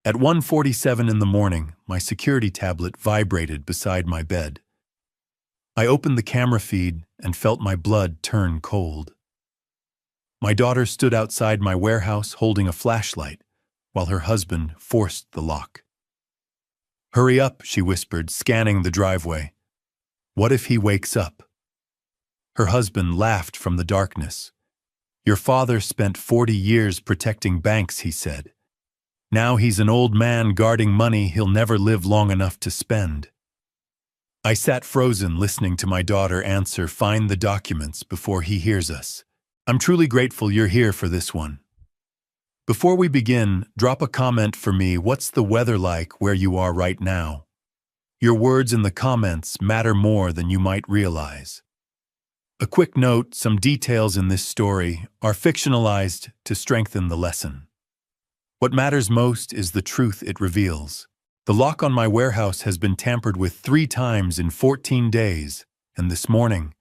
At 1:47 in the morning, my security tablet vibrated beside my bed. I opened the camera feed and felt my blood turn cold. My daughter stood outside my warehouse holding a flashlight, while her husband forced the lock. "Hurry up," she whispered, scanning the driveway. "What if he wakes up?" Her husband laughed from the darkness. "Your father spent 40 years protecting banks," he said. "Now he's an old man guarding money he'll never live long enough to spend." I sat frozen, listening to my daughter answer, "Find the documents before he hears us." I'm truly grateful you're here for this one. Before we begin, drop a comment for me. What's the weather like where you are right now? Your words in the comments matter more than you might realize. A quick note, some details in this story are fictionalized to strengthen the lesson. What matters most is the truth it reveals. The lock on my warehouse has been tampered with 3 times in 14 days, and this morning,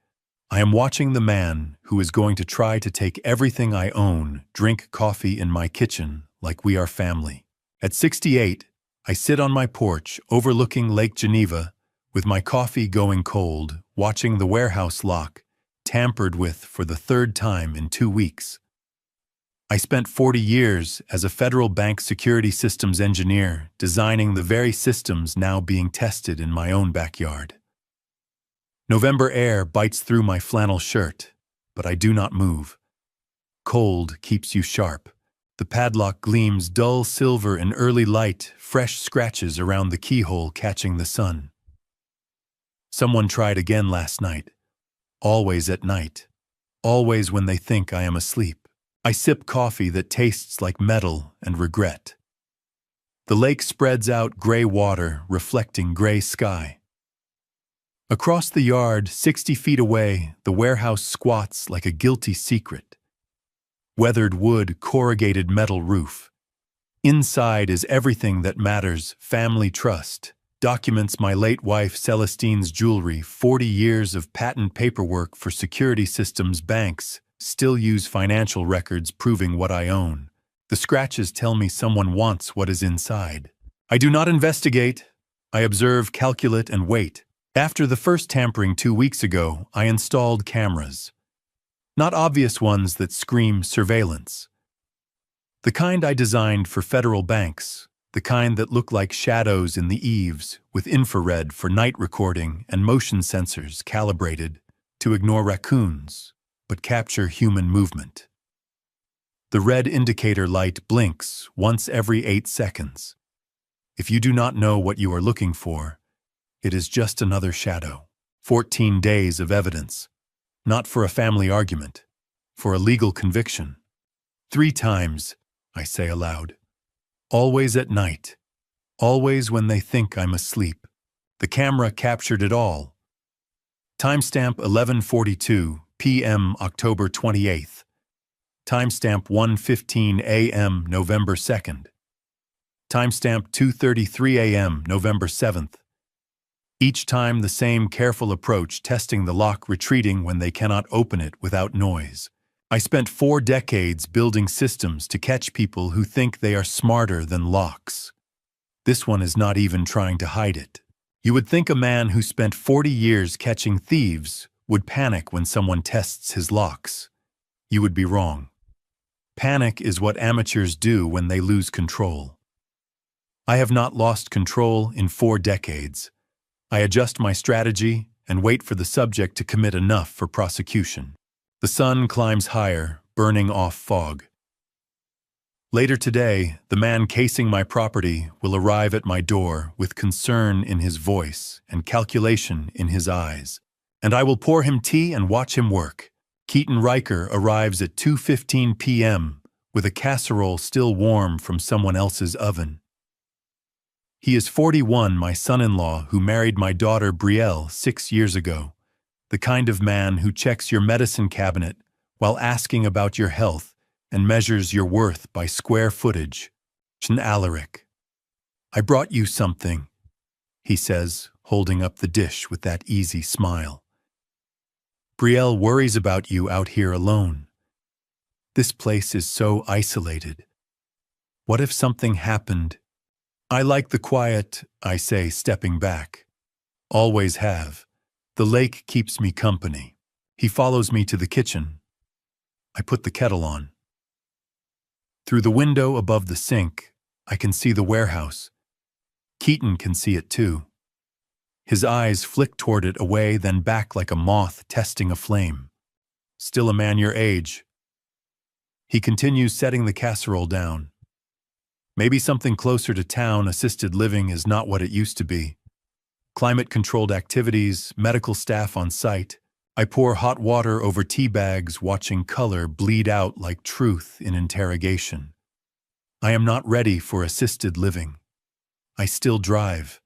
I am watching the man who is going to try to take everything I own, drink coffee in my kitchen like we are family. At 68, I sit on my porch overlooking Lake Geneva with my coffee going cold, watching the warehouse lock tampered with for the 3rd time in 2 weeks. I spent 40 years as a federal bank security systems engineer, designing the very systems now being tested in my own backyard. November air bites through my flannel shirt, but I do not move. Cold keeps you sharp. The padlock gleams dull silver in early light, fresh scratches around the keyhole catching the sun. Someone tried again last night. Always at night. Always when they think I am asleep. I sip coffee that tastes like metal and regret. The lake spreads out gray water, reflecting gray sky. Across the yard, 60 feet away, the warehouse squats like a guilty secret. Weathered wood, corrugated metal roof. Inside is everything that matters: family trust, documents my late wife Celestine's jewelry, 40 years of patent paperwork for security systems. Banks still use financial records proving what I own. The scratches tell me someone wants what is inside. I do not investigate. I observe, calculate, and wait. After the first tampering 2 weeks ago, I installed cameras. Not obvious ones that scream surveillance. The kind I designed for federal banks, the kind that look like shadows in the eaves, with infrared for night recording and motion sensors calibrated to ignore raccoons, but capture human movement. The red indicator light blinks once every 8 seconds. If you do not know what you are looking for, it is just another shadow. 14 days of evidence. Not for a family argument, for a legal conviction. 3 times, I say aloud. Always at night. Always when they think I'm asleep. The camera captured it all. Timestamp 11:42 p.m. October 28th. Timestamp 1:15 a.m. November 2nd. Timestamp 2:33 a.m. November 7th. Each time the same careful approach, testing the lock, retreating when they cannot open it without noise. I spent 4 decades building systems to catch people who think they are smarter than locks. This one is not even trying to hide it. You would think a man who spent 40 years catching thieves would panic when someone tests his locks. You would be wrong. Panic is what amateurs do when they lose control. I have not lost control in 4 decades. I adjust my strategy and wait for the subject to commit enough for prosecution. The sun climbs higher, burning off fog. Later today, the man casing my property will arrive at my door with concern in his voice and calculation in his eyes, and I will pour him tea and watch him work. Keaton Riker arrives at 2:15 p.m. with a casserole still warm from someone else's oven. He is 41, my son-in-law who married my daughter Brielle 6 years ago, the kind of man who checks your medicine cabinet while asking about your health and measures your worth by square footage. Alaric. "I brought you something," he says, holding up the dish with that easy smile. "Brielle worries about you out here alone. This place is so isolated. What if something happened I like the quiet, I say, stepping back. Always have. The lake keeps me company. He follows me to the kitchen. I put the kettle on. Through the window above the sink, I can see the warehouse. Keaton can see it too. His eyes flick toward it away, then back like a moth testing a flame. Still a man your age. He continues setting the casserole down. Maybe something closer to town. Assisted living is not what it used to be. Climate-controlled activities, medical staff on site. I pour hot water over tea bags, watching color bleed out like truth in interrogation. I am not ready for assisted living. I still drive.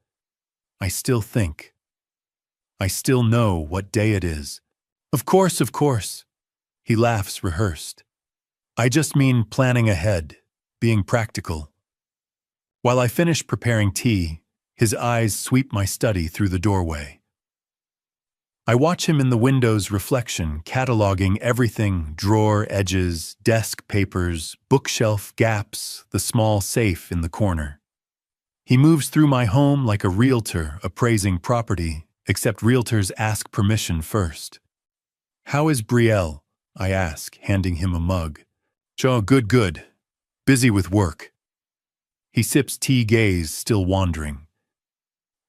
I still think. I still know what day it is. Of course, of course. He laughs, rehearsed. I just mean planning ahead, being practical. While I finish preparing tea, his eyes sweep my study through the doorway. I watch him in the window's reflection, cataloging everything: drawer edges, desk papers, bookshelf gaps, the small safe in the corner. He moves through my home like a realtor appraising property, except realtors ask permission first. How is Betrayal? I ask, handing him a mug. "Oh, good. Busy with work." He sips tea, gaze still wandering.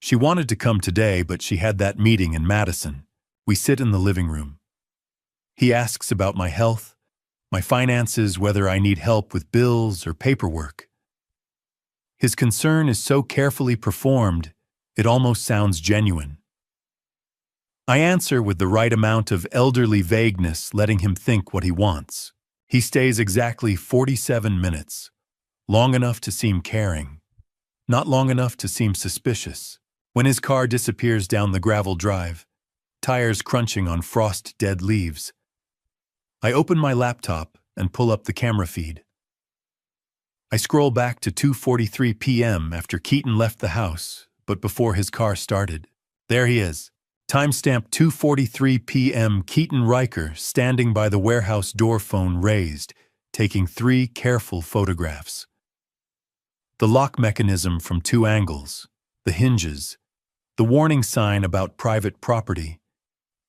She wanted to come today, but she had that meeting in Madison. We sit in the living room. He asks about my health, my finances, whether I need help with bills or paperwork. His concern is so carefully performed, it almost sounds genuine. I answer with the right amount of elderly vagueness, letting him think what he wants. He stays exactly 47 minutes, long enough to seem caring, not long enough to seem suspicious. When his car disappears down the gravel drive, tires crunching on frost-dead leaves, I open my laptop and pull up the camera feed. I scroll back to 2:43 p.m. after Keaton left the house, but before his car started. There he is. Timestamp 2:43 p.m. Keaton Riker standing by the warehouse door, phone raised, taking 3 careful photographs. The lock mechanism from 2 angles, the hinges, the warning sign about private property.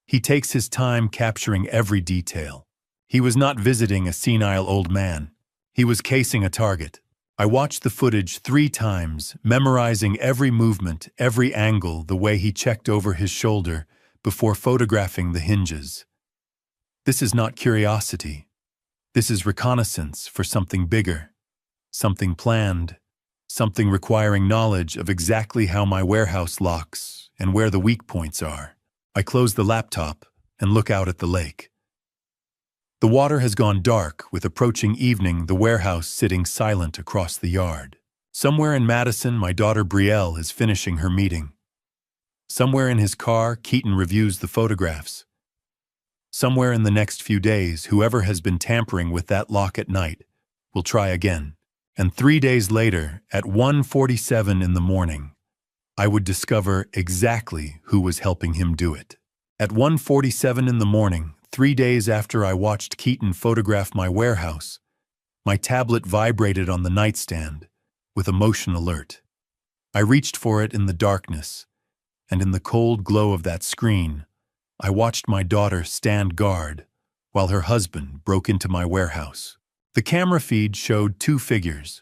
He takes his time capturing every detail. He was not visiting a senile old man. He was casing a target. I watched the footage 3 times, memorizing every movement, every angle, the way he checked over his shoulder before photographing the hinges. This is not curiosity. This is reconnaissance for something bigger, something planned, something requiring knowledge of exactly how my warehouse locks and where the weak points are. I close the laptop and look out at the lake. The water has gone dark, with approaching evening, the warehouse sitting silent across the yard. Somewhere in Madison, my daughter Betrayal is finishing her meeting. Somewhere in his car, Keaton reviews the photographs. Somewhere in the next few days, whoever has been tampering with that lock at night will try again. And 3 days later, at 1:47 in the morning, I would discover exactly who was helping him do it. At 1:47 in the morning, 3 days after I watched Keaton photograph my warehouse, my tablet vibrated on the nightstand with a motion alert. I reached for it in the darkness, and in the cold glow of that screen, I watched my daughter stand guard while her husband broke into my warehouse. The camera feed showed 2 figures.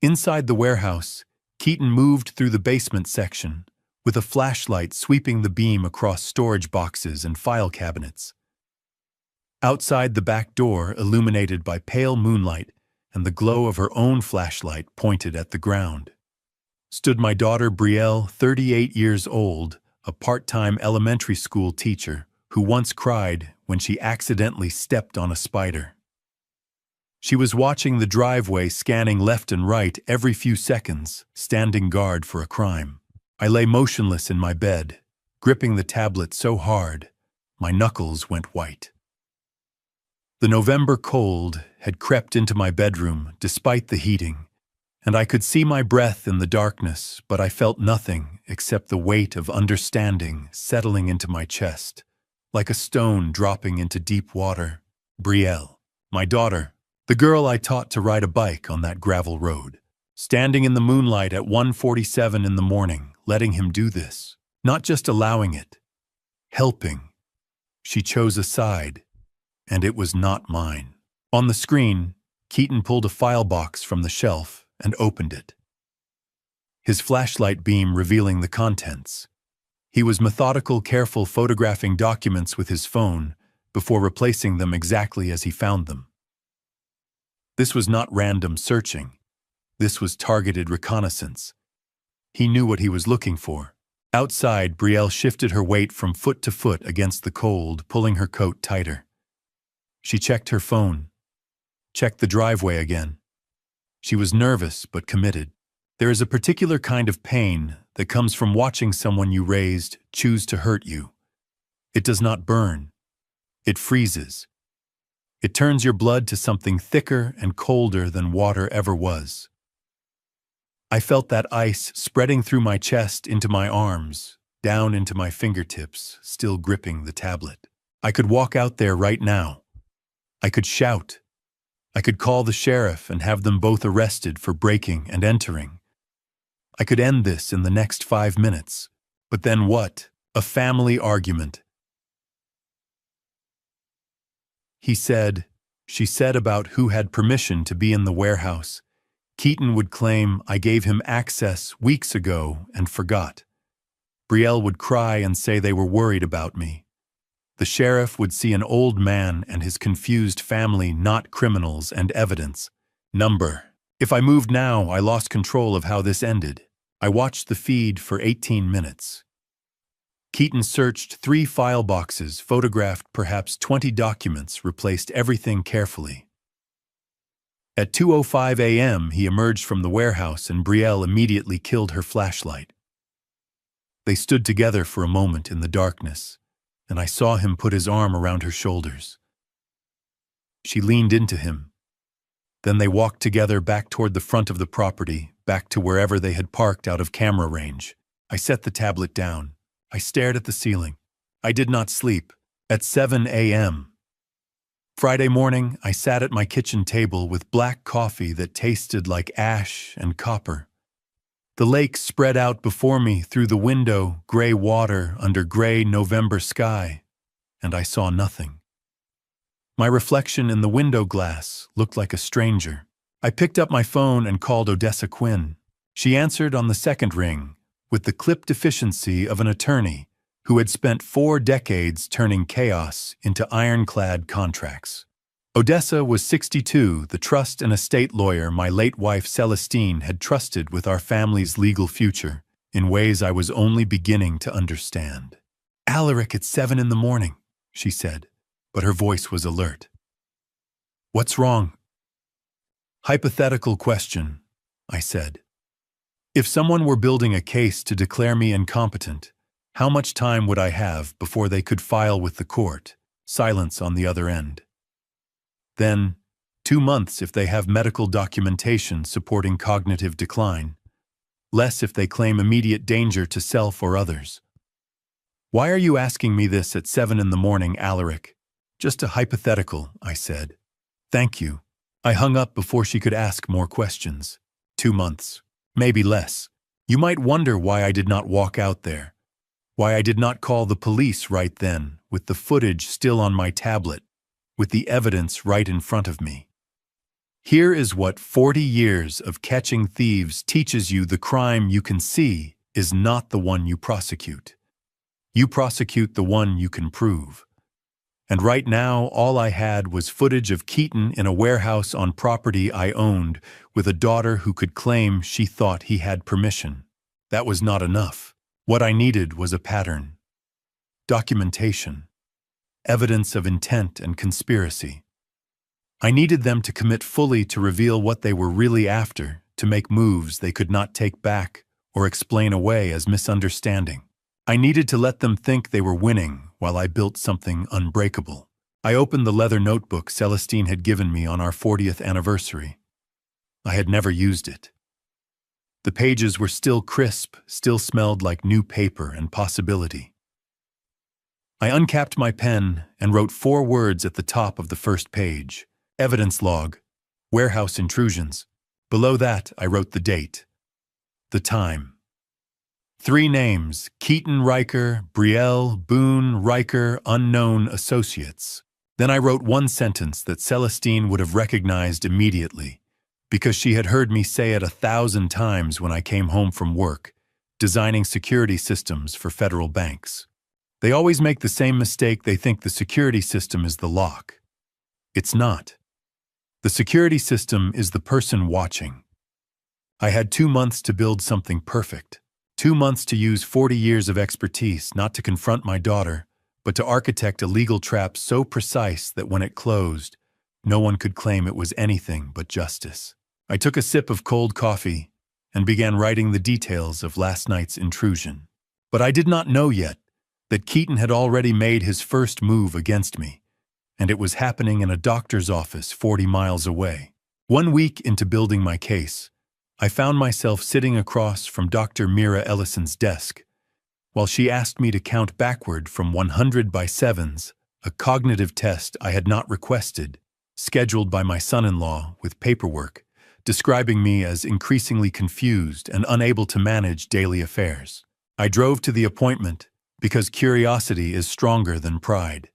Inside the warehouse, Keaton moved through the basement section, with a flashlight sweeping the beam across storage boxes and file cabinets. Outside the back door, illuminated by pale moonlight and the glow of her own flashlight pointed at the ground, stood my daughter Betrayal, 38 years old, a part-time elementary school teacher who once cried when she accidentally stepped on a spider. She was watching the driveway, scanning left and right every few seconds, standing guard for a crime. I lay motionless in my bed, gripping the tablet so hard, my knuckles went white. The November cold had crept into my bedroom despite the heating, and I could see my breath in the darkness, but I felt nothing except the weight of understanding settling into my chest, like a stone dropping into deep water. Betrayal, my daughter, the girl I taught to ride a bike on that gravel road. standing in the moonlight at 1:47 in the morning, letting him do this. Not just allowing it, helping. She chose a side, and it was not mine. On the screen, Keaton pulled a file box from the shelf and opened it. His flashlight beam revealing the contents. He was methodical, careful, photographing documents with his phone before replacing them exactly as he found them. This was not random searching. This was targeted reconnaissance. He knew what he was looking for. Outside, Brielle shifted her weight from foot to foot against the cold, pulling her coat tighter. She checked her phone, checked the driveway again. She was nervous but committed. There is a particular kind of pain that comes from watching someone you raised choose to hurt you. It does not burn. It freezes. It turns your blood to something thicker and colder than water ever was. I felt that ice spreading through my chest into my arms, down into my fingertips, still gripping the tablet. I could walk out there right now. I could shout. I could call the sheriff and have them both arrested for breaking and entering. I could end this in the next 5 minutes. But then what? A family argument. He said, she said about who had permission to be in the warehouse. Keaton would claim I gave him access weeks ago and forgot. Brielle would cry and say they were worried about me. The sheriff would see an old man and his confused family, not criminals, and evidence. Number. If I moved now, I lost control of how this ended. I watched the feed for 18 minutes. Keaton searched 3 file boxes, photographed perhaps 20 documents, replaced everything carefully. At 2:05 a.m., he emerged from the warehouse and Brielle immediately killed her flashlight. They stood together for a moment in the darkness, and I saw him put his arm around her shoulders. She leaned into him. Then they walked together back toward the front of the property, back to wherever they had parked out of camera range. I set the tablet down. I stared at the ceiling. I did not sleep. At 7 a.m. Friday morning, I sat at my kitchen table with black coffee that tasted like ash and copper. The lake spread out before me through the window, gray water under gray November sky, and I saw nothing. My reflection in the window glass looked like a stranger. I picked up my phone and called Odessa Quinn. She answered on the second ring, with the clipped efficiency of an attorney who had spent 4 decades turning chaos into ironclad contracts. Odessa was 62, the trust and estate lawyer my late wife Celestine had trusted with our family's legal future in ways I was only beginning to understand. "Alaric at 7 in the morning, she said, but her voice was alert. "What's wrong?" "Hypothetical question," I said. "If someone were building a case to declare me incompetent, how much time would I have before they could file with the court?" Silence on the other end. "Then, 2 months if they have medical documentation supporting cognitive decline. Less if they claim immediate danger to self or others." "Why are you asking me this at 7 in the morning, Alaric?" "Just a hypothetical," I said. "Thank you." I hung up before she could ask more questions. 2 months. Maybe less. You might wonder why I did not walk out there. Why I did not call the police right then, with the footage still on my tablet, with the evidence right in front of me. Here is what 40 years of catching thieves teaches you: the crime you can see is not the one you prosecute. You prosecute the one you can prove. And right now, all I had was footage of Keaton in a warehouse on property I owned with a daughter who could claim she thought he had permission. That was not enough. What I needed was a pattern. Documentation. Evidence of intent and conspiracy. I needed them to commit fully to reveal what they were really after, to make moves they could not take back or explain away as misunderstanding. I needed to let them think they were winning while I built something unbreakable. I opened the leather notebook Celestine had given me on our 40th anniversary. I had never used it. The pages were still crisp, still smelled like new paper and possibility. I uncapped my pen and wrote 4 words at the top of the first page. Evidence log. Warehouse intrusions. Below that, I wrote the date, the time. 3 names: Keaton Riker, Brielle, Boone, Riker, unknown associates. Then I wrote one sentence that Celestine would have recognized immediately, because she had heard me say it 1,000 times when I came home from work, designing security systems for federal banks. They always make the same mistake. They think the security system is the lock. It's not. The security system is the person watching. I had 2 months to build something perfect. 2 months to use 40 years of expertise, not to confront my daughter, but to architect a legal trap so precise that when it closed, no one could claim it was anything but justice. I took a sip of cold coffee and began writing the details of last night's intrusion. But I did not know yet that Keaton had already made his first move against me, and it was happening in a doctor's office 40 miles away. 1 week into building my case, I found myself sitting across from Dr. Mira Ellison's desk, while she asked me to count backward from 100 by 7s, a cognitive test I had not requested, scheduled by my son-in-law with paperwork, describing me as increasingly confused and unable to manage daily affairs. I drove to the appointment because curiosity is stronger than pride.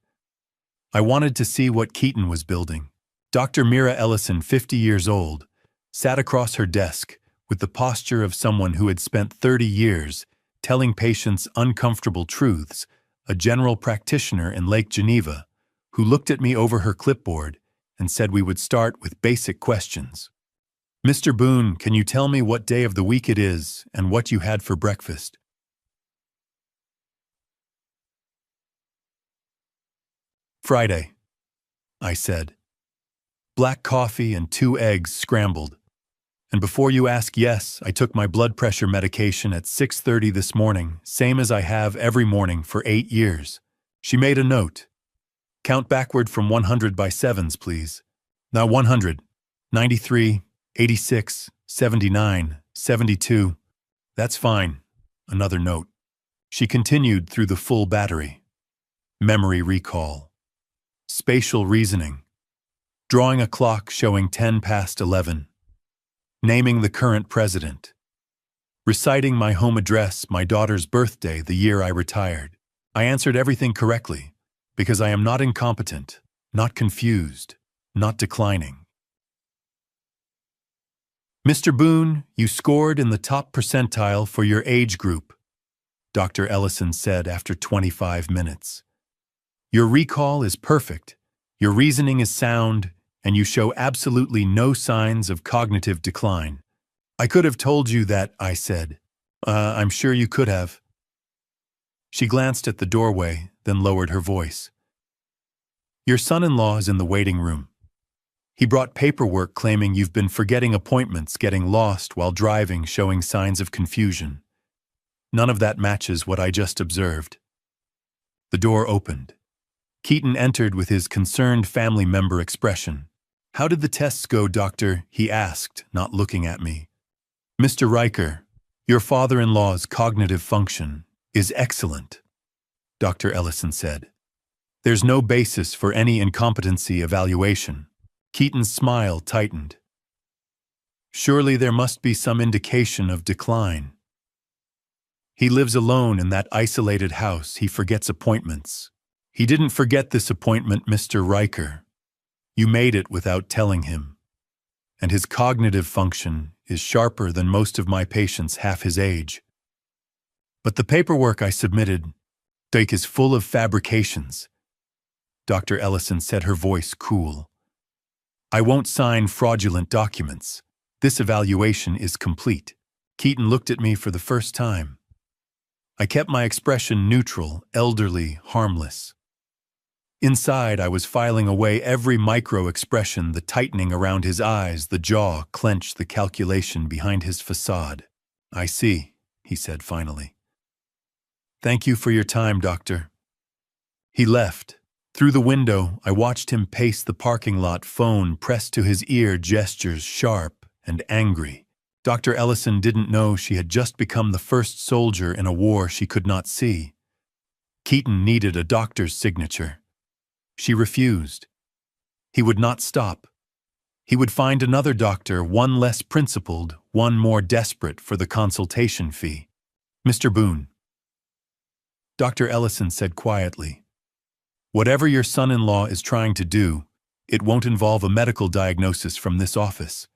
I wanted to see what Keaton was building. Dr. Mira Ellison, 50 years old, sat across her desk with the posture of someone who had spent 30 years telling patients uncomfortable truths, a general practitioner in Lake Geneva, who looked at me over her clipboard and said we would start with basic questions. "Mr. Boone, can you tell me what day of the week it is and what you had for breakfast?" "Friday," I said. "Black coffee and 2 eggs scrambled. And before you ask, yes, I took my blood pressure medication at 6:30 this morning, same as I have every morning for 8 years." She made a note. "Count backward from 100 by 7s, please. Now 100, 93, 86, 79, 72. That's fine." Another note. She continued through the full battery. Memory recall. Spatial reasoning. Drawing a clock showing 10 past 11. Naming the current president. Reciting my home address, my daughter's birthday, the year I retired. I answered everything correctly, because I am not incompetent, not confused, not declining. "Mr. Boone, you scored in the top percentile for your age group," Dr. Ellison said after 25 minutes. "Your recall is perfect, your reasoning is sound, and you show absolutely no signs of cognitive decline." "I could have told you that," I said. I'm sure you could have." She glanced at the doorway, then lowered her voice. "Your son-in-law is in the waiting room. He brought paperwork claiming you've been forgetting appointments, getting lost while driving, showing signs of confusion. None of that matches what I just observed." The door opened. Keaton entered with his concerned family member expression. "How did the tests go, doctor?" he asked, not looking at me. "Mr. Riker, your father-in-law's cognitive function is excellent," Dr. Ellison said. "There's no basis for any incompetency evaluation." Keaton's smile tightened. "Surely there must be some indication of decline. He lives alone in that isolated house. He forgets appointments." "He didn't forget this appointment, Mr. Riker. You made it without telling him. And his cognitive function is sharper than most of my patients half his age. But the paperwork I submitted, Dike, is full of fabrications." Dr. Ellison said, her voice cool. "I won't sign fraudulent documents. This evaluation is complete." Keaton looked at me for the first time. I kept my expression neutral, elderly, harmless. Inside, I was filing away every micro-expression, the tightening around his eyes, the jaw clenched, the calculation behind his facade. "I see," he said finally. "Thank you for your time, doctor." He left. Through the window, I watched him pace the parking lot, phone pressed to his ear, gestures sharp and angry. Dr. Ellison didn't know she had just become the first soldier in a war she could not see. Keaton needed a doctor's signature. She refused. He would not stop. He would find another doctor, one less principled, one more desperate for the consultation fee. "Mr. Boone," Dr. Ellison said quietly, "whatever your son-in-law is trying to do, it won't involve a medical diagnosis from this office.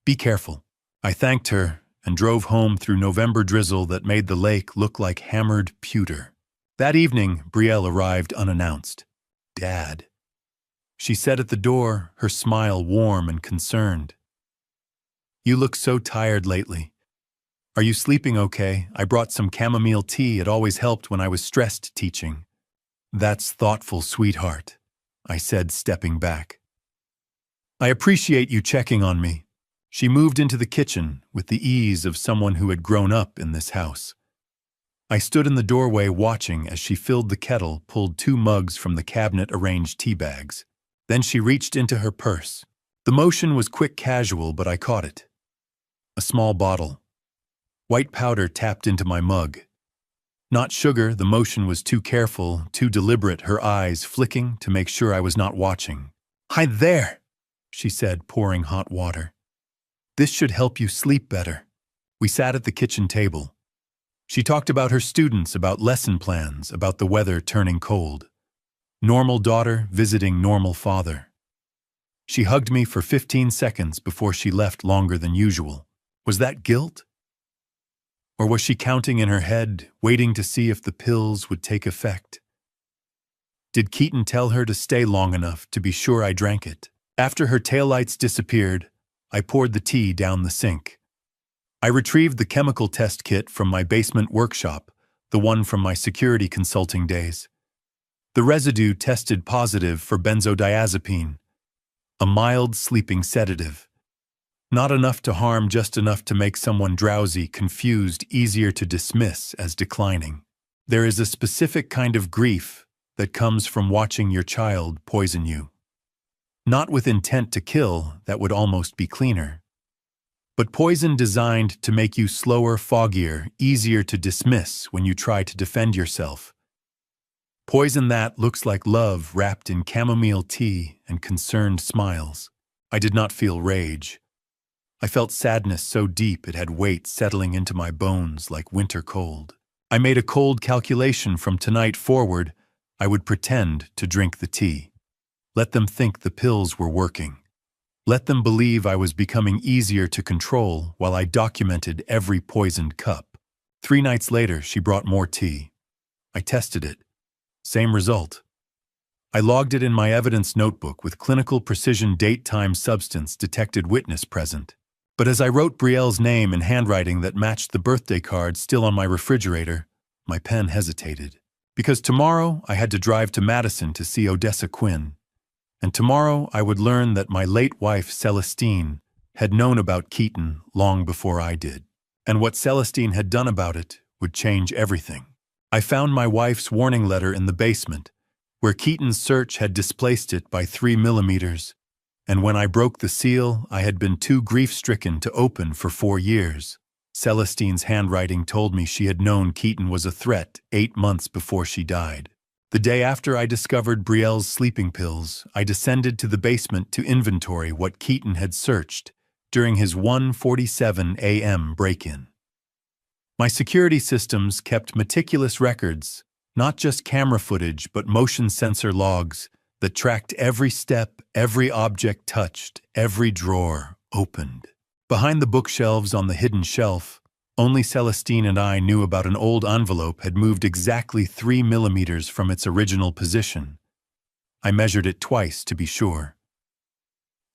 Be careful." I thanked her and drove home through November drizzle that made the lake look like hammered pewter. That evening, Brielle arrived unannounced. "Dad," she said at the door, her smile warm and concerned. "You look so tired lately. Are you sleeping okay? I brought some chamomile tea. It always helped when I was stressed teaching." "That's thoughtful, sweetheart," I said, stepping back. "I appreciate you checking on me." She moved into the kitchen with the ease of someone who had grown up in this house. I stood in the doorway watching as she filled the kettle, pulled 2 mugs from the cabinet-arranged tea bags. Then she reached into her purse. The motion was quick, casual, but I caught it. A small bottle. White powder tapped into my mug. Not sugar, the motion was too careful, too deliberate, her eyes flicking to make sure I was not watching. "Hi there," she said, pouring hot water. "This should help you sleep better." We sat at the kitchen table. She talked about her students, about lesson plans, about the weather turning cold. Normal daughter visiting normal father. She hugged me for 15 seconds before she left, longer than usual. Was that guilt? Or was she counting in her head, waiting to see if the pills would take effect? Did Keaton tell her to stay long enough to be sure I drank it? After her taillights disappeared, I poured the tea down the sink. I retrieved the chemical test kit from my basement workshop, the one from my security consulting days. The residue tested positive for benzodiazepine, a mild sleeping sedative. Not enough to harm, just enough to make someone drowsy, confused, easier to dismiss as declining. There is a specific kind of grief that comes from watching your child poison you. Not with intent to kill, that would almost be cleaner. But poison designed to make you slower, foggier, easier to dismiss when you try to defend yourself. Poison that looks like love wrapped in chamomile tea and concerned smiles. I did not feel rage. I felt sadness so deep it had weight settling into my bones like winter cold. I made a cold calculation: from tonight forward, I would pretend to drink the tea. Let them think the pills were working. Let them believe I was becoming easier to control while I documented every poisoned cup. 3 nights later, she brought more tea. I tested it. Same result. I logged it in my evidence notebook with clinical precision: date, time, substance, detected witness present. But as I wrote Brielle's name in handwriting that matched the birthday card still on my refrigerator, my pen hesitated. Because tomorrow I had to drive to Madison to see Odessa Quinn. And tomorrow I would learn that my late wife, Celestine, had known about Keaton long before I did. And what Celestine had done about it would change everything. I found my wife's warning letter in the basement, where Keaton's search had displaced it by 3 millimeters. And when I broke the seal, I had been too grief-stricken to open for 4 years. Celestine's handwriting told me she had known Keaton was a threat 8 months before she died. The day after I discovered Brielle's sleeping pills, I descended to the basement to inventory what Keaton had searched during his 1:47 a.m. break-in. My security systems kept meticulous records, not just camera footage but motion sensor logs that tracked every step, every object touched, every drawer opened. Behind the bookshelves on the hidden shelf, only Celestine and I knew about an old envelope had moved exactly 3 millimeters from its original position. I measured it twice to be sure.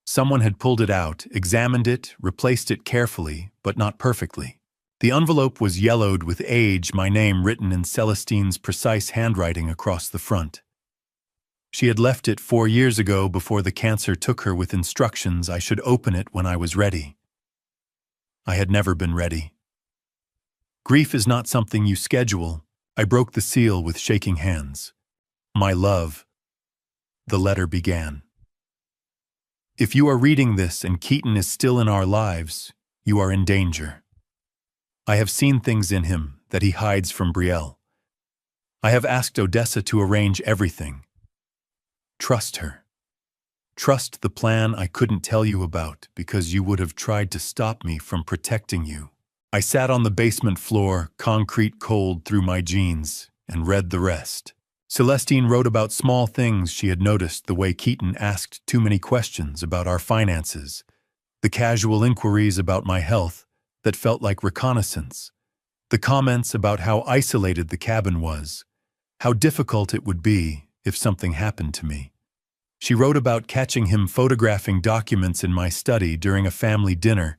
Someone had pulled it out, examined it, replaced it carefully, but not perfectly. The envelope was yellowed with age, my name written in Celestine's precise handwriting across the front. She had left it 4 years ago before the cancer took her, with instructions I should open it when I was ready. I had never been ready. Grief is not something you schedule. I broke the seal with shaking hands. "My love," the letter began. "If you are reading this and Keaton is still in our lives, you are in danger. I have seen things in him that he hides from Brielle. I have asked Odessa to arrange everything. Trust her. Trust the plan I couldn't tell you about because you would have tried to stop me from protecting you. I sat on the basement floor, concrete cold through my jeans, and read the rest. Celestine wrote about small things she had noticed, the way Keaton asked too many questions about our finances, the casual inquiries about my health that felt like reconnaissance, the comments about how isolated the cabin was, how difficult it would be if something happened to me. She wrote about catching him photographing documents in my study during a family dinner,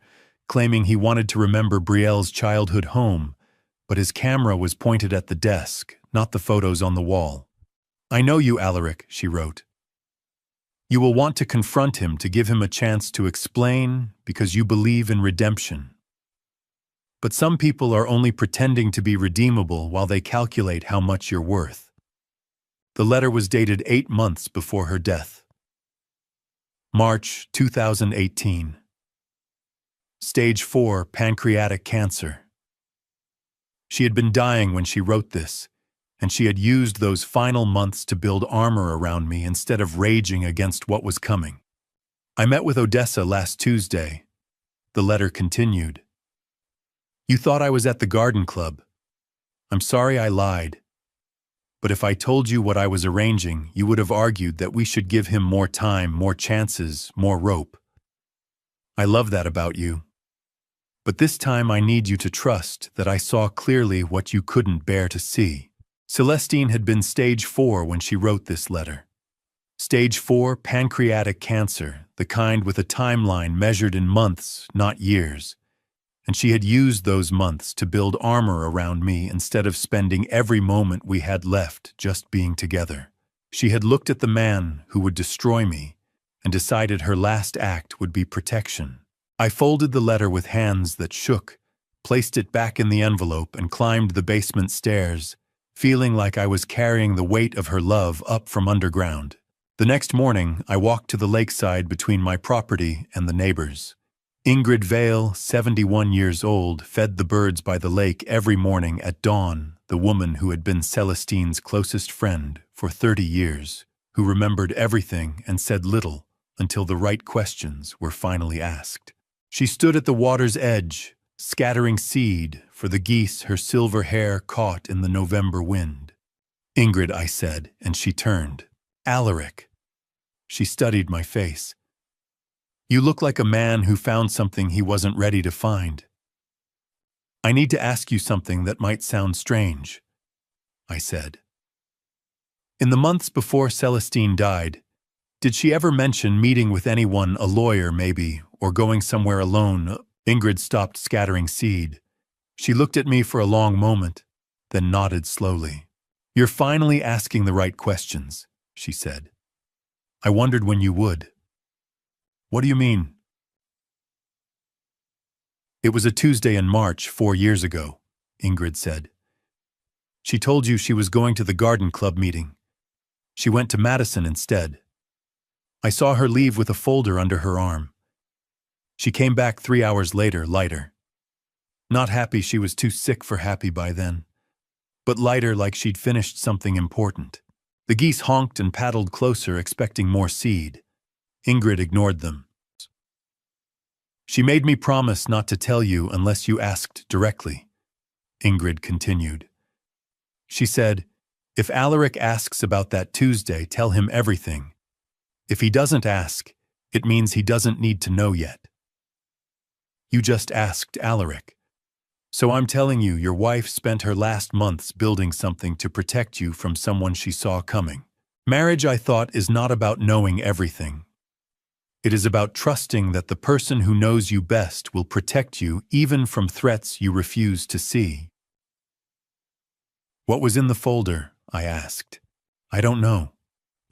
claiming he wanted to remember Brielle's childhood home, but his camera was pointed at the desk, not the photos on the wall. I know you, Alaric, she wrote. You will want to confront him to give him a chance to explain because you believe in redemption. But some people are only pretending to be redeemable while they calculate how much you're worth. The letter was dated 8 months before her death. March 2018. Stage 4 pancreatic cancer. She had been dying when she wrote this, and she had used those final months to build armor around me instead of raging against what was coming. I met with Odessa last Tuesday. The letter continued. You thought I was at the garden club. I'm sorry I lied. But if I told you what I was arranging, you would have argued that we should give him more time, more chances, more rope. I love that about you. But this time I need you to trust that I saw clearly what you couldn't bear to see. Celestine had been stage 4 when she wrote this letter. Stage 4 pancreatic cancer, the kind with a timeline measured in months, not years. And she had used those months to build armor around me instead of spending every moment we had left just being together. She had looked at the man who would destroy me and decided her last act would be protection. I folded the letter with hands that shook, placed it back in the envelope, and climbed the basement stairs, feeling like I was carrying the weight of her love up from underground. The next morning, I walked to the lakeside between my property and the neighbors. Ingrid Vale, 71 years old, fed the birds by the lake every morning at dawn, the woman who had been Celestine's closest friend for 30 years, who remembered everything and said little until the right questions were finally asked. She stood at the water's edge, scattering seed for the geese her silver hair caught in the November wind. Ingrid, I said, and she turned. Alaric. She studied my face. You look like a man who found something he wasn't ready to find. I need to ask you something that might sound strange, I said. In the months before Celestine died, did she ever mention meeting with anyone, a lawyer maybe, or going somewhere alone? Ingrid stopped scattering seed. She looked at me for a long moment, then nodded slowly. You're finally asking the right questions, she said. I wondered when you would. What do you mean? It was a Tuesday in March 4 years ago, Ingrid said. She told you she was going to the garden club meeting. She went to Madison instead. I saw her leave with a folder under her arm. She came back 3 hours later, lighter. Not happy, she was too sick for happy by then, but lighter, like she'd finished something important. The geese honked and paddled closer, expecting more seed. Ingrid ignored them. She made me promise not to tell you unless you asked directly, Ingrid continued. She said, if Alaric asks about that Tuesday, tell him everything. If he doesn't ask, it means he doesn't need to know yet. You just asked Alaric. So I'm telling you, your wife spent her last months building something to protect you from someone she saw coming. Marriage, I thought, is not about knowing everything. It is about trusting that the person who knows you best will protect you even from threats you refuse to see. What was in the folder? I asked. I don't know,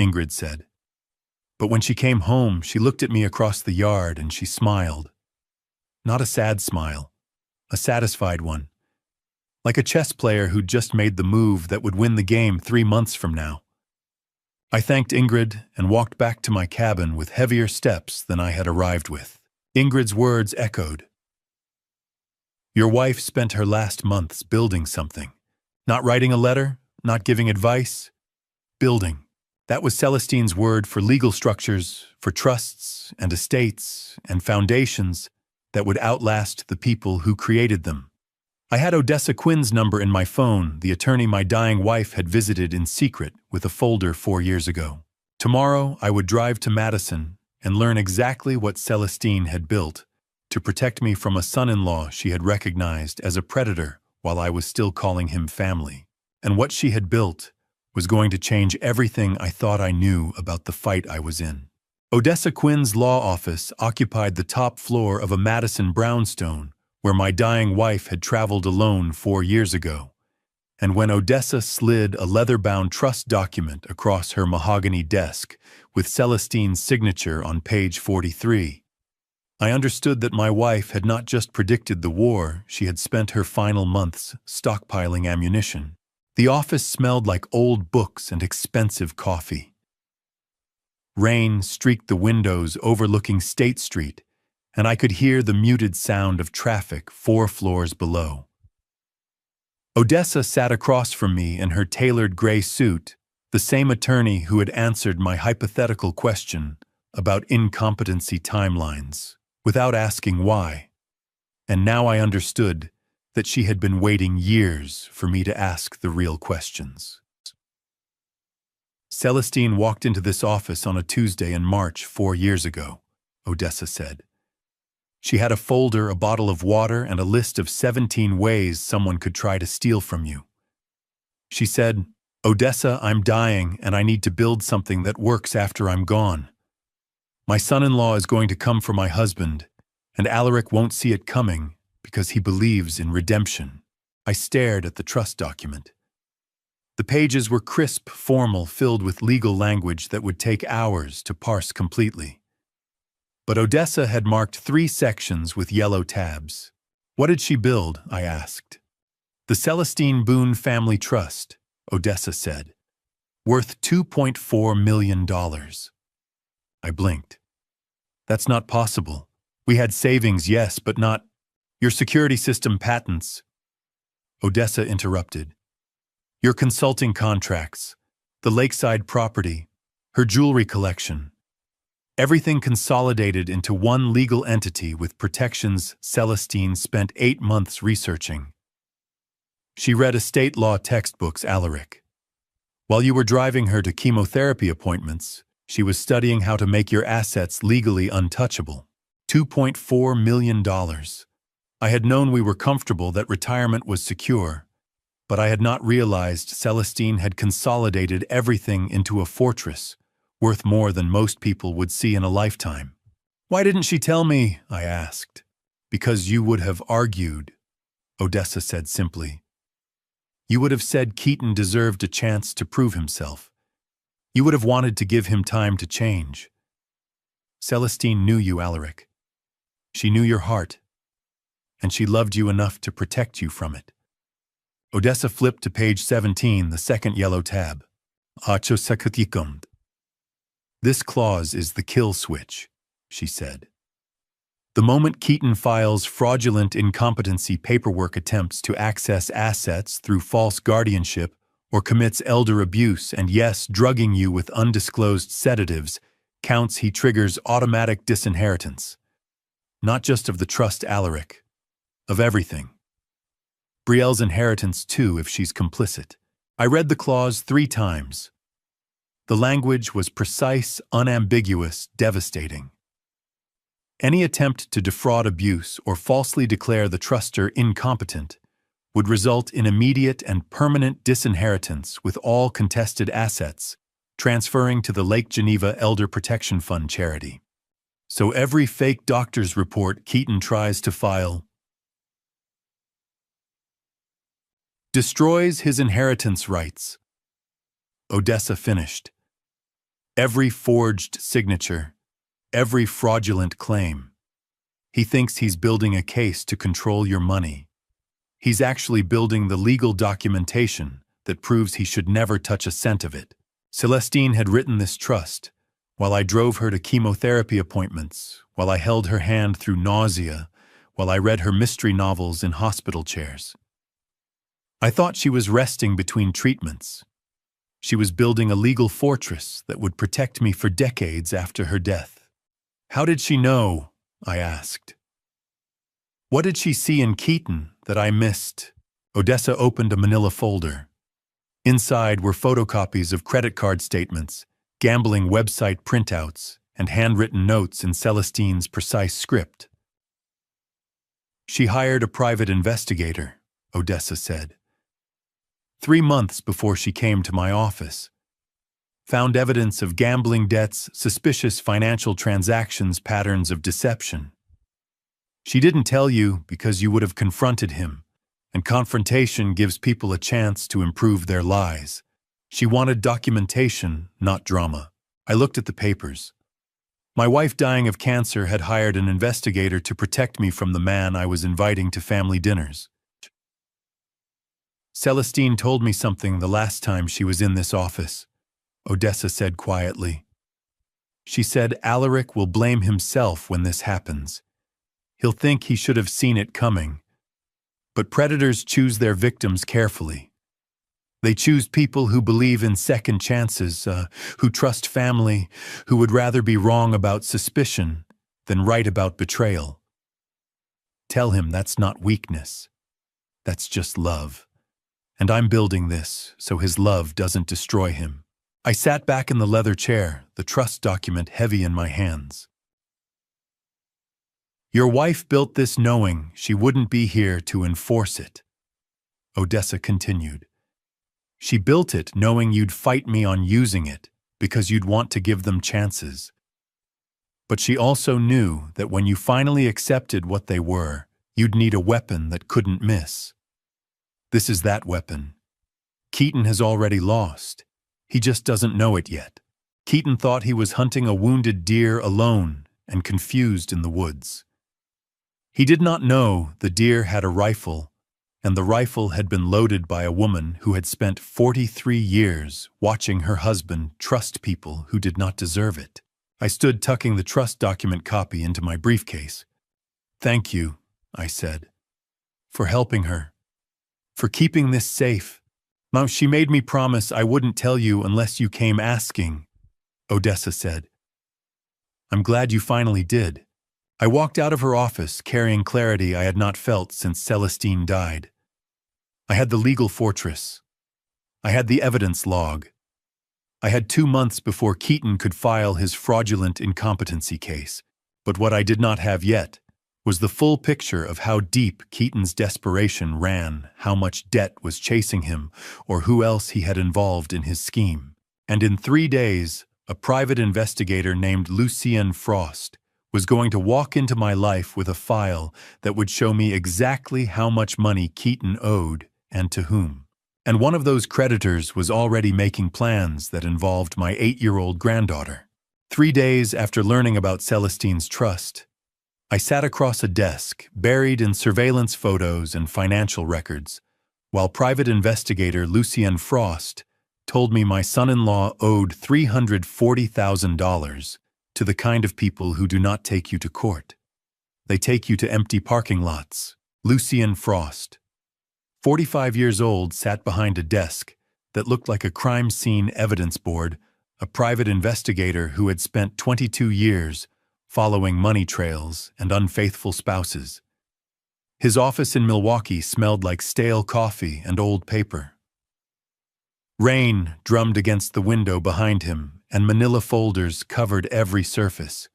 Ingrid said. But when she came home, she looked at me across the yard and she smiled. Not a sad smile, a satisfied one. Like a chess player who'd just made the move that would win the game 3 months from now. I thanked Ingrid and walked back to my cabin with heavier steps than I had arrived with. Ingrid's words echoed. Your wife spent her last months building something. Not writing a letter, not giving advice, building. That was Celestine's word for legal structures, for trusts and estates and foundations that would outlast the people who created them. I had Odessa Quinn's number in my phone, the attorney my dying wife had visited in secret with a folder 4 years ago. Tomorrow, I would drive to Madison and learn exactly what Celestine had built to protect me from a son-in-law she had recognized as a predator while I was still calling him family. And what she had built was going to change everything I thought I knew about the fight I was in. Odessa Quinn's law office occupied the top floor of a Madison brownstone where my dying wife had traveled alone 4 years ago. And when Odessa slid a leather-bound trust document across her mahogany desk with Celestine's signature on page 43, I understood that my wife had not just predicted the war, she had spent her final months stockpiling ammunition. The office smelled like old books and expensive coffee. Rain streaked the windows overlooking State Street, and I could hear the muted sound of traffic 4 floors below. Odessa sat across from me in her tailored gray suit, the same attorney who had answered my hypothetical question about incompetency timelines, without asking why. And now I understood that she had been waiting years for me to ask the real questions. Celestine walked into this office on a Tuesday in March 4 years ago, Odessa said. She had a folder, a bottle of water, and a list of 17 ways someone could try to steal from you. She said, "Odessa, I'm dying and I need to build something that works after I'm gone. My son-in-law is going to come for my husband, and Alaric won't see it coming because he believes in redemption." I stared at the trust document. The pages were crisp, formal, filled with legal language that would take hours to parse completely. But Odessa had marked 3 sections with yellow tabs. What did she build? I asked. The Celestine Boone Family Trust, Odessa said, worth $2.4 million. I blinked. That's not possible. We had savings, yes, but not your security system patents. Odessa interrupted. Your consulting contracts, the lakeside property, her jewelry collection. Everything consolidated into one legal entity with protections Celestine spent 8 months researching. She read estate law textbooks, Alaric. While you were driving her to chemotherapy appointments, she was studying how to make your assets legally untouchable. $2.4 million. I had known we were comfortable, that retirement was secure, but I had not realized Celestine had consolidated everything into a fortress, worth more than most people would see in a lifetime. Why didn't she tell me? I asked. Because you would have argued, Odessa said simply. You would have said Keaton deserved a chance to prove himself. You would have wanted to give him time to change. Celestine knew you, Alaric. She knew your heart, and she loved you enough to protect you from it. Odessa flipped to page 17, the second yellow tab. This clause is the kill switch, she said. The moment Keaton files fraudulent incompetency paperwork attempts to access assets through false guardianship or commits elder abuse and, yes, drugging you with undisclosed sedatives, counts he triggers automatic disinheritance. Not just of the trust, Alaric. Of everything. Brielle's inheritance, too, if she's complicit. I read the clause 3 times. The language was precise, unambiguous, devastating. Any attempt to defraud abuse or falsely declare the truster incompetent would result in immediate and permanent disinheritance with all contested assets, transferring to the Lake Geneva Elder Protection Fund charity. So every fake doctor's report Keaton tries to file destroys his inheritance rights. Odessa finished. Every forged signature, every fraudulent claim. He thinks he's building a case to control your money. He's actually building the legal documentation that proves he should never touch a cent of it. Celestine had written this trust while I drove her to chemotherapy appointments, while I held her hand through nausea, while I read her mystery novels in hospital chairs. I thought she was resting between treatments. She was building a legal fortress that would protect me for decades after her death. How did she know? I asked. What did she see in Keaton that I missed? Odessa opened a manila folder. Inside were photocopies of credit card statements, gambling website printouts, and handwritten notes in Celestine's precise script. She hired a private investigator, Odessa said. 3 months before she came to my office. Found evidence of gambling debts, suspicious financial transactions, patterns of deception. She didn't tell you because you would have confronted him, and confrontation gives people a chance to improve their lies. She wanted documentation, not drama. I looked at the papers. My wife dying of cancer had hired an investigator to protect me from the man I was inviting to family dinners. Celestine told me something the last time she was in this office, Odessa said quietly. She said Alaric will blame himself when this happens. He'll think he should have seen it coming. But predators choose their victims carefully. They choose people who believe in second chances, who trust family, who would rather be wrong about suspicion than right about betrayal. Tell him that's not weakness. That's just love. And I'm building this so his love doesn't destroy him. I sat back in the leather chair, the trust document heavy in my hands. Your wife built this knowing she wouldn't be here to enforce it, Odessa continued. She built it knowing you'd fight me on using it because you'd want to give them chances. But she also knew that when you finally accepted what they were, you'd need a weapon that couldn't miss. This is that weapon. Keaton has already lost. He just doesn't know it yet. Keaton thought he was hunting a wounded deer alone and confused in the woods. He did not know the deer had a rifle, and the rifle had been loaded by a woman who had spent 43 years watching her husband trust people who did not deserve it. I stood tucking the trust document copy into my briefcase. Thank you, I said, for helping her, for keeping this safe. Mom, she made me promise I wouldn't tell you unless you came asking, Odessa said. I'm glad you finally did. I walked out of her office carrying clarity I had not felt since Celestine died. I had the legal fortress. I had the evidence log. I had 2 months before Keaton could file his fraudulent incompetency case. But what I did not have yet was the full picture of how deep Keaton's desperation ran, how much debt was chasing him, or who else he had involved in his scheme. And in 3 days, a private investigator named Lucien Frost was going to walk into my life with a file that would show me exactly how much money Keaton owed and to whom. And one of those creditors was already making plans that involved my 8-year-old granddaughter. 3 days after learning about Celestine's trust, I sat across a desk buried in surveillance photos and financial records, while private investigator Lucien Frost told me my son-in-law owed $340,000 to the kind of people who do not take you to court. They take you to empty parking lots. Lucien Frost, 45 years old, sat behind a desk that looked like a crime scene evidence board, a private investigator who had spent 22 years following money trails and unfaithful spouses. His office in Milwaukee smelled like stale coffee and old paper. Rain drummed against the window behind him, and manila folders covered every surface.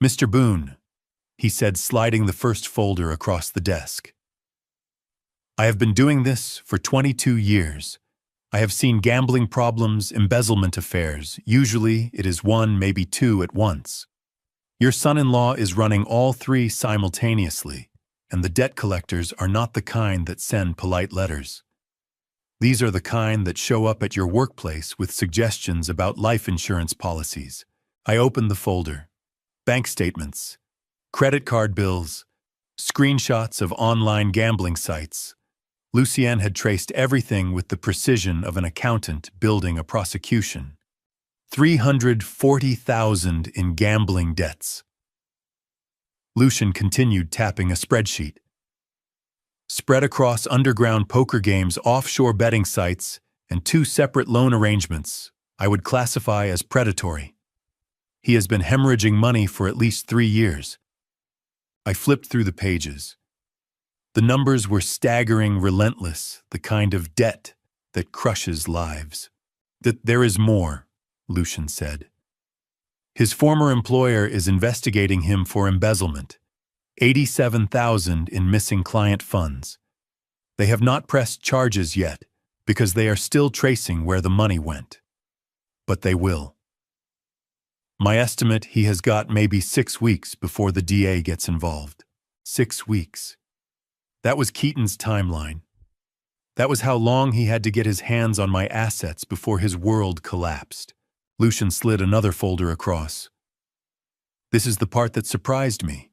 Mr. Boone, he said, sliding the first folder across the desk. I have been doing this for 22 years. I have seen gambling problems, embezzlement affairs. Usually it is 1, maybe 2 at once. Your son-in-law is running all 3 simultaneously, and the debt collectors are not the kind that send polite letters. These are the kind that show up at your workplace with suggestions about life insurance policies. I opened the folder. Bank statements, credit card bills, screenshots of online gambling sites. Lucien had traced everything with the precision of an accountant building a prosecution. $340,000 in gambling debts. Lucien continued tapping a spreadsheet. Spread across underground poker games, offshore betting sites, and 2 separate loan arrangements I would classify as predatory. He has been hemorrhaging money for at least 3 years. I flipped through the pages. The numbers were staggering, relentless, the kind of debt that crushes lives. There is more, Lucian said. His former employer is investigating him for embezzlement. $87,000 in missing client funds. They have not pressed charges yet because they are still tracing where the money went. But they will. My estimate, he has got maybe 6 weeks before the DA gets involved. 6 weeks. That was Keaton's timeline. That was how long he had to get his hands on my assets before his world collapsed. Lucian slid another folder across. This is the part that surprised me.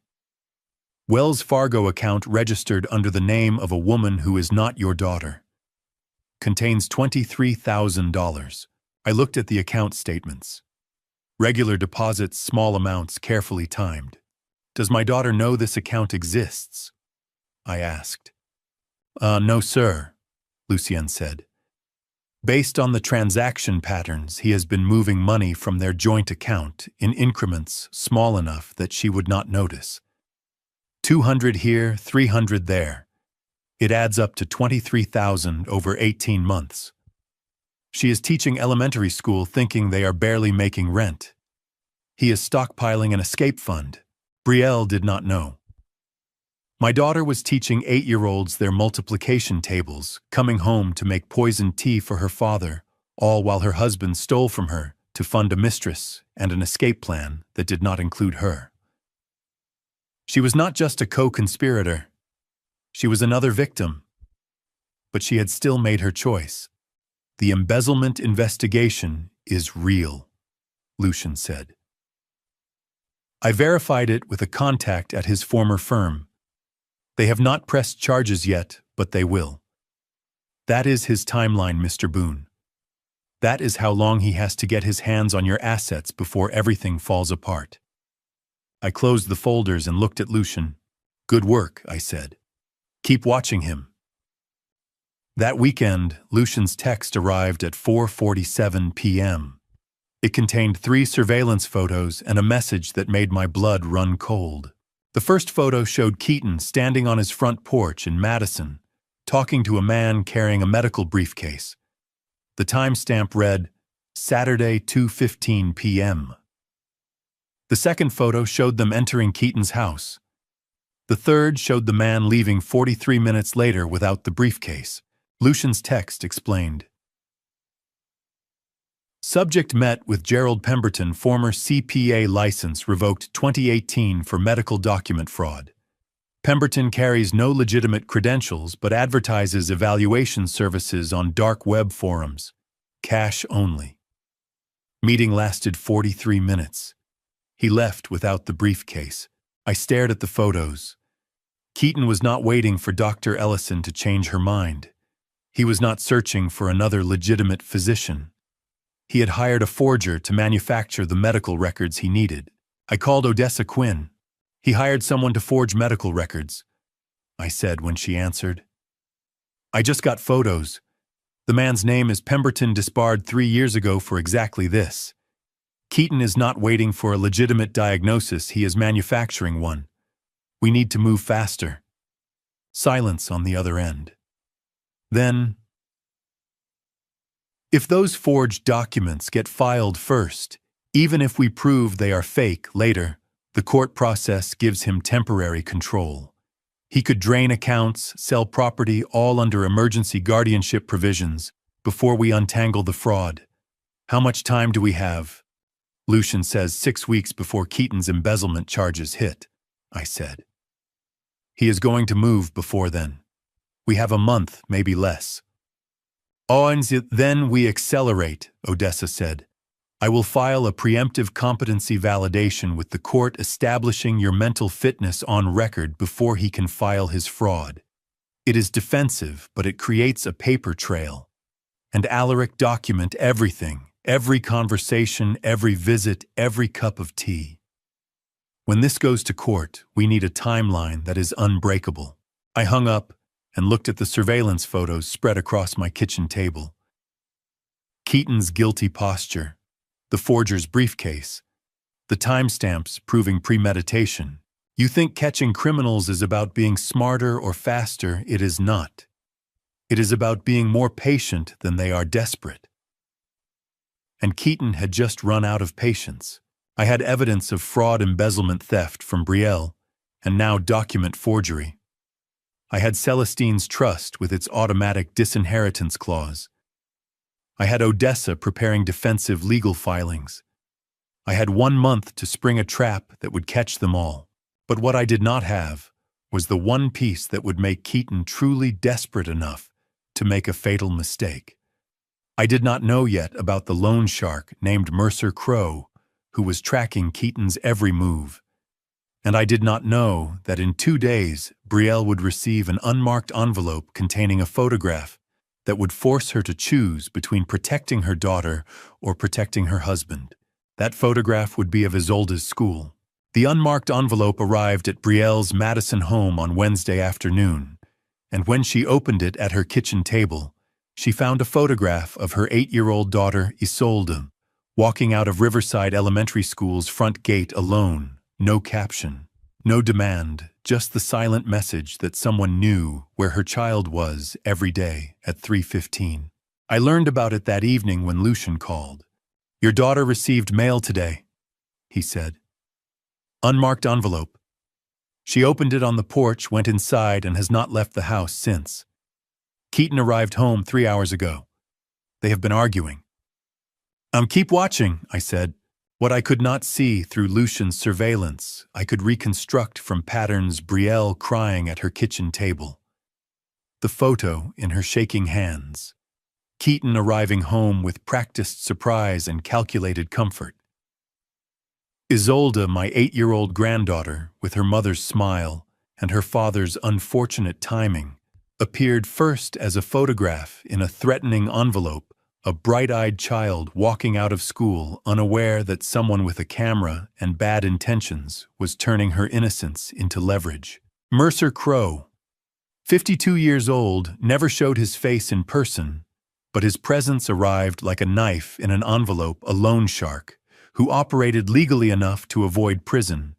Wells Fargo account registered under the name of a woman who is not your daughter. Contains $23,000. I looked at the account statements. Regular deposits, small amounts, carefully timed. Does my daughter know this account exists? I asked. No, sir, Lucien said. Based on the transaction patterns, he has been moving money from their joint account in increments small enough that she would not notice. 200 here, 300 there. It adds up to $23,000 over 18 months. She is teaching elementary school thinking they are barely making rent. He is stockpiling an escape fund. Betrayal did not know. My daughter was teaching 8-year-olds their multiplication tables, coming home to make poisoned tea for her father, all while her husband stole from her to fund a mistress and an escape plan that did not include her. She was not just a co-conspirator. She was another victim. But she had still made her choice. The embezzlement investigation is real, Lucian said. I verified it with a contact at his former firm. They have not pressed charges yet, but they will. That is his timeline, Mr. Boone. That is how long he has to get his hands on your assets before everything falls apart. I closed the folders and looked at Lucian. Good work, I said. Keep watching him. That weekend, Lucian's text arrived at 4:47 p.m. It contained 3 surveillance photos and a message that made my blood run cold. The first photo showed Keaton standing on his front porch in Madison, talking to a man carrying a medical briefcase. The timestamp read, Saturday 2:15 p.m. The second photo showed them entering Keaton's house. The third showed the man leaving 43 minutes later without the briefcase. Lucian's text explained. Subject met with Gerald Pemberton, former CPA license revoked 2018 for medical document fraud. Pemberton carries no legitimate credentials but advertises evaluation services on dark web forums. Cash only. Meeting lasted 43 minutes. He left without the briefcase. I stared at the photos. Keaton was not waiting for Dr. Ellison to change her mind. He was not searching for another legitimate physician. He had hired a forger to manufacture the medical records he needed. I called Odessa Quinn. He hired someone to forge medical records, I said when she answered. I just got photos. The man's name is Pemberton, disbarred 3 years ago for exactly this. Keaton is not waiting for a legitimate diagnosis, he is manufacturing one. We need to move faster. Silence on the other end. Then, if those forged documents get filed first, even if we prove they are fake later, the court process gives him temporary control. He could drain accounts, sell property, all under emergency guardianship provisions, before we untangle the fraud. How much time do we have? Lucian says 6 weeks before Keaton's embezzlement charges hit, I said. He is going to move before then. We have a month, maybe less. Oh, and then we accelerate, Odessa said. I will file a preemptive competency validation with the court establishing your mental fitness on record before he can file his fraud. It is defensive, but it creates a paper trail. And Alaric document everything, every conversation, every visit, every cup of tea. When this goes to court, we need a timeline that is unbreakable. I hung up and looked at the surveillance photos spread across my kitchen table. Keaton's guilty posture, the forger's briefcase, the timestamps proving premeditation. You think catching criminals is about being smarter or faster. It is not. It is about being more patient than they are desperate. And Keaton had just run out of patience. I had evidence of fraud, embezzlement, theft from Betrayal, and now document forgery. I had Celestine's trust with its automatic disinheritance clause. I had Odessa preparing defensive legal filings. I had 1 month to spring a trap that would catch them all. But what I did not have was the one piece that would make Keaton truly desperate enough to make a fatal mistake. I did not know yet about the loan shark named Mercer Crowe, who was tracking Keaton's every move. And I did not know that in 2 days, Betrayal would receive an unmarked envelope containing a photograph that would force her to choose between protecting her daughter or protecting her husband. That photograph would be of Isolde's school. The unmarked envelope arrived at Betrayal's Madison home on Wednesday afternoon, and when she opened it at her kitchen table, she found a photograph of her 8-year-old daughter, Isolde, walking out of Riverside Elementary School's front gate alone. No caption, no demand, just the silent message that someone knew where her child was every day at 3:15. I learned about it that evening when Lucian called. "Your daughter received mail today," he said. "Unmarked envelope. She opened it on the porch, went inside, and has not left the house since. Keaton arrived home 3 hours ago. They have been arguing." Keep watching," I said. What I could not see through Lucian's surveillance, I could reconstruct from patterns. Betrayal crying at her kitchen table. The photo in her shaking hands. Keaton arriving home with practiced surprise and calculated comfort. Isolde, my 8-year-old granddaughter, with her mother's smile and her father's unfortunate timing, appeared first as a photograph in a threatening envelope, a bright-eyed child walking out of school, unaware that someone with a camera and bad intentions was turning her innocence into leverage. Mercer Crowe, 52 years old, never showed his face in person, but his presence arrived like a knife in an envelope. A loan shark who operated legally enough to avoid prison,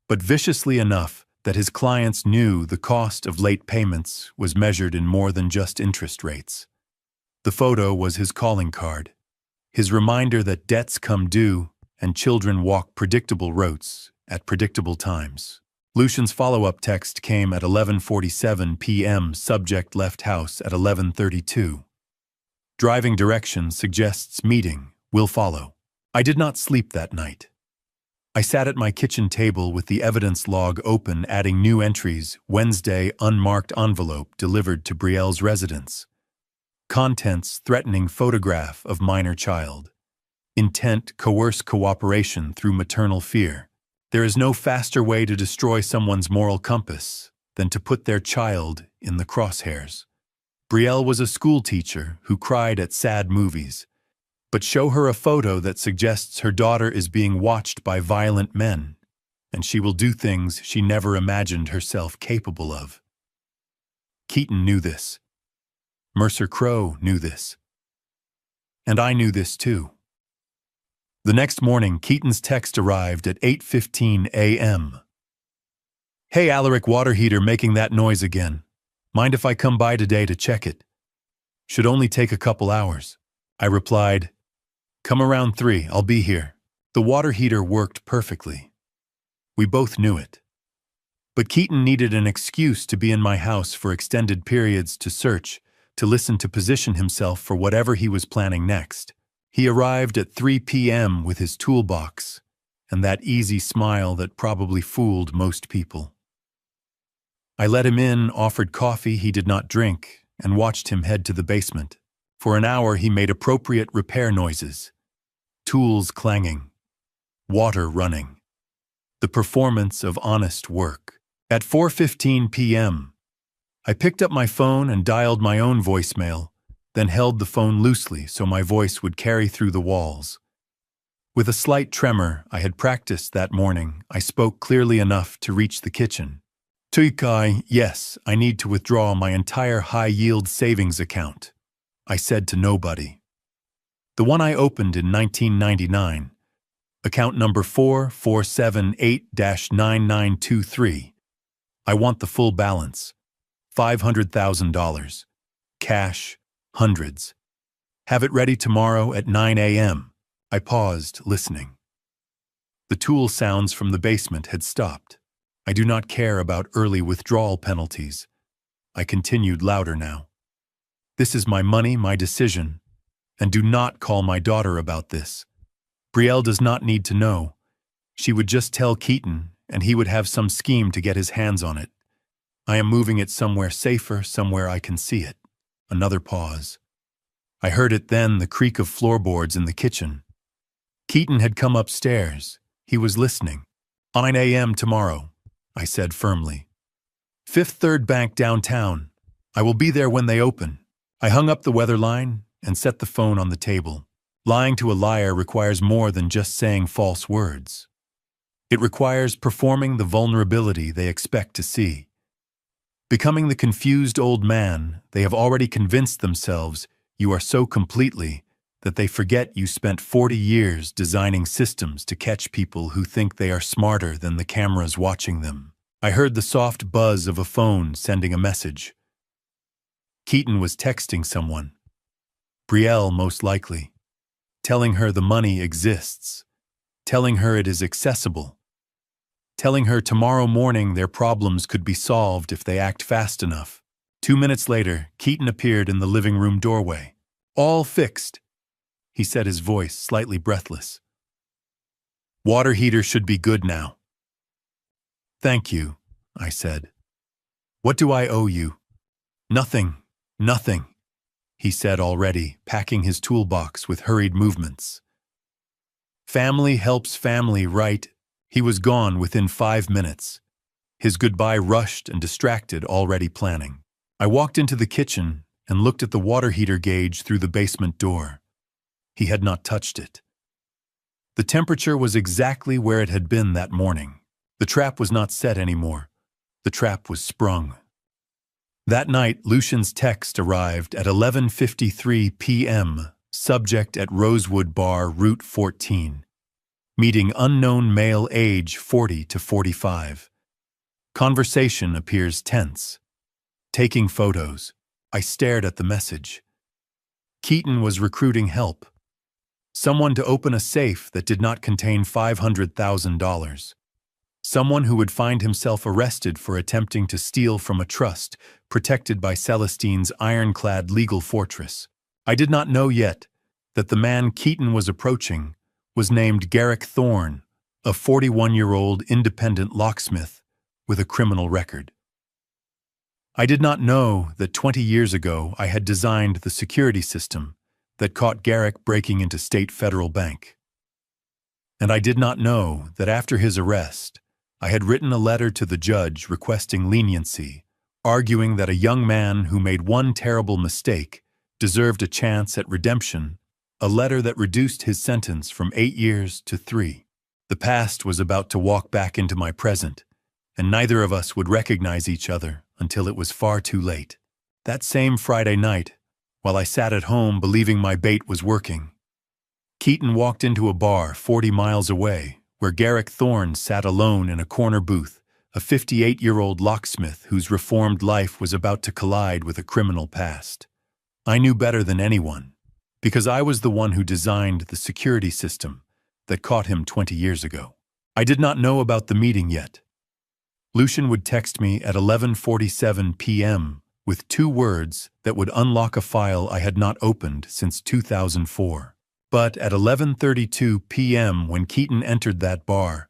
but viciously enough that his clients knew the cost of late payments was measured in more than just interest rates. The photo was his calling card, his reminder that debts come due and children walk predictable routes at predictable times. Lucian's follow-up text came at 11:47 p.m. Subject left house at 11:32. Driving directions suggests meeting, will follow. I did not sleep that night. I sat at my kitchen table with the evidence log open, adding new entries. Wednesday, unmarked envelope delivered to Betrayal's residence. Contents: threatening photograph of minor child. Intent: coerce cooperation through maternal fear. There is no faster way to destroy someone's moral compass than to put their child in the crosshairs. Betrayal was a school teacher who cried at sad movies, but show her a photo that suggests her daughter is being watched by violent men, and she will do things she never imagined herself capable of. Keaton knew this. Mercer Crowe knew this. And I knew this too. The next morning, Keaton's text arrived at 8:15 a.m. "Hey, Alaric water heater making that noise again. Mind if I come by today to check it? Should only take a couple hours." I replied, "Come around 3, I'll be here." The water heater worked perfectly. We both knew it. But Keaton needed an excuse to be in my house for extended periods, to search, to listen, to position himself for whatever he was planning next. He arrived at 3 p.m. with his toolbox and that easy smile that probably fooled most people. I let him in, offered coffee he did not drink, and watched him head to the basement. For an hour he made appropriate repair noises. Tools clanging. Water running. The performance of honest work. At 4:15 p.m., I picked up my phone and dialed my own voicemail, then held the phone loosely so my voice would carry through the walls. With a slight tremor I had practiced that morning, I spoke clearly enough to reach the kitchen. "Tuikai, yes, I need to withdraw my entire high-yield savings account," I said to nobody. The one I opened in 1999. Account number 4478-9923. I want the full balance. $500,000. Cash, hundreds. Have it ready tomorrow at 9 a.m. I paused, listening. The tool sounds from the basement had stopped. I do not care about early withdrawal penalties. I continued louder now. This is my money, my decision. And do not call my daughter about this. Brielle does not need to know. She would just tell Keaton, and he would have some scheme to get his hands on it. I am moving it somewhere safer, somewhere I can see it. Another pause. I heard it then, the creak of floorboards in the kitchen. Keaton had come upstairs. He was listening. 9 a.m. tomorrow, I said firmly. Fifth Third Bank downtown. I will be there when they open. I hung up the weather line and set the phone on the table. Lying to a liar requires more than just saying false words. It requires performing the vulnerability they expect to see. Becoming the confused old man they have already convinced themselves you are so completely that they forget you spent 40 years designing systems to catch people who think they are smarter than the cameras watching them. I heard the soft buzz of a phone sending a message. Keaton was texting someone. Brielle, most likely. Telling her the money exists. Telling her it is accessible. Telling her tomorrow morning their problems could be solved if they act fast enough. 2 minutes later, Keaton appeared in the living room doorway. All fixed, he said, his voice slightly breathless. Water heater should be good now. Thank you, I said. What do I owe you? Nothing, nothing, he said already, packing his toolbox with hurried movements. Family helps family, right? He was gone within 5 minutes. His goodbye rushed and distracted, already planning. I walked into the kitchen and looked at the water heater gauge through the basement door. He had not touched it. The temperature was exactly where it had been that morning. The trap was not set anymore. The trap was sprung. That night, Lucian's text arrived at 11:53 p.m., subject at Rosewood Bar, Route 14. Meeting unknown male, age 40 to 45. Conversation appears tense. Taking photos. I stared at the message. Keaton was recruiting help. Someone to open a safe that did not contain $500,000. Someone who would find himself arrested for attempting to steal from a trust protected by Celestine's ironclad legal fortress. I did not know yet that the man Keaton was approaching was named Garrick Thorne, a 41-year-old independent locksmith with a criminal record. I did not know that 20 years ago I had designed the security system that caught Garrick breaking into State Federal Bank. And I did not know that after his arrest, I had written a letter to the judge requesting leniency, arguing that a young man who made one terrible mistake deserved a chance at redemption, a letter that reduced his sentence from 8 years to 3. The past was about to walk back into my present, and neither of us would recognize each other until it was far too late. That same Friday night, while I sat at home believing my bait was working, Keaton walked into a bar 40 miles away where Garrick Thorne sat alone in a corner booth, a 58-year-old locksmith whose reformed life was about to collide with a criminal past. I knew better than anyone, because I was the one who designed the security system that caught him 20 years ago. I did not know about the meeting yet. Lucian would text me at 11:47 p.m. with 2 words that would unlock a file I had not opened since 2004. But at 11:32 p.m. when Keaton entered that bar,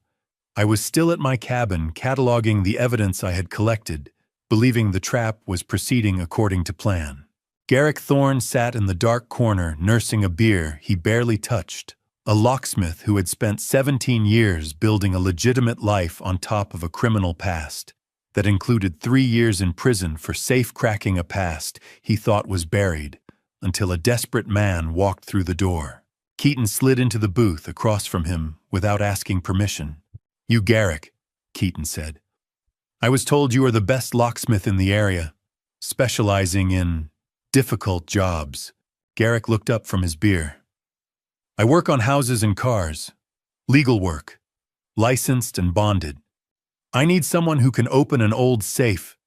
I was still at my cabin cataloging the evidence I had collected, believing the trap was proceeding according to plan. Garrick Thorne sat in the dark corner nursing a beer he barely touched, a locksmith who had spent 17 years building a legitimate life on top of a criminal past that included 3 years in prison for safe-cracking a past he thought was buried, until a desperate man walked through the door. Keaton slid into the booth across from him without asking permission. "You Garrick," Keaton said. "I was told you are the best locksmith in the area, specializing in difficult jobs." Garrick looked up from his beer. I work on houses and cars. Legal work. Licensed and bonded. I need someone who can open an old safe,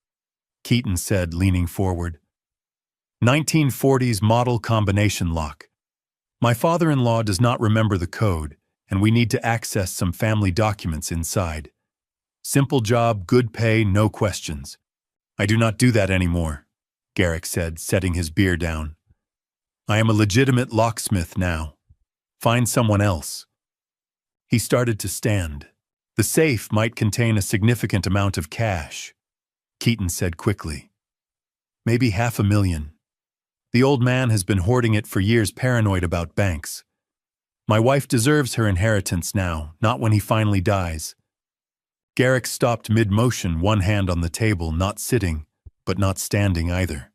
Keaton said, leaning forward. 1940s model combination lock. My father-in-law does not remember the code, and we need to access some family documents inside. Simple job, good pay, no questions. I do not do that anymore, Garrick said, setting his beer down. I am a legitimate locksmith now. Find someone else. He started to stand. The safe might contain a significant amount of cash, Keaton said quickly. Maybe $500,000. The old man has been hoarding it for years, paranoid about banks. My wife deserves her inheritance now, not when he finally dies. Garrick stopped mid-motion, one hand on the table, not sitting, but not standing either.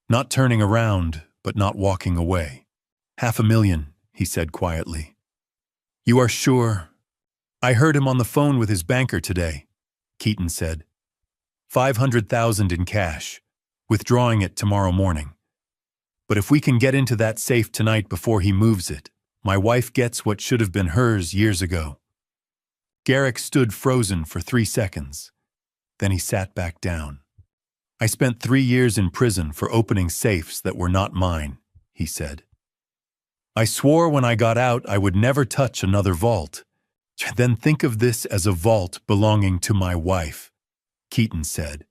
Not turning around, but not walking away. $500,000, he said quietly. You are sure? I heard him on the phone with his banker today, Keaton said. $500,000 in cash, withdrawing it tomorrow morning. But if we can get into that safe tonight before he moves it, my wife gets what should have been hers years ago. Garrick stood frozen for 3 seconds. Then he sat back down. I spent 3 years in prison for opening safes that were not mine, he said. I swore when I got out I would never touch another vault. Then think of this as a vault belonging to my wife, Keaton said.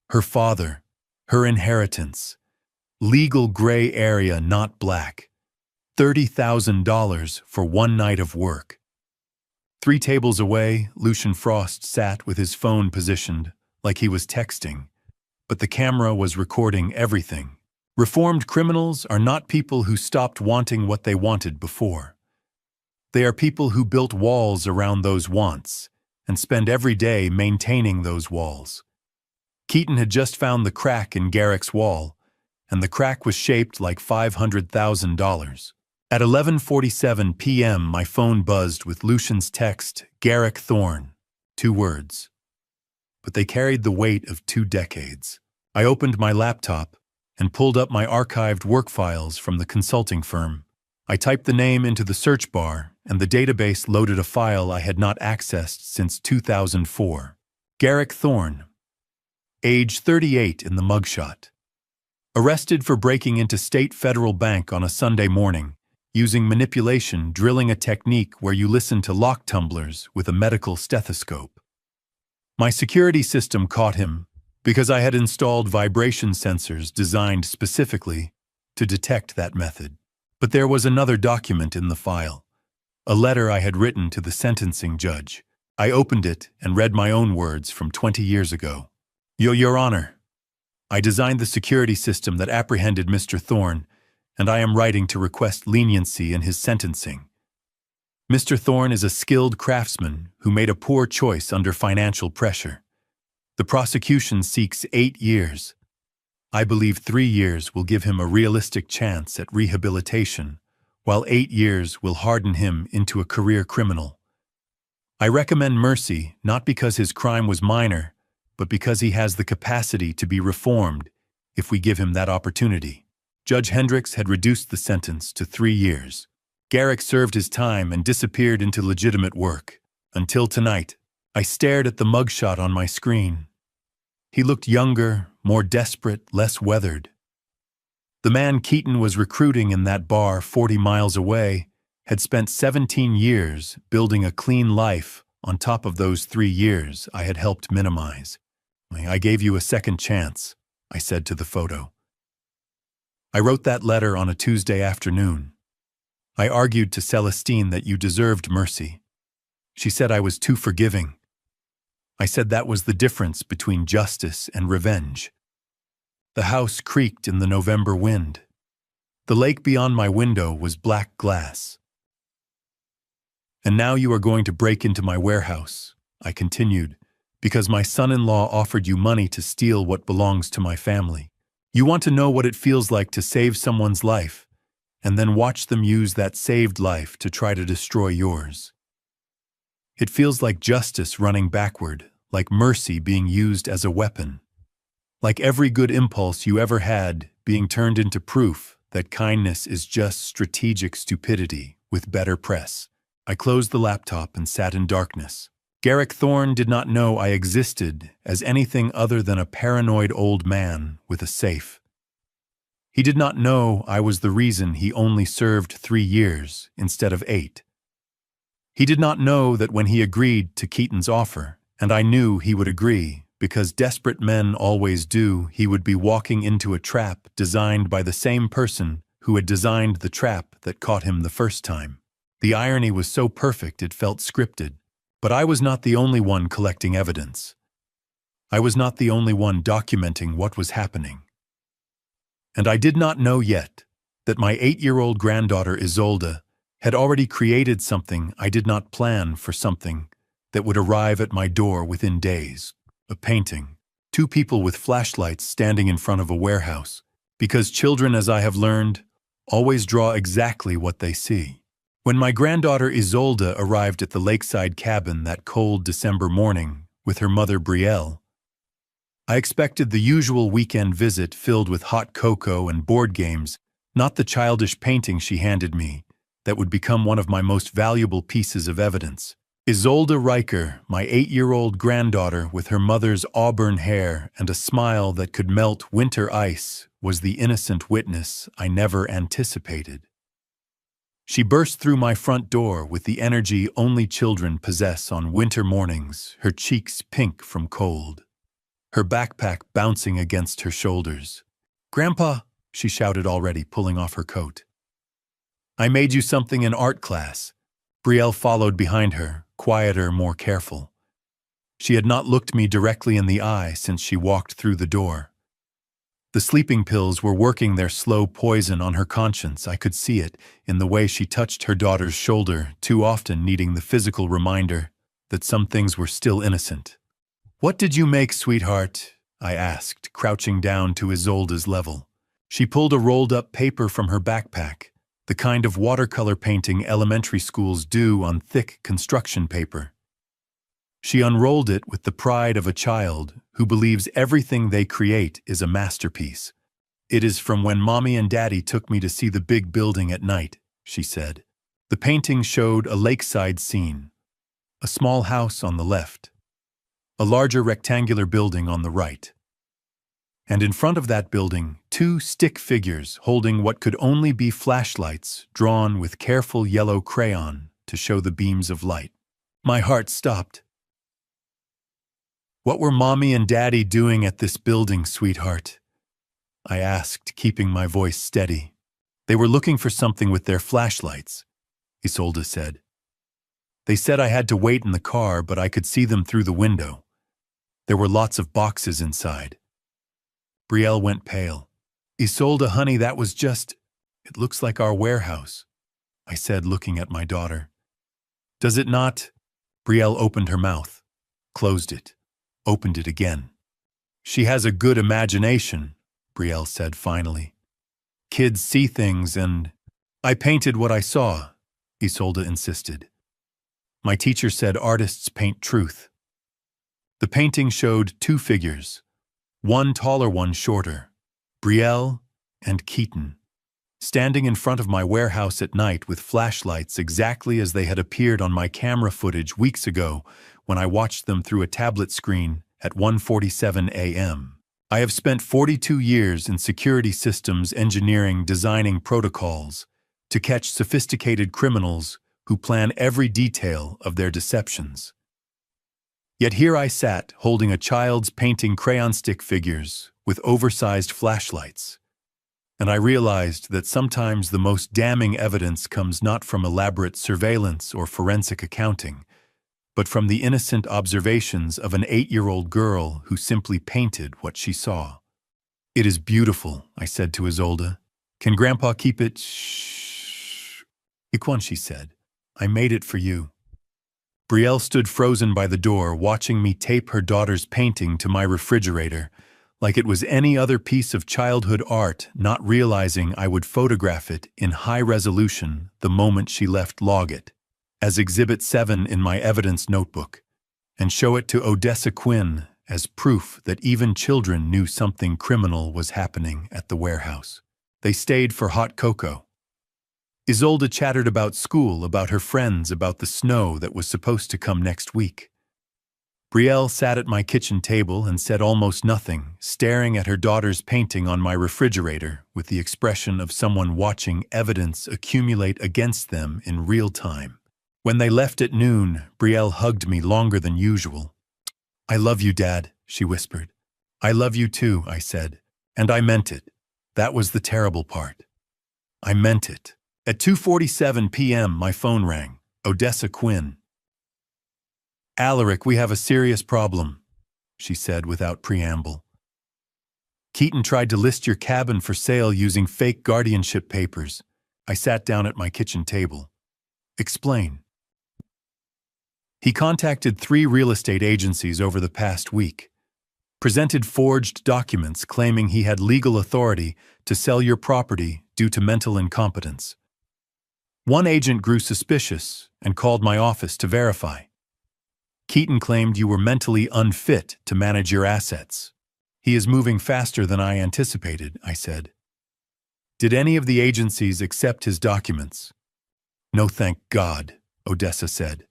Her father, her inheritance. Legal gray area, not black. $30,000 for one night of work. 3 tables away, Lucian Frost sat with his phone positioned, like he was texting. But the camera was recording everything. Reformed criminals are not people who stopped wanting what they wanted before. They are people who built walls around those wants and spend every day maintaining those walls. Keaton had just found the crack in Garrick's wall, and the crack was shaped like $500,000. At 11:47 p.m., my phone buzzed with Lucian's text, Garrick Thorne, 2 words. But they carried the weight of 2 decades. I opened my laptop and pulled up my archived work files from the consulting firm. I typed the name into the search bar, and the database loaded a file I had not accessed since 2004. Garrick Thorne, age 38 in the mugshot. Arrested for breaking into State Federal Bank on a Sunday morning, using manipulation, drilling a technique where you listen to lock tumblers with a medical stethoscope. My security system caught him because I had installed vibration sensors designed specifically to detect that method. But there was another document in the file, a letter I had written to the sentencing judge. I opened it and read my own words from 20 years ago. Your Honor, I designed the security system that apprehended Mr. Thorne, and I am writing to request leniency in his sentencing. Mr. Thorne is a skilled craftsman who made a poor choice under financial pressure. The prosecution seeks 8 years. I believe 3 years will give him a realistic chance at rehabilitation, while 8 years will harden him into a career criminal. I recommend mercy not because his crime was minor, but because he has the capacity to be reformed if we give him that opportunity. Judge Hendricks had reduced the sentence to 3 years. Garrick served his time and disappeared into legitimate work. Until tonight, I stared at the mugshot on my screen. He looked younger, more desperate, less weathered. The man Keaton was recruiting in that bar 40 miles away had spent 17 years building a clean life on top of those 3 years I had helped minimize. I gave you a second chance, I said to the photo. I wrote that letter on a Tuesday afternoon. I argued to Celestine that you deserved mercy. She said I was too forgiving. I said that was the difference between justice and revenge. The house creaked in the November wind. The lake beyond my window was black glass. And now you are going to break into my warehouse, I continued, because my son-in-law offered you money to steal what belongs to my family. You want to know what it feels like to save someone's life, and then watch them use that saved life to try to destroy yours. It feels like justice running backward, like mercy being used as a weapon, like every good impulse you ever had being turned into proof that kindness is just strategic stupidity with better press. I closed the laptop and sat in darkness. Garrick Thorne did not know I existed as anything other than a paranoid old man with a safe. He did not know I was the reason he only served 3 years instead of 8. He did not know that when he agreed to Keaton's offer, and I knew he would agree, because desperate men always do, he would be walking into a trap designed by the same person who had designed the trap that caught him the first time. The irony was so perfect it felt scripted, but I was not the only one collecting evidence. I was not the only one documenting what was happening. And I did not know yet that my 8-year-old granddaughter Isolde had already created something I did not plan for, something that would arrive at my door within days. A painting. 2 people with flashlights standing in front of a warehouse. Because children, as I have learned, always draw exactly what they see. When my granddaughter Isolde arrived at the lakeside cabin that cold December morning with her mother Betrayal, I expected the usual weekend visit filled with hot cocoa and board games, not the childish painting she handed me that would become one of my most valuable pieces of evidence. Isolde Riker, my 8-year-old granddaughter with her mother's auburn hair and a smile that could melt winter ice, was the innocent witness I never anticipated. She burst through my front door with the energy only children possess on winter mornings, her cheeks pink from cold, her backpack bouncing against her shoulders. "Grandpa," she shouted, already pulling off her coat. "I made you something in art class." Betrayal followed behind her, quieter, more careful. She had not looked me directly in the eye since she walked through the door. The sleeping pills were working their slow poison on her conscience. I could see it in the way she touched her daughter's shoulder, too often needing the physical reminder that some things were still innocent. "What did you make, sweetheart?" I asked, crouching down to Isolde's level. She pulled a rolled-up paper from her backpack, the kind of watercolor painting elementary schools do on thick construction paper. She unrolled it with the pride of a child who believes everything they create is a masterpiece. "It is from when Mommy and Daddy took me to see the big building at night," she said. The painting showed a lakeside scene, a small house on the left, a larger rectangular building on the right. And in front of that building, 2 stick figures holding what could only be flashlights drawn with careful yellow crayon to show the beams of light. My heart stopped. "What were Mommy and Daddy doing at this building, sweetheart?" I asked, keeping my voice steady. "They were looking for something with their flashlights," Isolde said. "They said I had to wait in the car, but I could see them through the window. There were lots of boxes inside." Betrayal went pale. "Isolde, honey, that was just... It looks like our warehouse," I said, looking at my daughter. "Does it not?" Betrayal opened her mouth, closed it, opened it again. "She has a good imagination," Betrayal said finally. "Kids see things and..." "I painted what I saw," Isolde insisted. "My teacher said artists paint truth." The painting showed 2 figures, one taller, one shorter, Betrayal and Keaton, standing in front of my warehouse at night with flashlights exactly as they had appeared on my camera footage weeks ago when I watched them through a tablet screen at 1:47 a.m. I have spent 42 years in security systems engineering, designing protocols to catch sophisticated criminals who plan every detail of their deceptions. Yet here I sat, holding a child's painting crayon stick figures with oversized flashlights. And I realized that sometimes the most damning evidence comes not from elaborate surveillance or forensic accounting, but from the innocent observations of an 8-year-old girl who simply painted what she saw. "It is beautiful," I said to Isolde. "Can Grandpa keep it?" "Shh. Ikwan," she said. "I made it for you." Betrayal stood frozen by the door, watching me tape her daughter's painting to my refrigerator, like it was any other piece of childhood art, not realizing I would photograph it in high resolution the moment she left Loggett, as Exhibit 7 in my evidence notebook, and show it to Odessa Quinn as proof that even children knew something criminal was happening at the warehouse. They stayed for hot cocoa. Isolde chattered about school, about her friends, about the snow that was supposed to come next week. Brielle sat at my kitchen table and said almost nothing, staring at her daughter's painting on my refrigerator with the expression of someone watching evidence accumulate against them in real time. When they left at noon, Brielle hugged me longer than usual. "I love you, Dad," she whispered. "I love you too," I said. And I meant it. That was the terrible part. I meant it. At 2:47 p.m., my phone rang. Odessa Quinn. "Alaric, we have a serious problem," she said without preamble. "Keaton tried to list your cabin for sale using fake guardianship papers." I sat down at my kitchen table. "Explain." "He contacted 3 real estate agencies over the past week, presented forged documents claiming he had legal authority to sell your property due to mental incompetence. One agent grew suspicious and called my office to verify. Keaton claimed you were mentally unfit to manage your assets. He is moving faster than I anticipated," I said. "Did any of the agencies accept his documents?" "No, thank God," Odessa said.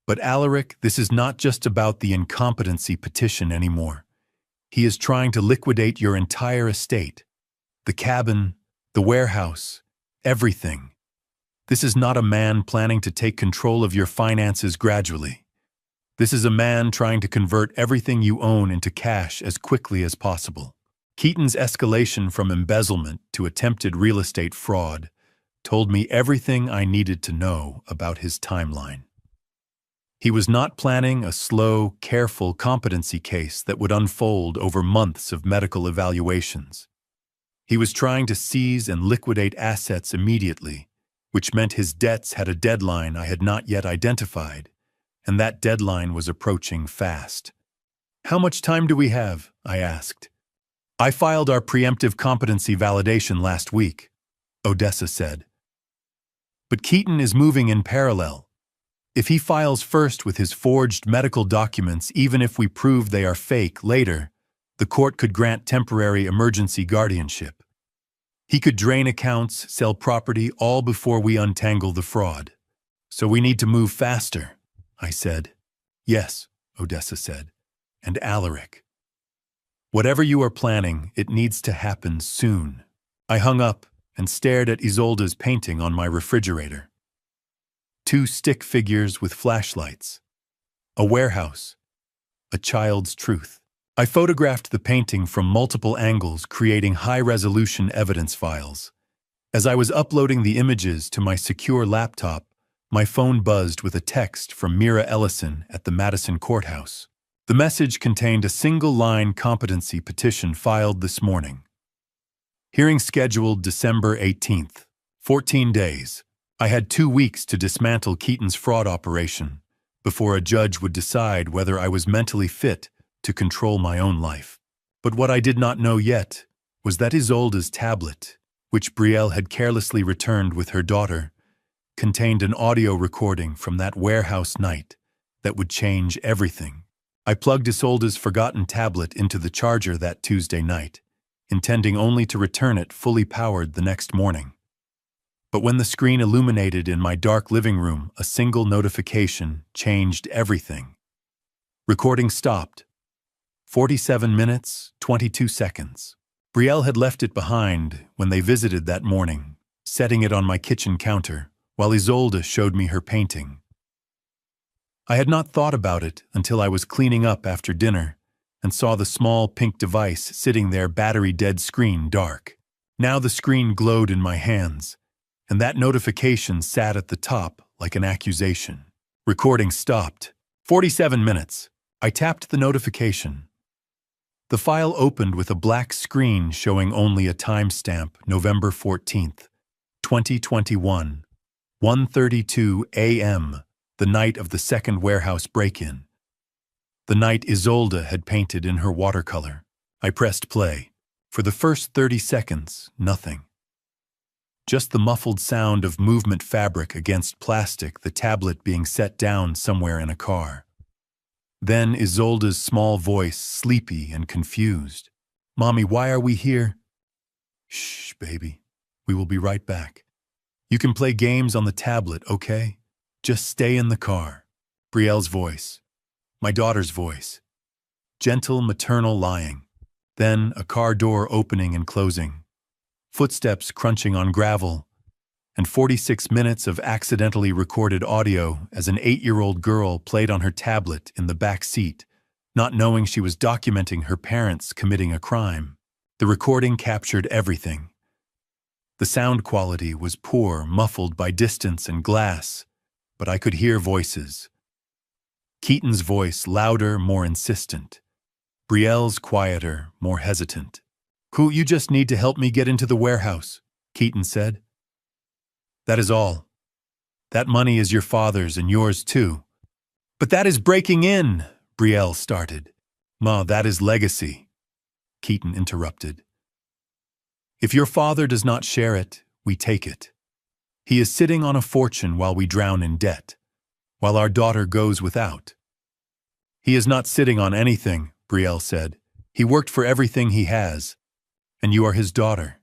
"But Alaric, this is not just about the incompetency petition anymore. He is trying to liquidate your entire estate. The cabin, the warehouse, everything. This is not a man planning to take control of your finances gradually. This is a man trying to convert everything you own into cash as quickly as possible." Keaton's escalation from embezzlement to attempted real estate fraud told me everything I needed to know about his timeline. He was not planning a slow, careful competency case that would unfold over months of medical evaluations. He was trying to seize and liquidate assets immediately, which meant his debts had a deadline I had not yet identified, and that deadline was approaching fast. "How much time do we have?" I asked. "I filed our preemptive competency validation last week," Odessa said. "But Keaton is moving in parallel. If he files first with his forged medical documents, even if we prove they are fake later, the court could grant temporary emergency guardianship. He could drain accounts, sell property, all before we untangle the fraud. So we need to move faster," I said. "Yes," Odessa said. "And Alaric. Whatever you are planning, it needs to happen soon." I hung up and stared at Isolde's painting on my refrigerator. 2 stick figures with flashlights. A warehouse. A child's truth. I photographed the painting from multiple angles, creating high-resolution evidence files. As I was uploading the images to my secure laptop, my phone buzzed with a text from Mira Ellison at the Madison Courthouse. The message contained a single-line competency petition filed this morning. Hearing scheduled December 18th. 14 days. I had 2 weeks to dismantle Keaton's fraud operation before a judge would decide whether I was mentally fit to control my own life. But what I did not know yet was that Isolde's tablet, which Brielle had carelessly returned with her daughter, contained an audio recording from that warehouse night that would change everything. I plugged Isolde's forgotten tablet into the charger that Tuesday night, intending only to return it fully powered the next morning. But when the screen illuminated in my dark living room, a single notification changed everything. Recording stopped. 47 minutes, 22 seconds. Brielle had left it behind when they visited that morning, setting it on my kitchen counter, while Isolde showed me her painting. I had not thought about it until I was cleaning up after dinner and saw the small pink device sitting there, battery-dead, screen dark. Now the screen glowed in my hands, and that notification sat at the top like an accusation. Recording stopped. 47 minutes. I tapped the notification. The file opened with a black screen showing only a timestamp, November 14th, 2021. 1:32 a.m., the night of the second warehouse break-in. The night Isolde had painted in her watercolor. I pressed play. For the first 30 seconds, nothing. Just the muffled sound of movement fabric against plastic, the tablet being set down somewhere in a car. Then Isolde's small voice, sleepy and confused. "Mommy, why are we here?" "Shh, baby. We will be right back. You can play games on the tablet, okay? Just stay in the car. Brielle's voice. My daughter's voice. Gentle maternal lying. Then a car door opening and closing. Footsteps crunching on gravel. And 46 minutes of accidentally recorded audio as an 8-year-old girl played on her tablet in the back seat, not knowing she was documenting her parents committing a crime. The recording captured everything. The sound quality was poor, muffled by distance and glass, but I could hear voices. Keaton's voice louder, more insistent. Brielle's quieter, more hesitant. You just need to help me get into the warehouse," Keaton said. "That is all. That money is your father's and yours too." "But that is breaking in," Brielle started. "Ma, that is legacy," Keaton interrupted. "If your father does not share it, we take it. He is sitting on a fortune while we drown in debt, while our daughter goes without." "He is not sitting on anything," Brielle said. "He worked for everything he has. And you are his daughter.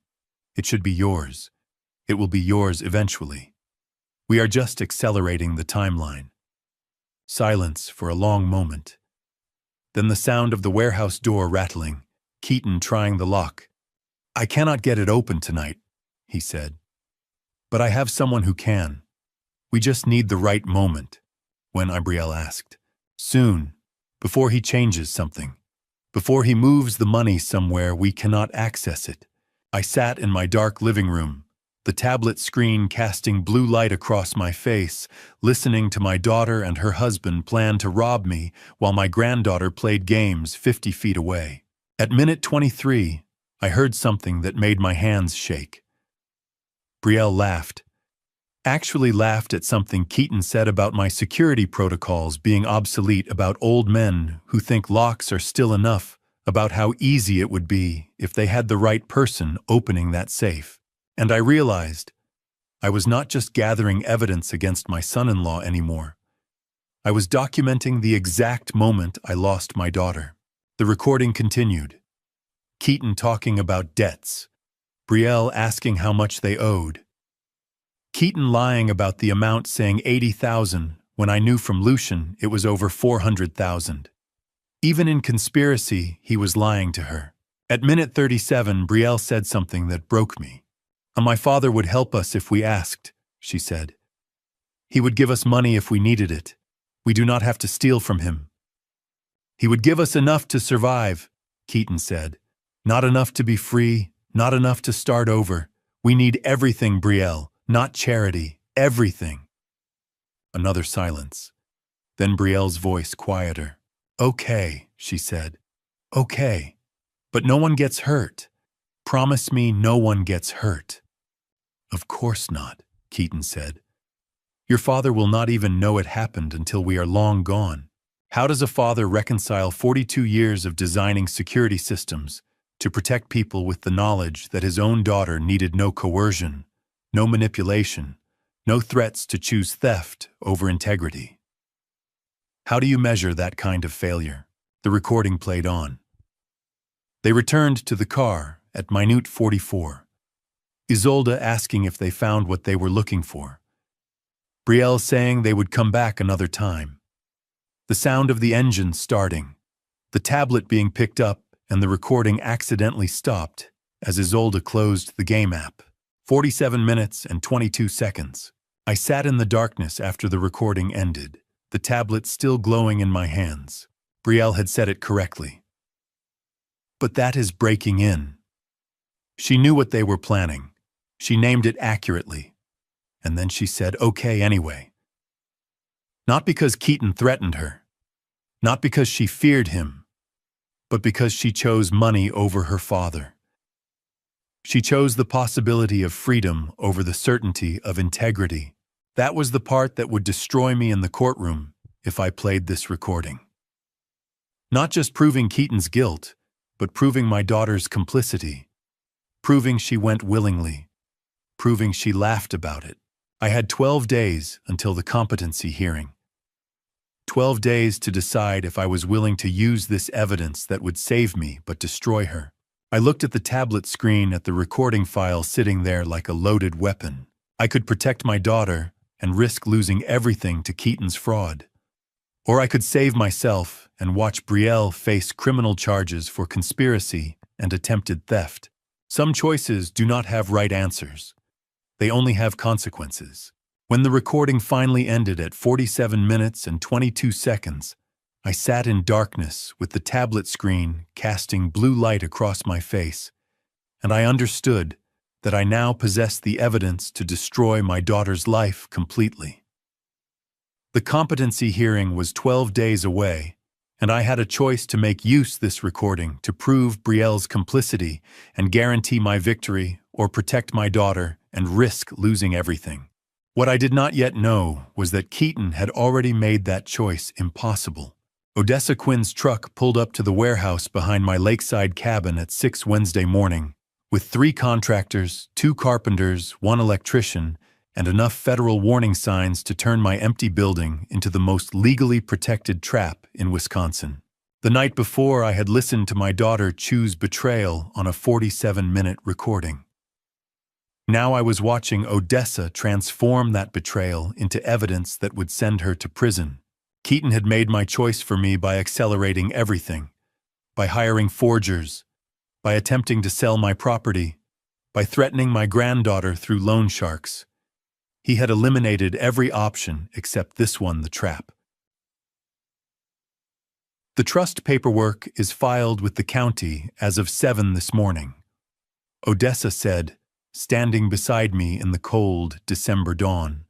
It should be yours. It will be yours eventually. We are just accelerating the timeline." Silence for a long moment. Then the sound of the warehouse door rattling, Keaton trying the lock. "I cannot get it open tonight," he said. "But I have someone who can. We just need the right moment," when Brielle asked. "Soon, before he changes something. Before he moves the money somewhere we cannot access it." I sat in my dark living room, the tablet screen casting blue light across my face, listening to my daughter and her husband plan to rob me while my granddaughter played games 50 feet away. At minute 23, I heard something that made my hands shake. Brielle laughed. Actually laughed at something Keaton said about my security protocols being obsolete, about old men who think locks are still enough, about how easy it would be if they had the right person opening that safe. And I realized I was not just gathering evidence against my son-in-law anymore. I was documenting the exact moment I lost my daughter. The recording continued. Keaton talking about debts. Brielle asking how much they owed. Keaton lying about the amount, saying 80,000, when I knew from Lucian it was over 400,000. Even in conspiracy, he was lying to her. At minute 37, Brielle said something that broke me. "My father would help us if we asked," she said. "He would give us money if we needed it. We do not have to steal from him." "He would give us enough to survive," Keaton said. "Not enough to be free, not enough to start over. We need everything, Brielle. Not charity, everything." Another silence. Then Brielle's voice quieter. "Okay," she said. "Okay. But no one gets hurt. Promise me no one gets hurt." "Of course not," Keaton said. "Your father will not even know it happened until we are long gone. How does a father reconcile 42 years of designing security systems to protect people with the knowledge that his own daughter needed no coercion, no manipulation, no threats to choose theft over integrity? How do you measure that kind of failure?" The recording played on. They returned to the car at minute 44. Isolde asking if they found what they were looking for. Brielle saying they would come back another time. The sound of the engine starting. The tablet being picked up and the recording accidentally stopped as Isolde closed the game app. 47 minutes and 22 seconds. I sat in the darkness after the recording ended, the tablet still glowing in my hands. Brielle had said it correctly. "But that is breaking in." She knew what they were planning. She named it accurately. And then she said, "Okay anyway." Not because Keaton threatened her. Not because she feared him. But because she chose money over her father. She chose the possibility of freedom over the certainty of integrity. That was the part that would destroy me in the courtroom if I played this recording. Not just proving Keaton's guilt, but proving my daughter's complicity. Proving she went willingly. Proving she laughed about it. I had 12 days until the competency hearing. 12 days to decide if I was willing to use this evidence that would save me but destroy her. I looked at the tablet screen at the recording file sitting there like a loaded weapon. I could protect my daughter and risk losing everything to Keaton's fraud. Or I could save myself and watch Betrayal face criminal charges for conspiracy and attempted theft. Some choices do not have right answers. They only have consequences. When the recording finally ended at 47 minutes and 22 seconds, I sat in darkness with the tablet screen casting blue light across my face, and I understood that I now possessed the evidence to destroy my daughter's life completely. The competency hearing was 12 days away, and I had a choice to make use this recording to prove Betrayal's complicity and guarantee my victory, or protect my daughter and risk losing everything. What I did not yet know was that Keaton had already made that choice impossible. Odessa Quinn's truck pulled up to the warehouse behind my lakeside cabin at 6 Wednesday morning, with 3 contractors, 2 carpenters, 1 electrician, and enough federal warning signs to turn my empty building into the most legally protected trap in Wisconsin. The night before, I had listened to my daughter choose betrayal on a 47-minute recording. Now I was watching Odessa transform that betrayal into evidence that would send her to prison. Keaton had made my choice for me by accelerating everything, by hiring forgers, by attempting to sell my property, by threatening my granddaughter through loan sharks. He had eliminated every option except this one, the trap. The trust paperwork is filed with the county as of 7 this morning, Odessa said, standing beside me in the cold December dawn.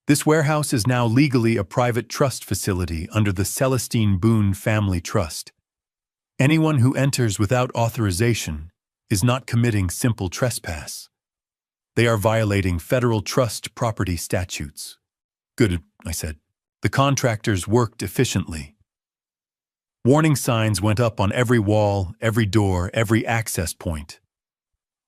This warehouse is now legally a private trust facility under the Celestine Boone Family Trust. Anyone who enters without authorization is not committing simple trespass. They are violating federal trust property statutes. Good, I said. The contractors worked efficiently. Warning signs went up on every wall, every door, every access point.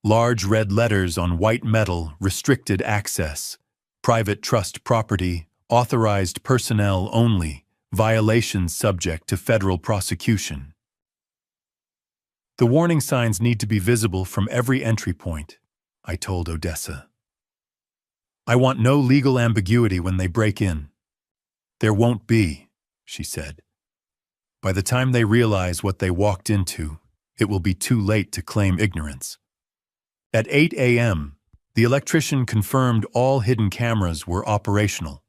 Large red letters on white metal, restricted access, private trust property, authorized personnel only, violations subject to federal prosecution. The warning signs need to be visible from every entry point, I told Odessa. I want no legal ambiguity when they break in. There won't be, she said. By the time they realize what they walked into, it will be too late to claim ignorance. At 8 a.m., the electrician confirmed all hidden cameras were operational.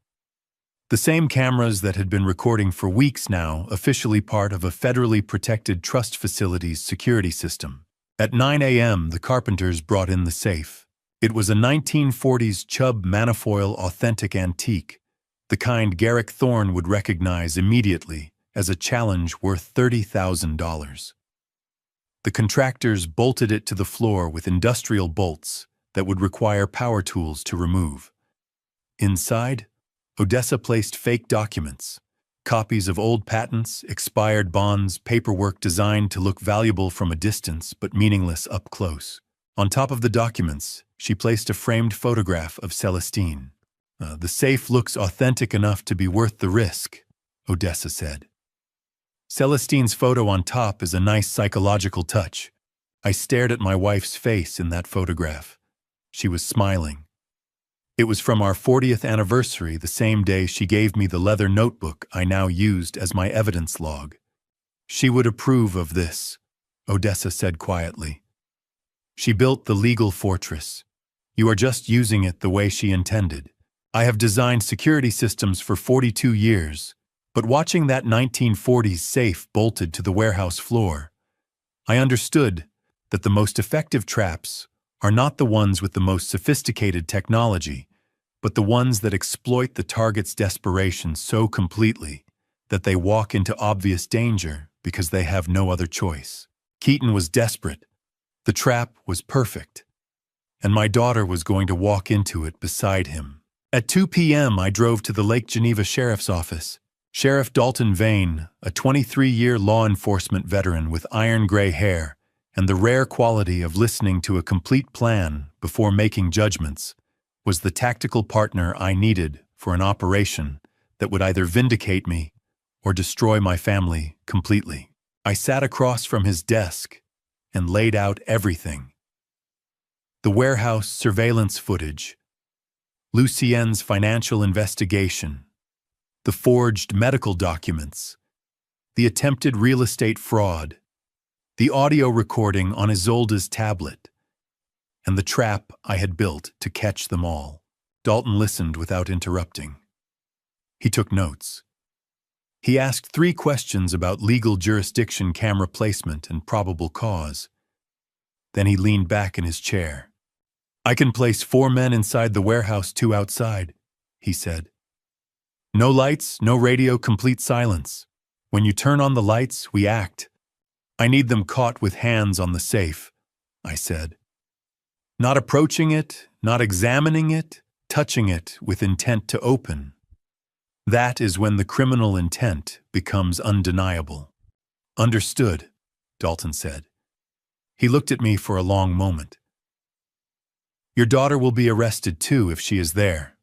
The same cameras that had been recording for weeks now, officially part of a federally protected trust facility's security system. At 9 a.m., the carpenters brought in the safe. It was a 1940s Chubb Manifoil authentic antique, the kind Garrick Thorne would recognize immediately as a challenge worth $30,000. The contractors bolted it to the floor with industrial bolts that would require power tools to remove. Inside, Odessa placed fake documents, copies of old patents, expired bonds, paperwork designed to look valuable from a distance but meaningless up close. On top of the documents, she placed a framed photograph of Celestine. The safe looks authentic enough to be worth the risk, Odessa said. Celestine's photo on top is a nice psychological touch. I stared at my wife's face in that photograph. She was smiling. It was from our 40th anniversary, the same day she gave me the leather notebook I now used as my evidence log. She would approve of this, Odessa said quietly. She built the legal fortress. You are just using it the way she intended. I have designed security systems for 42 years, but watching that 1940s safe bolted to the warehouse floor, I understood that the most effective traps are not the ones with the most sophisticated technology, but the ones that exploit the target's desperation so completely that they walk into obvious danger because they have no other choice. Keaton was desperate. The trap was perfect, and my daughter was going to walk into it beside him. At 2 p.m., I drove to the Lake Geneva Sheriff's Office. Sheriff Dalton Vane, a 23-year law enforcement veteran with iron-gray hair and the rare quality of listening to a complete plan before making judgments, was the tactical partner I needed for an operation that would either vindicate me or destroy my family completely. I sat across from his desk and laid out everything. The warehouse surveillance footage, Lucien's financial investigation, the forged medical documents, the attempted real estate fraud, the audio recording on Isolde's tablet, and the trap I had built to catch them all. Dalton listened without interrupting. He took notes. He asked 3 questions about legal jurisdiction, camera placement, and probable cause. Then he leaned back in his chair. "I can place 4 men inside the warehouse, 2 outside," he said. "No lights, no radio, complete silence. When you turn on the lights, we act. I need them caught with hands on the safe," I said. "Not approaching it, not examining it, touching it with intent to open. That is when the criminal intent becomes undeniable." "Understood," Dalton said. He looked at me for a long moment. "Your daughter will be arrested too if she is there.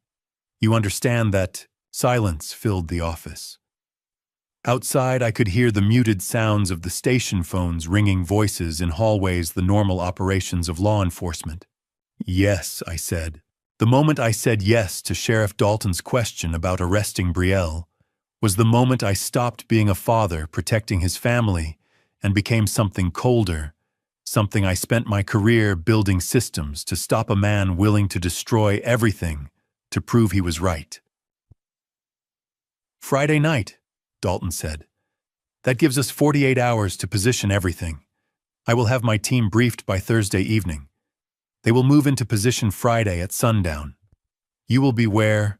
You understand that?" Silence filled the office. Outside, I could hear the muted sounds of the station phones ringing voices in hallways, the normal operations of law enforcement. "Yes," I said. The moment I said yes to Sheriff Dalton's question about arresting Betrayal was the moment I stopped being a father protecting his family and became something colder, something I spent my career building systems to stop a man willing to destroy everything to prove he was right. "Friday night," Dalton said. "That gives us 48 hours to position everything. I will have my team briefed by Thursday evening. They will move into position Friday at sundown. You will be where?"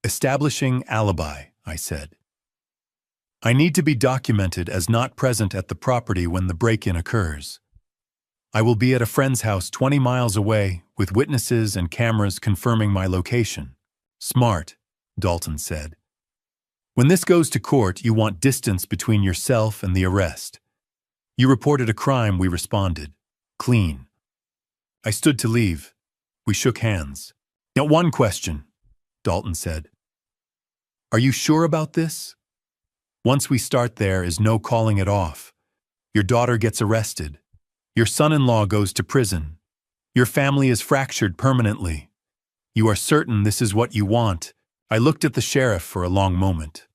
"Establishing alibi," I said. "I need to be documented as not present at the property when the break-in occurs. I will be at a friend's house 20 miles away with witnesses and cameras confirming my location." "Smart," Dalton said. "When this goes to court, you want distance between yourself and the arrest. You reported a crime," we responded. "Clean." I stood to leave. We shook hands. "Now, one question," Dalton said. "Are you sure about this? Once we start, there is no calling it off. Your daughter gets arrested. Your son-in-law goes to prison. Your family is fractured permanently. You are certain this is what you want?" I looked at the sheriff for a long moment.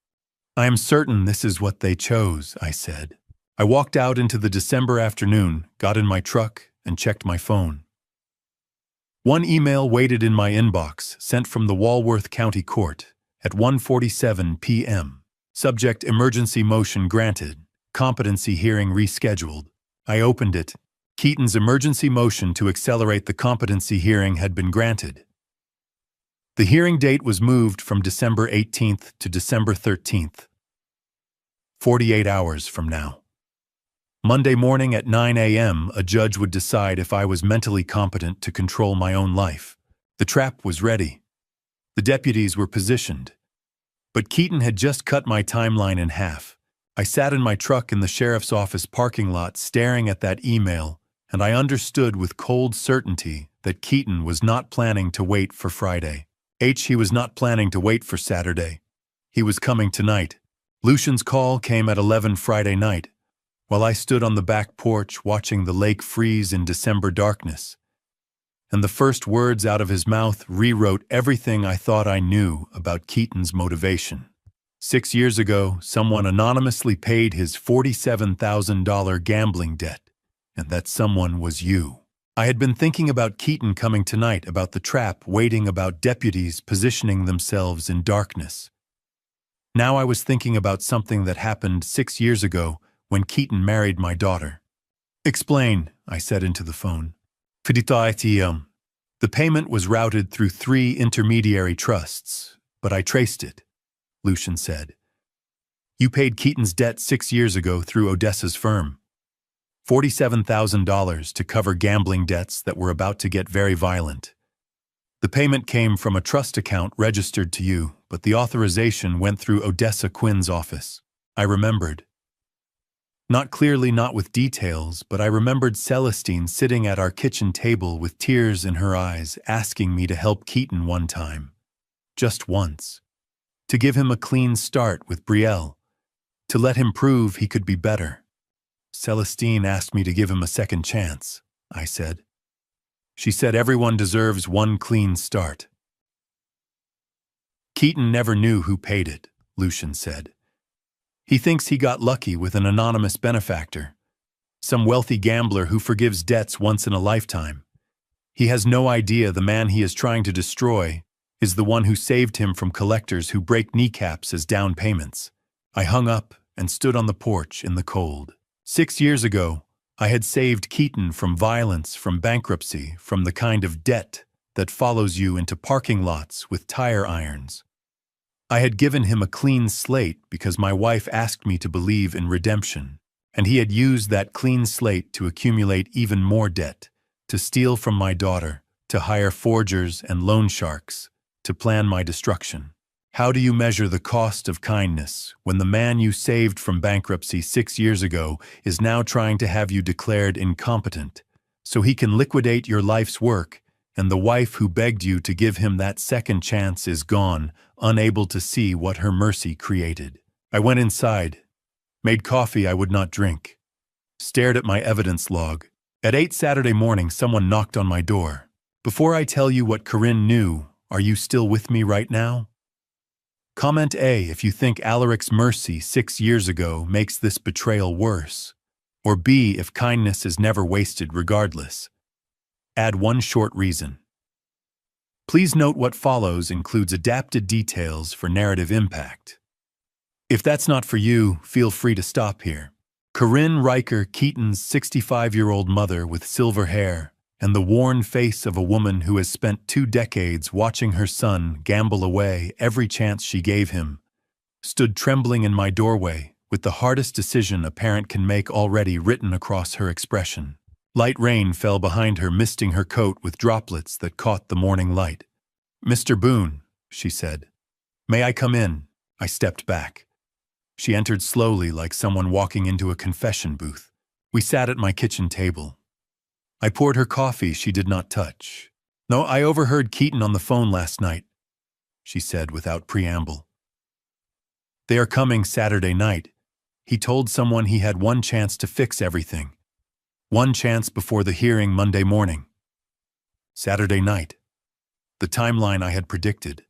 "I am certain this is what they chose," I said. I walked out into the December afternoon, got in my truck, and checked my phone. One email waited in my inbox, sent from the Walworth County Court at 1:47 p.m. Subject: emergency motion granted. Competency hearing rescheduled. I opened it. Keaton's emergency motion to accelerate the competency hearing had been granted. The hearing date was moved from December 18th to December 13th. 48 hours from now. Monday morning at 9 a.m., a judge would decide if I was mentally competent to control my own life. The trap was ready. The deputies were positioned. But Keaton had just cut my timeline in half. I sat in my truck in the sheriff's office parking lot staring at that email, and I understood with cold certainty that Keaton was not planning to wait for Friday. He was not planning to wait for Saturday. He was coming tonight. Lucian's call came at 11 Friday night, while I stood on the back porch watching the lake freeze in December darkness. And the first words out of his mouth rewrote everything I thought I knew about Keaton's motivation. 6 years ago, someone anonymously paid his $47,000 gambling debt, and that someone was you. I had been thinking about Keaton coming tonight, about the trap waiting, about deputies positioning themselves in darkness. Now I was thinking about something that happened 6 years ago when Keaton married my daughter. "Explain," I said into the phone. "The payment was routed through 3 intermediary trusts, but I traced it," Lucian said. "You paid Keaton's debt 6 years ago through Odessa's firm. $47,000 to cover gambling debts that were about to get very violent. The payment came from a trust account registered to you, but the authorization went through Odessa Quinn's office." I remembered. Not clearly, not with details, but I remembered Celestine sitting at our kitchen table with tears in her eyes, asking me to help Keaton one time. Just once. To give him a clean start with Betrayal. To let him prove he could be better. "Celestine asked me to give him a second chance," I said. "She said everyone deserves one clean start." Keaton never knew who paid it, Lucian said. He thinks he got lucky with an anonymous benefactor, some wealthy gambler who forgives debts once in a lifetime. He has no idea the man he is trying to destroy is the one who saved him from collectors who break kneecaps as down payments. I hung up and stood on the porch in the cold. 6 years ago, I had saved Keaton from violence, from bankruptcy, from the kind of debt that follows you into parking lots with tire irons. I had given him a clean slate because my wife asked me to believe in redemption, and he had used that clean slate to accumulate even more debt, to steal from my daughter, to hire forgers and loan sharks, to plan my destruction. How do you measure the cost of kindness when the man you saved from bankruptcy 6 years ago is now trying to have you declared incompetent, so he can liquidate your life's work, and the wife who begged you to give him that second chance is gone, unable to see what her mercy created? I went inside, made coffee I would not drink, stared at my evidence log. At 8 Saturday morning, someone knocked on my door. Before I tell you what Corinne knew, are you still with me right now? Comment A if you think Alaric's mercy 6 years ago makes this betrayal worse, or B if kindness is never wasted regardless. Add one short reason. Please note what follows includes adapted details for narrative impact. If that's not for you, feel free to stop here. Corinne Riker, Keaton's 65-year-old mother with silver hair and the worn face of a woman who has spent 2 decades watching her son gamble away every chance she gave him, stood trembling in my doorway with the hardest decision a parent can make already written across her expression. Light rain fell behind her, misting her coat with droplets that caught the morning light. "Mr. Boone," she said. "May I come in?" I stepped back. She entered slowly like someone walking into a confession booth. We sat at my kitchen table. I poured her coffee she did not touch. "No, I overheard Keaton on the phone last night," she said without preamble. "They are coming Saturday night. He told someone he had one chance to fix everything. One chance before the hearing Monday morning." Saturday night. The timeline I had predicted.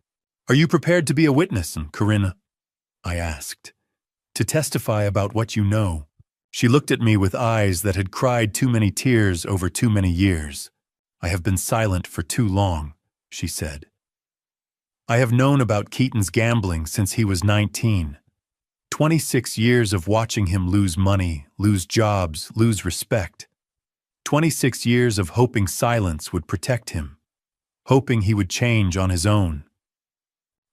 "Are you prepared to be a witness, Corinne?" I asked. "To testify about what you know?" She looked at me with eyes that had cried too many tears over too many years. "I have been silent for too long," she said. "I have known about Keaton's gambling since he was 19. 26 years of watching him lose money, lose jobs, lose respect. 26 years of hoping silence would protect him, hoping he would change on his own."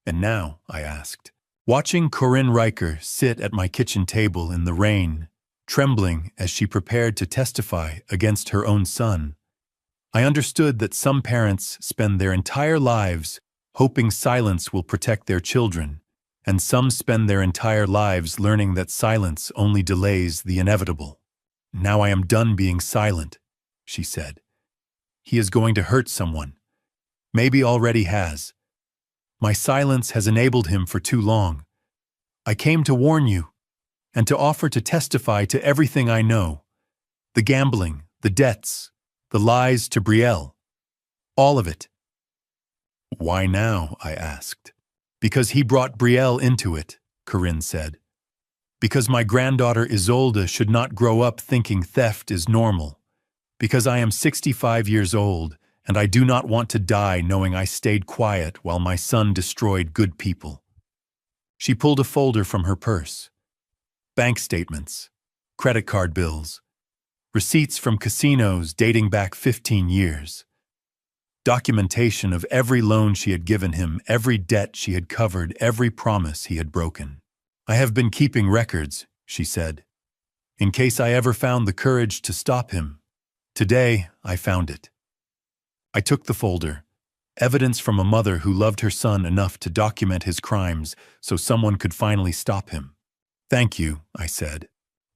"And now," I asked, watching Corinne Riker sit at my kitchen table in the rain, trembling as she prepared to testify against her own son, I understood that some parents spend their entire lives hoping silence will protect their children, and some spend their entire lives learning that silence only delays the inevitable. "Now I am done being silent," she said. "He is going to hurt someone. Maybe already has. My silence has enabled him for too long. I came to warn you, and to offer to testify to everything I know. The gambling, the debts, the lies to Betrayal. All of it." "Why now?" I asked. "Because he brought Betrayal into it," Corinne said. "Because my granddaughter Isolde should not grow up thinking theft is normal. Because I am 65 years old, and I do not want to die knowing I stayed quiet while my son destroyed good people." She pulled a folder from her purse. Bank statements, credit card bills, receipts from casinos dating back 15 years. Documentation of every loan she had given him, every debt she had covered, every promise he had broken. "I have been keeping records," she said, "in case I ever found the courage to stop him. Today, I found it." I took the folder, evidence from a mother who loved her son enough to document his crimes so someone could finally stop him. "Thank you," I said.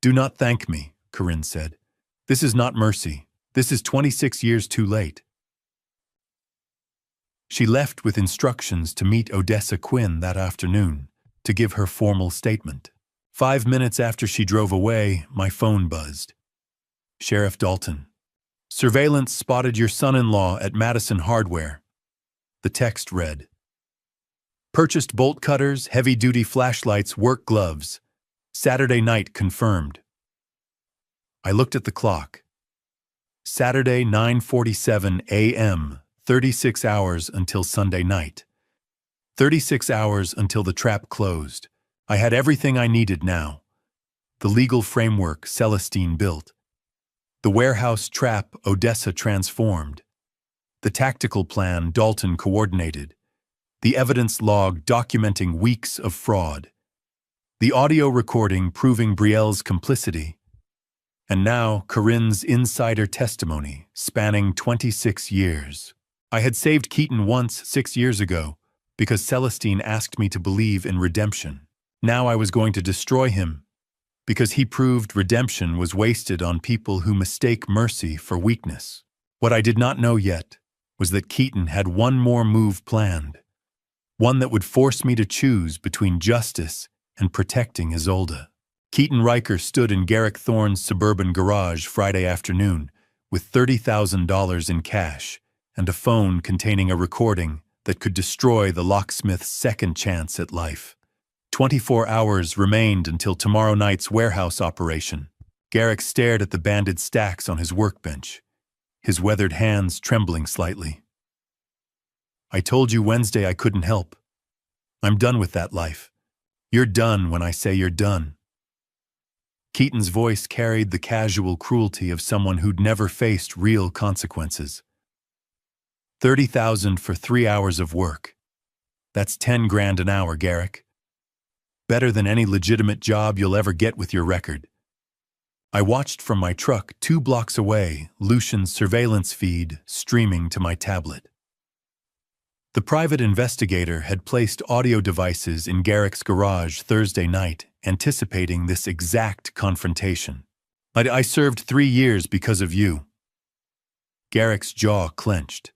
"Do not thank me," Corinne said. "This is not mercy. This is 26 years too late." She left with instructions to meet Odessa Quinn that afternoon to give her formal statement. 5 minutes after she drove away, my phone buzzed. "Sheriff Dalton. Surveillance spotted your son-in-law at Madison Hardware." The text read, Purchased bolt cutters, heavy-duty flashlights, work gloves. Saturday night confirmed. I looked at the clock. Saturday, 9:47 a.m., 36 hours until Sunday night. 36 hours until the trap closed. I had everything I needed now. The legal framework Celestine built. The warehouse trap Odessa transformed. The tactical plan Dalton coordinated. The evidence log documenting weeks of fraud. The audio recording proving Brielle's complicity. And now Corinne's insider testimony spanning 26 years. I had saved Keaton once 6 years ago because Celestine asked me to believe in redemption. Now I was going to destroy him because he proved redemption was wasted on people who mistake mercy for weakness. What I did not know yet was that Keaton had one more move planned, one that would force me to choose between justice and protecting Isolde. Keaton Riker stood in Garrick Thorne's suburban garage Friday afternoon with $30,000 in cash and a phone containing a recording that could destroy the locksmith's second chance at life. 24 hours remained until tomorrow night's warehouse operation. Garrick stared at the banded stacks on his workbench, his weathered hands trembling slightly. I told you Wednesday I couldn't help. I'm done with that life. You're done when I say you're done. Keaton's voice carried the casual cruelty of someone who'd never faced real consequences. 30,000 for 3 hours of work. That's 10 grand an hour, Garrick. Better than any legitimate job you'll ever get with your record. I watched from my truck 2 blocks away, Lucian's surveillance feed streaming to my tablet. The private investigator had placed audio devices in Garrick's garage Thursday night, anticipating this exact confrontation. I served 3 years because of you. Garrick's jaw clenched.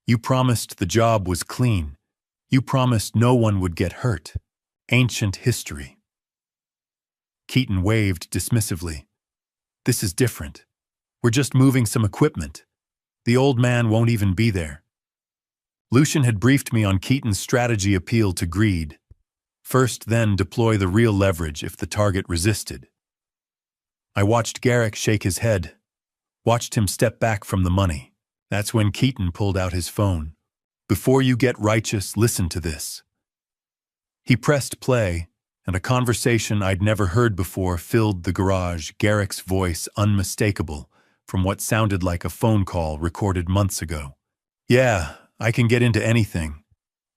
You promised the job was clean. You promised no one would get hurt. Ancient history. Keaton waved dismissively. This is different. We're just moving some equipment. The old man won't even be there. Lucian had briefed me on Keaton's strategy appeal to greed. First, then deploy the real leverage if the target resisted. I watched Garrick shake his head, watched him step back from the money. That's when Keaton pulled out his phone. Before you get righteous, listen to this. He pressed play, and a conversation I'd never heard before filled the garage, Garrick's voice unmistakable from what sounded like a phone call recorded months ago. Yeah, I can get into anything.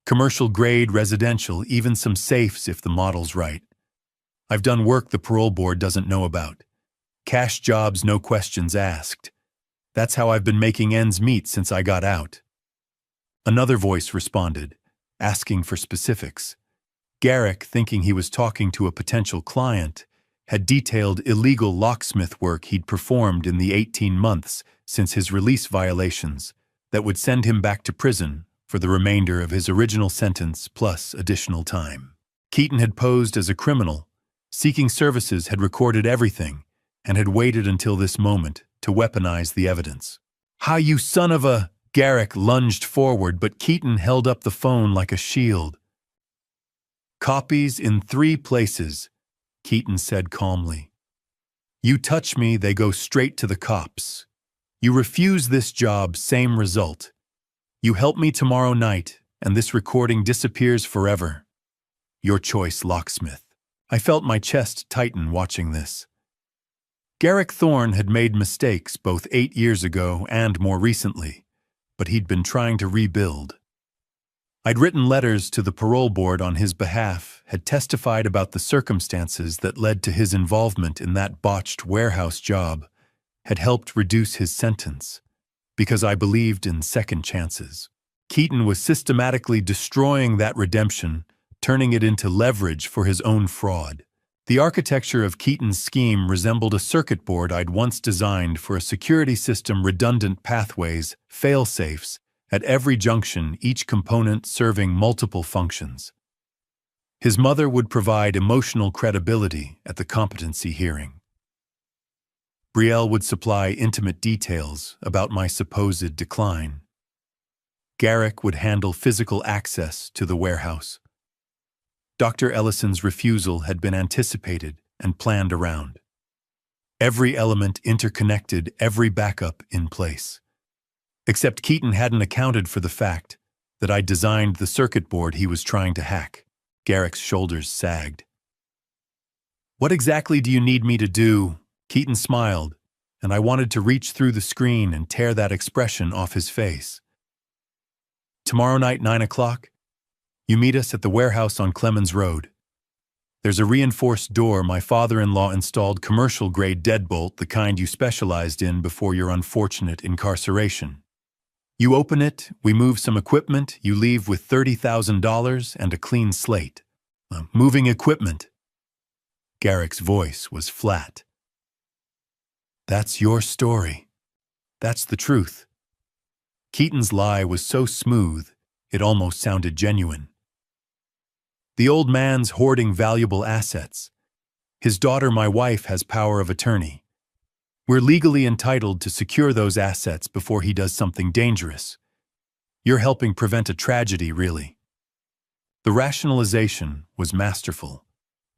Commercial grade, residential, even some safes if the model's right. I've done work the parole board doesn't know about. Cash jobs, no questions asked. That's how I've been making ends meet since I got out. Another voice responded, asking for specifics. Garrick, thinking he was talking to a potential client, had detailed illegal locksmith work he'd performed in the 18 months since his release violations that would send him back to prison for the remainder of his original sentence plus additional time. Keaton had posed as a criminal, seeking services, had recorded everything, and had waited until this moment to weaponize the evidence. "Hi, you son of a..." Garrick lunged forward, but Keaton held up the phone like a shield. "Copies in 3 places," Keaton said calmly. "You touch me, they go straight to the cops. You refuse this job, same result. You help me tomorrow night, and this recording disappears forever. Your choice, locksmith." I felt my chest tighten watching this. Garrick Thorne had made mistakes both 8 years ago and more recently, but he'd been trying to rebuild. I'd written letters to the parole board on his behalf, had testified about the circumstances that led to his involvement in that botched warehouse job, had helped reduce his sentence, because I believed in second chances. Keaton was systematically destroying that redemption, turning it into leverage for his own fraud. The architecture of Keaton's scheme resembled a circuit board I'd once designed for a security system, redundant pathways, fail-safes, at every junction, each component serving multiple functions. His mother would provide emotional credibility at the competency hearing. Brielle would supply intimate details about my supposed decline. Garrick would handle physical access to the warehouse. Dr. Ellison's refusal had been anticipated and planned around. Every element interconnected, every backup in place. Except Keaton hadn't accounted for the fact that I'd designed the circuit board he was trying to hack. Garrick's shoulders sagged. "What exactly do you need me to do?" Keaton smiled, and I wanted to reach through the screen and tear that expression off his face. "Tomorrow night, 9 o'clock, you meet us at the warehouse on Clemens Road. There's a reinforced door my father-in-law installed, commercial-grade deadbolt, the kind you specialized in before your unfortunate incarceration. You open it, we move some equipment, you leave with $30,000 and a clean slate. Moving equipment." Garrick's voice was flat. "That's your story. That's the truth." Keaton's lie was so smooth, it almost sounded genuine. "The old man's hoarding valuable assets. His daughter, my wife, has power of attorney. We're legally entitled to secure those assets before he does something dangerous. You're helping prevent a tragedy, really." The rationalization was masterful.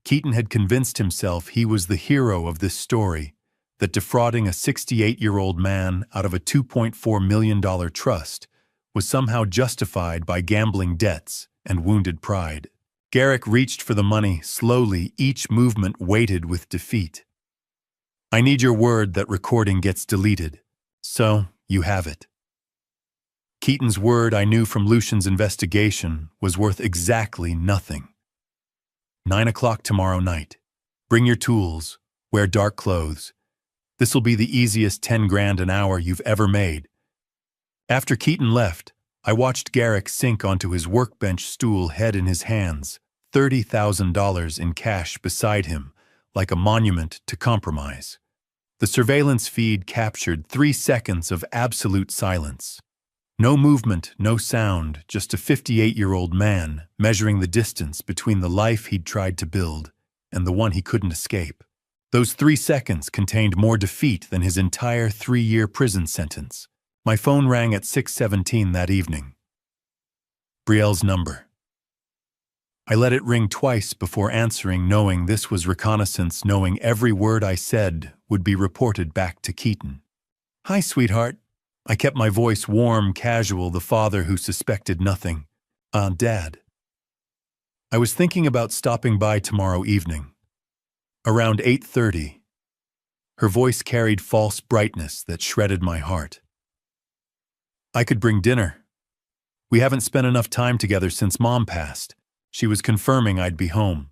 Keaton had convinced himself he was the hero of this story, that defrauding a 68-year-old man out of a $2.4 million trust was somehow justified by gambling debts and wounded pride. Garrick reached for the money slowly, each movement weighted with defeat. "I need your word that recording gets deleted. So, you have it." Keaton's word, I knew from Lucian's investigation, was worth exactly nothing. 9 o'clock tomorrow night. Bring your tools. Wear dark clothes. This'll be the easiest 10 grand an hour you've ever made. After Keaton left, I watched Garrick sink onto his workbench stool, head in his hands, $30,000 in cash beside him, like a monument to compromise. The surveillance feed captured 3 seconds of absolute silence. No movement, no sound, just a 58-year-old man measuring the distance between the life he'd tried to build and the one he couldn't escape. Those 3 seconds contained more defeat than his entire 3-year prison sentence. My phone rang at 6:17 that evening. Brielle's number. I let it ring twice before answering, knowing this was reconnaissance, knowing every word I said would be reported back to Keaton. "Hi, sweetheart." I kept my voice warm, casual, the father who suspected nothing. Dad. I was thinking about stopping by tomorrow evening. Around 8:30. Her voice carried false brightness that shredded my heart. "I could bring dinner. We haven't spent enough time together since Mom passed." She was confirming I'd be home.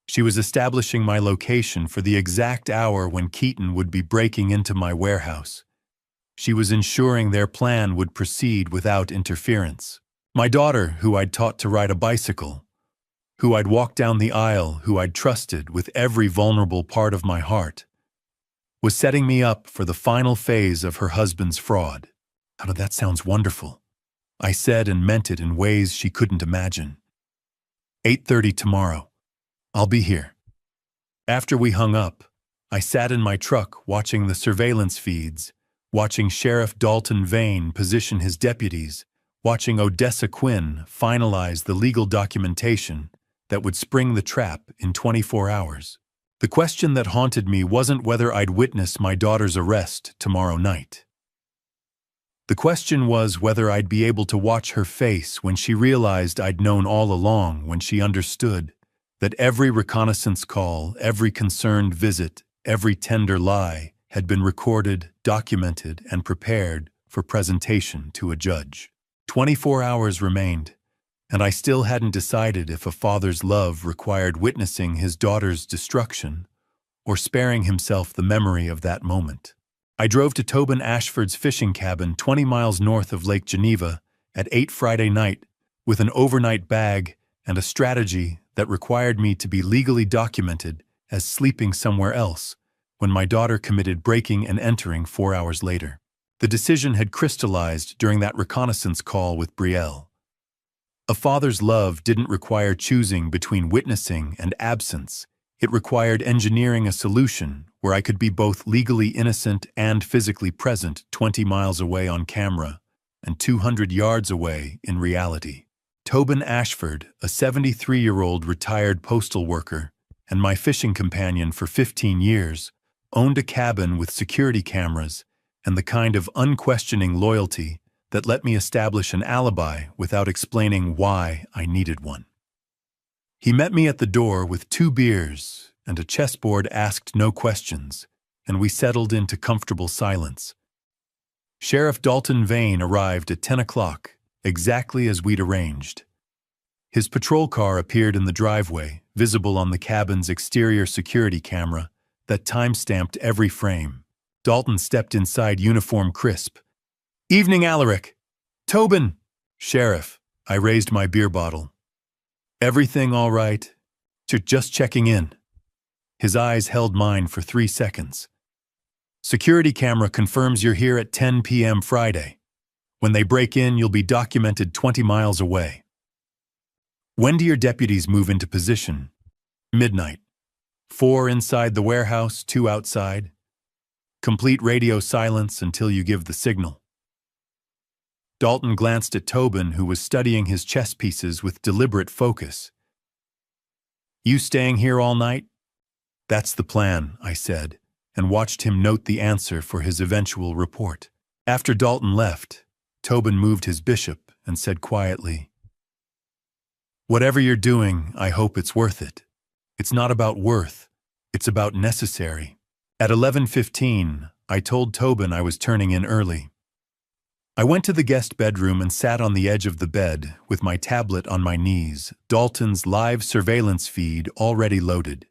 She was establishing my location for the exact hour when Keaton would be breaking into my warehouse. She was ensuring their plan would proceed without interference. My daughter, who I'd taught to ride a bicycle, who I'd walked down the aisle, who I'd trusted with every vulnerable part of my heart, was setting me up for the final phase of her husband's fraud. "How did that sound wonderful?" I said, and meant it in ways she couldn't imagine. 8:30 tomorrow. I'll be here." After we hung up, I sat in my truck watching the surveillance feeds, watching Sheriff Dalton Vane position his deputies, watching Odessa Quinn finalize the legal documentation that would spring the trap in 24 hours. The question that haunted me wasn't whether I'd witness my daughter's arrest tomorrow night. The question was whether I'd be able to watch her face when she realized I'd known all along, when she understood that every reconnaissance call, every concerned visit, every tender lie had been recorded, documented, and prepared for presentation to a judge. 24 hours remained, and I still hadn't decided if a father's love required witnessing his daughter's destruction or sparing himself the memory of that moment. I drove to Tobin Ashford's fishing cabin 20 miles north of Lake Geneva at 8 Friday night with an overnight bag and a strategy that required me to be legally documented as sleeping somewhere else when my daughter committed breaking and entering 4 hours later. The decision had crystallized during that reconnaissance call with Brielle. A father's love didn't require choosing between witnessing and absence. It required engineering a solution where I could be both legally innocent and physically present 20 miles away on camera, and 200 yards away in reality. Tobin Ashford, a 73-year-old retired postal worker and my fishing companion for 15 years, owned a cabin with security cameras and the kind of unquestioning loyalty that let me establish an alibi without explaining why I needed one. He met me at the door with 2 beers and a chessboard asked no questions, and we settled into comfortable silence. Sheriff Dalton Vane arrived at 10 o'clock, exactly as we'd arranged. His patrol car appeared in the driveway, visible on the cabin's exterior security camera that time-stamped every frame. Dalton stepped inside, uniform crisp. "Evening, Alaric." "Tobin." "Sheriff." I raised my beer bottle. "Everything all right?" "Just checking in." His eyes held mine for 3 seconds. "Security camera confirms you're here at 10 p.m. Friday. When they break in, you'll be documented 20 miles away." "When do your deputies move into position?" "Midnight. 4 inside the warehouse, 2 outside. Complete radio silence until you give the signal." Dalton glanced at Tobin, who was studying his chess pieces with deliberate focus. "You staying here all night?" "That's the plan," I said, and watched him note the answer for his eventual report. After Dalton left, Tobin moved his bishop and said quietly, "Whatever you're doing, I hope it's worth it. It's not about worth, it's about necessary." At 11:15, I told Tobin I was turning in early. I went to the guest bedroom and sat on the edge of the bed with my tablet on my knees, Dalton's live surveillance feed already loaded.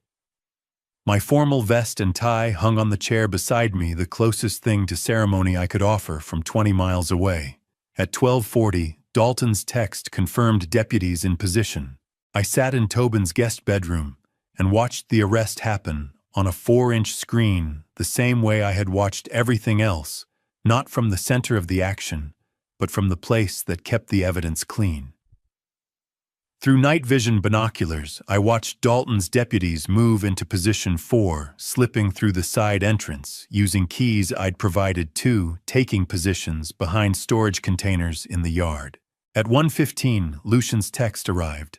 My formal vest and tie hung on the chair beside me, the closest thing to ceremony I could offer from 20 miles away. At 12:40, Dalton's text confirmed deputies in position. I sat in Tobin's guest bedroom and watched the arrest happen on a 4-inch screen the same way I had watched everything else, not from the center of the action, but from the place that kept the evidence clean. Through night vision binoculars, I watched Dalton's deputies move into position 4, slipping through the side entrance, using keys I'd provided too, taking positions behind storage containers in the yard. At 1:15, Lucian's text arrived.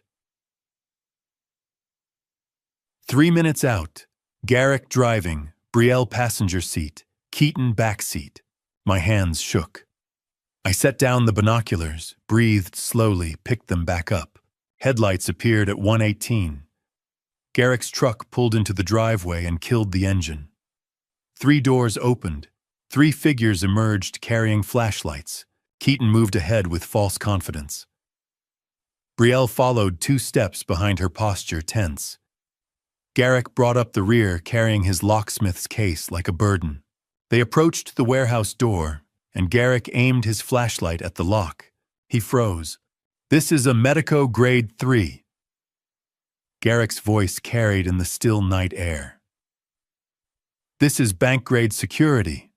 3 minutes out. Garrick driving, Brielle passenger seat, Keaton back seat. My hands shook. I set down the binoculars, breathed slowly, picked them back up. Headlights appeared at 1:18. Garrick's truck pulled into the driveway and killed the engine. 3 doors opened. 3 figures emerged carrying flashlights. Keaton moved ahead with false confidence. Brielle followed 2 steps behind her, posture tense. Garrick brought up the rear, carrying his locksmith's case like a burden. They approached the warehouse door, and Garrick aimed his flashlight at the lock. He froze. "This is a Medico Grade 3. Garrick's voice carried in the still night air. "This is bank-grade security.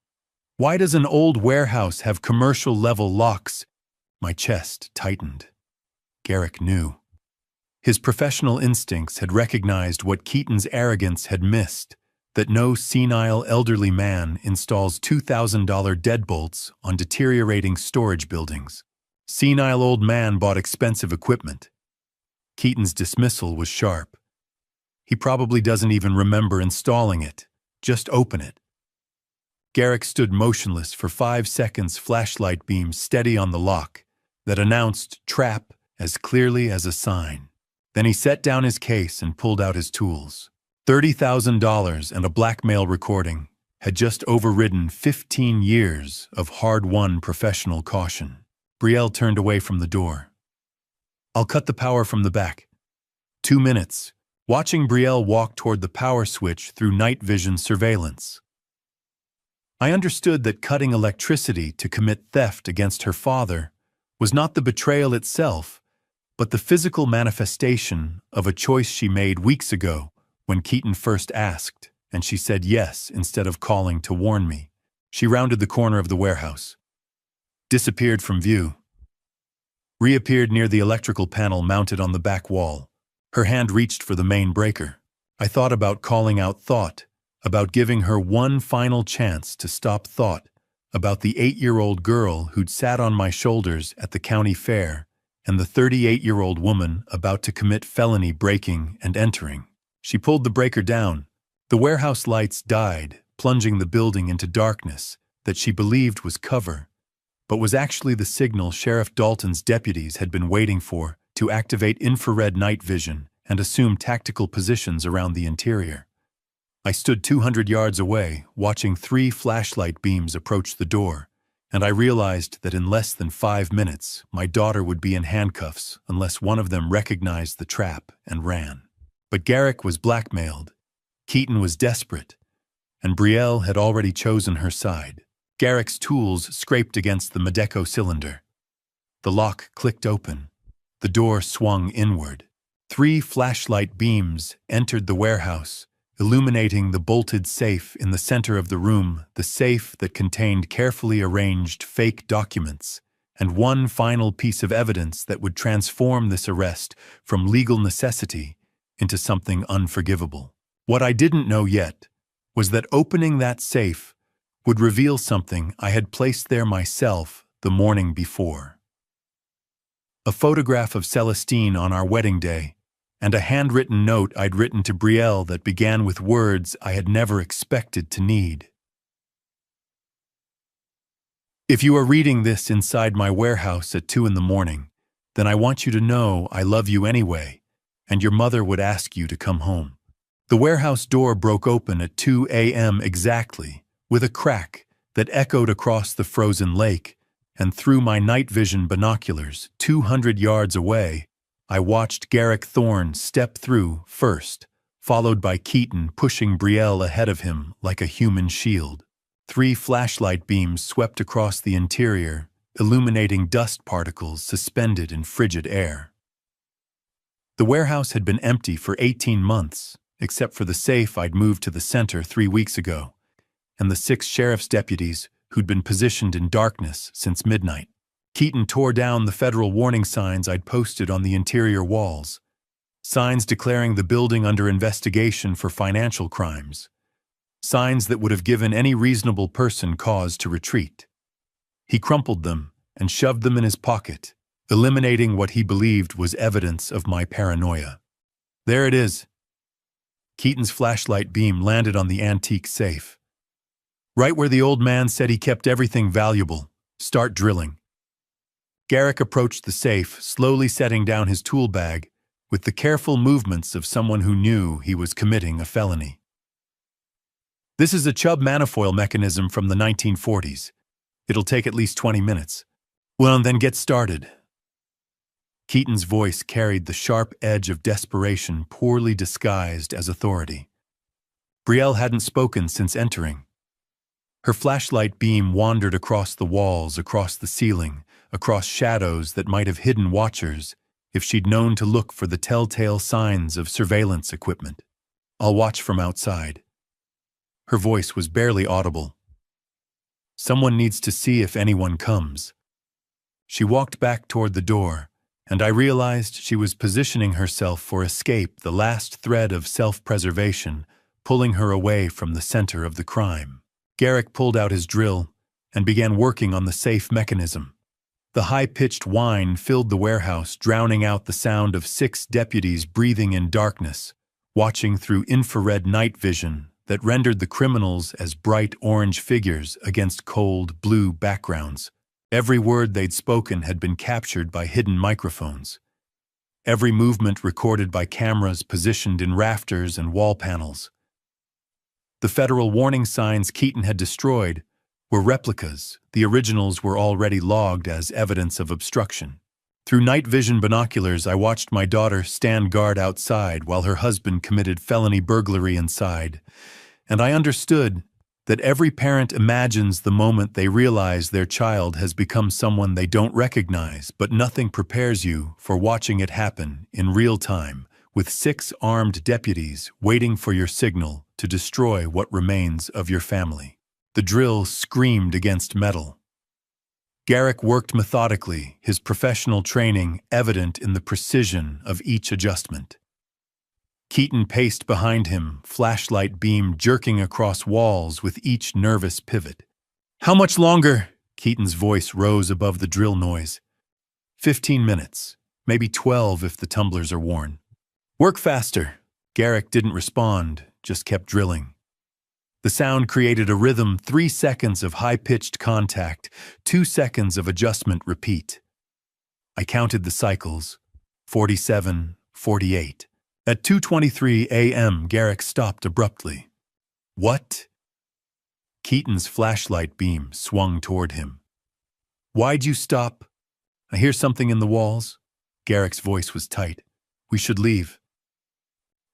Why does an old warehouse have commercial-level locks?" My chest tightened. Garrick knew. His professional instincts had recognized what Keaton's arrogance had missed, that no senile elderly man installs $2,000 deadbolts on deteriorating storage buildings. Senile old man bought expensive equipment. Keaton's dismissal was sharp. He probably doesn't even remember installing it. Just open it. Garrick stood motionless for 5 seconds, flashlight beam steady on the lock that announced trap as clearly as a sign. Then he set down his case and pulled out his tools. $30,000 and a blackmail recording had just overridden 15 years of hard-won professional caution. Brielle turned away from the door. "I'll cut the power from the back." 2 minutes, watching Brielle walk toward the power switch through night vision surveillance. I understood that cutting electricity to commit theft against her father was not the betrayal itself, but the physical manifestation of a choice she made weeks ago when Keaton first asked, and she said yes instead of calling to warn me. She rounded the corner of the warehouse. Disappeared from view. Reappeared near the electrical panel mounted on the back wall. Her hand reached for the main breaker. I thought about calling out thought, about giving her one final chance to stop thought, about the 8-year-old girl who'd sat on my shoulders at the county fair and the 38-year-old woman about to commit felony breaking and entering. She pulled the breaker down. The warehouse lights died, plunging the building into darkness that she believed was cover, but was actually the signal Sheriff Dalton's deputies had been waiting for to activate infrared night vision and assume tactical positions around the interior. I stood 200 yards away, watching 3 flashlight beams approach the door, and I realized that in less than 5 minutes, my daughter would be in handcuffs unless one of them recognized the trap and ran. But Garrick was blackmailed, Keaton was desperate, and Betrayal had already chosen her side. Garrick's tools scraped against the Medeco cylinder. The lock clicked open. The door swung inward. 3 flashlight beams entered the warehouse, illuminating the bolted safe in the center of the room, the safe that contained carefully arranged fake documents, and one final piece of evidence that would transform this arrest from legal necessity into something unforgivable. What I didn't know yet was that opening that safe would reveal something I had placed there myself the morning before. A photograph of Celestine on our wedding day, and a handwritten note I'd written to Betrayal that began with words I had never expected to need. If you are reading this inside my warehouse at 2 a.m, then I want you to know I love you anyway, and your mother would ask you to come home. The warehouse door broke open at 2 a.m. exactly, with a crack that echoed across the frozen lake, and through my night vision binoculars, 200 yards away, I watched Garrick Thorne step through first, followed by Keaton pushing Betrayal ahead of him like a human shield. 3 flashlight beams swept across the interior, illuminating dust particles suspended in frigid air. The warehouse had been empty for 18 months, except for the safe I'd moved to the center 3 weeks ago, and the 6 sheriff's deputies who'd been positioned in darkness since midnight. Keaton tore down the federal warning signs I'd posted on the interior walls, signs declaring the building under investigation for financial crimes, signs that would have given any reasonable person cause to retreat. He crumpled them and shoved them in his pocket, eliminating what he believed was evidence of my paranoia. There it is. Keaton's flashlight beam landed on the antique safe. Right where the old man said he kept everything valuable. Start drilling. Garrick approached the safe, slowly setting down his tool bag, with the careful movements of someone who knew he was committing a felony. This is a Chubb manifold mechanism from the 1940s. It'll take at least 20 minutes. Well, then get started. Keaton's voice carried the sharp edge of desperation poorly disguised as authority. Betrayal hadn't spoken since entering. Her flashlight beam wandered across the walls, across the ceiling, across shadows that might have hidden watchers if she'd known to look for the telltale signs of surveillance equipment. I'll watch from outside. Her voice was barely audible. Someone needs to see if anyone comes. She walked back toward the door, and I realized she was positioning herself for escape, the last thread of self-preservation, pulling her away from the center of the crime. Garrick pulled out his drill and began working on the safe mechanism. The high-pitched whine filled the warehouse, drowning out the sound of 6 deputies breathing in darkness, watching through infrared night vision that rendered the criminals as bright orange figures against cold blue backgrounds. Every word they'd spoken had been captured by hidden microphones. Every movement recorded by cameras positioned in rafters and wall panels. The federal warning signs Keaton had destroyed were replicas. The originals were already logged as evidence of obstruction. Through night vision binoculars, I watched my daughter stand guard outside while her husband committed felony burglary inside, and I understood that every parent imagines the moment they realize their child has become someone they don't recognize, but nothing prepares you for watching it happen in real time, with 6 armed deputies waiting for your signal to destroy what remains of your family. The drill screamed against metal. Garrick worked methodically, his professional training evident in the precision of each adjustment. Keaton paced behind him, flashlight beam jerking across walls with each nervous pivot. How much longer? Keaton's voice rose above the drill noise. 15 minutes, maybe 12 if the tumblers are worn. Work faster. Garrick didn't respond, just kept drilling. The sound created a rhythm, 3 seconds of high-pitched contact, 2 seconds of adjustment repeat. I counted the cycles, 47, 48. At 2:23 a.m., Garrick stopped abruptly. What? Keaton's flashlight beam swung toward him. Why'd you stop? I hear something in the walls. Garrick's voice was tight. We should leave.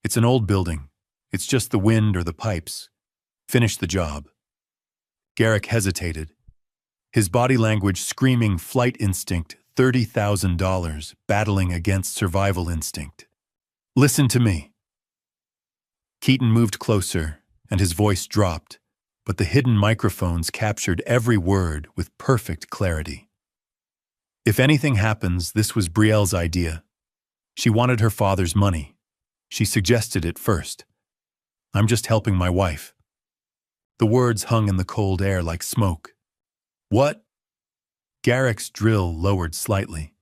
It's an old building. It's just the wind or the pipes. Finish the job. Garrick hesitated. His body language screaming flight instinct, $30,000, battling against survival instinct. Listen to me. Keaton moved closer, and his voice dropped, but the hidden microphones captured every word with perfect clarity. If anything happens, this was Brielle's idea. She wanted her father's money. She suggested it first. I'm just helping my wife. The words hung in the cold air like smoke. What? Garrick's drill lowered slightly.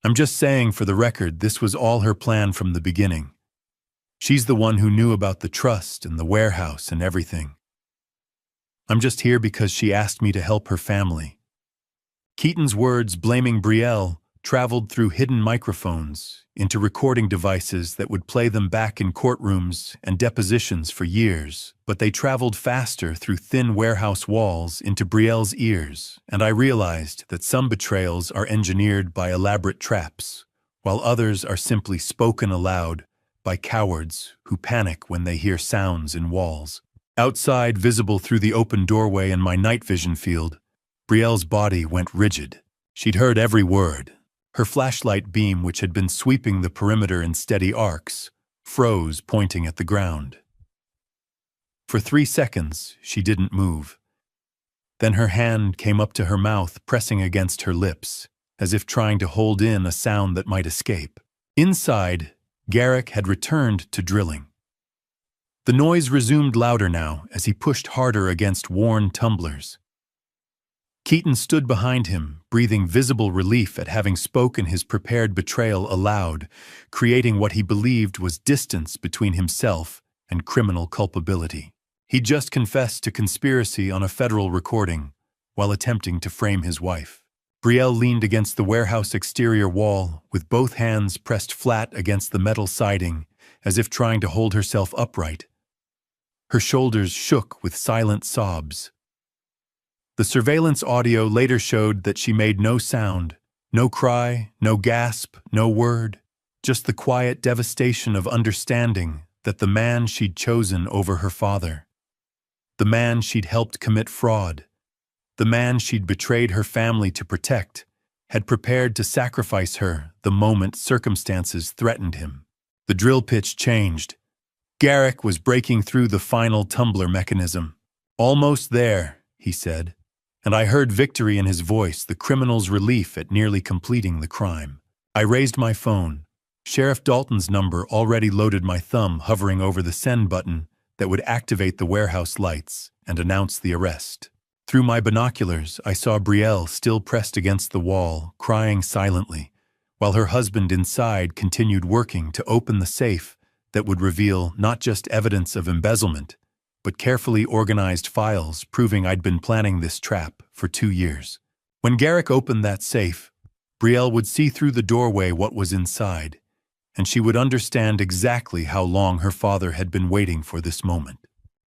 I'm just saying for the record, this was all her plan from the beginning. She's the one who knew about the trust and the warehouse and everything. I'm just here because she asked me to help her family. Keaton's words blaming Brielle traveled through hidden microphones into recording devices that would play them back in courtrooms and depositions for years, but they traveled faster through thin warehouse walls into Brielle's ears, and I realized that some betrayals are engineered by elaborate traps, while others are simply spoken aloud by cowards who panic when they hear sounds in walls. Outside, visible through the open doorway in my night vision field, Brielle's body went rigid. She'd heard every word. Her flashlight beam, which had been sweeping the perimeter in steady arcs, froze, pointing at the ground. For 3 seconds, she didn't move. Then her hand came up to her mouth, pressing against her lips, as if trying to hold in a sound that might escape. Inside, Garrick had returned to drilling. The noise resumed louder now as he pushed harder against worn tumblers. Keaton stood behind him, breathing visible relief at having spoken his prepared betrayal aloud, creating what he believed was distance between himself and criminal culpability. He just confessed to conspiracy on a federal recording while attempting to frame his wife. Brielle leaned against the warehouse exterior wall, with both hands pressed flat against the metal siding, as if trying to hold herself upright. Her shoulders shook with silent sobs. The surveillance audio later showed that she made no sound, no cry, no gasp, no word, just the quiet devastation of understanding that the man she'd chosen over her father, the man she'd helped commit fraud, the man she'd betrayed her family to protect, had prepared to sacrifice her the moment circumstances threatened him. The drill pitch changed. Garrick was breaking through the final tumbler mechanism. Almost there, he said, and I heard victory in his voice, the criminal's relief at nearly completing the crime. I raised my phone. Sheriff Dalton's number already loaded my thumb, hovering over the send button that would activate the warehouse lights and announce the arrest. Through my binoculars, I saw Brielle still pressed against the wall, crying silently, while her husband inside continued working to open the safe that would reveal not just evidence of embezzlement, but carefully organized files proving I'd been planning this trap for 2 years. When Garrick opened that safe, Brielle would see through the doorway what was inside, and she would understand exactly how long her father had been waiting for this moment.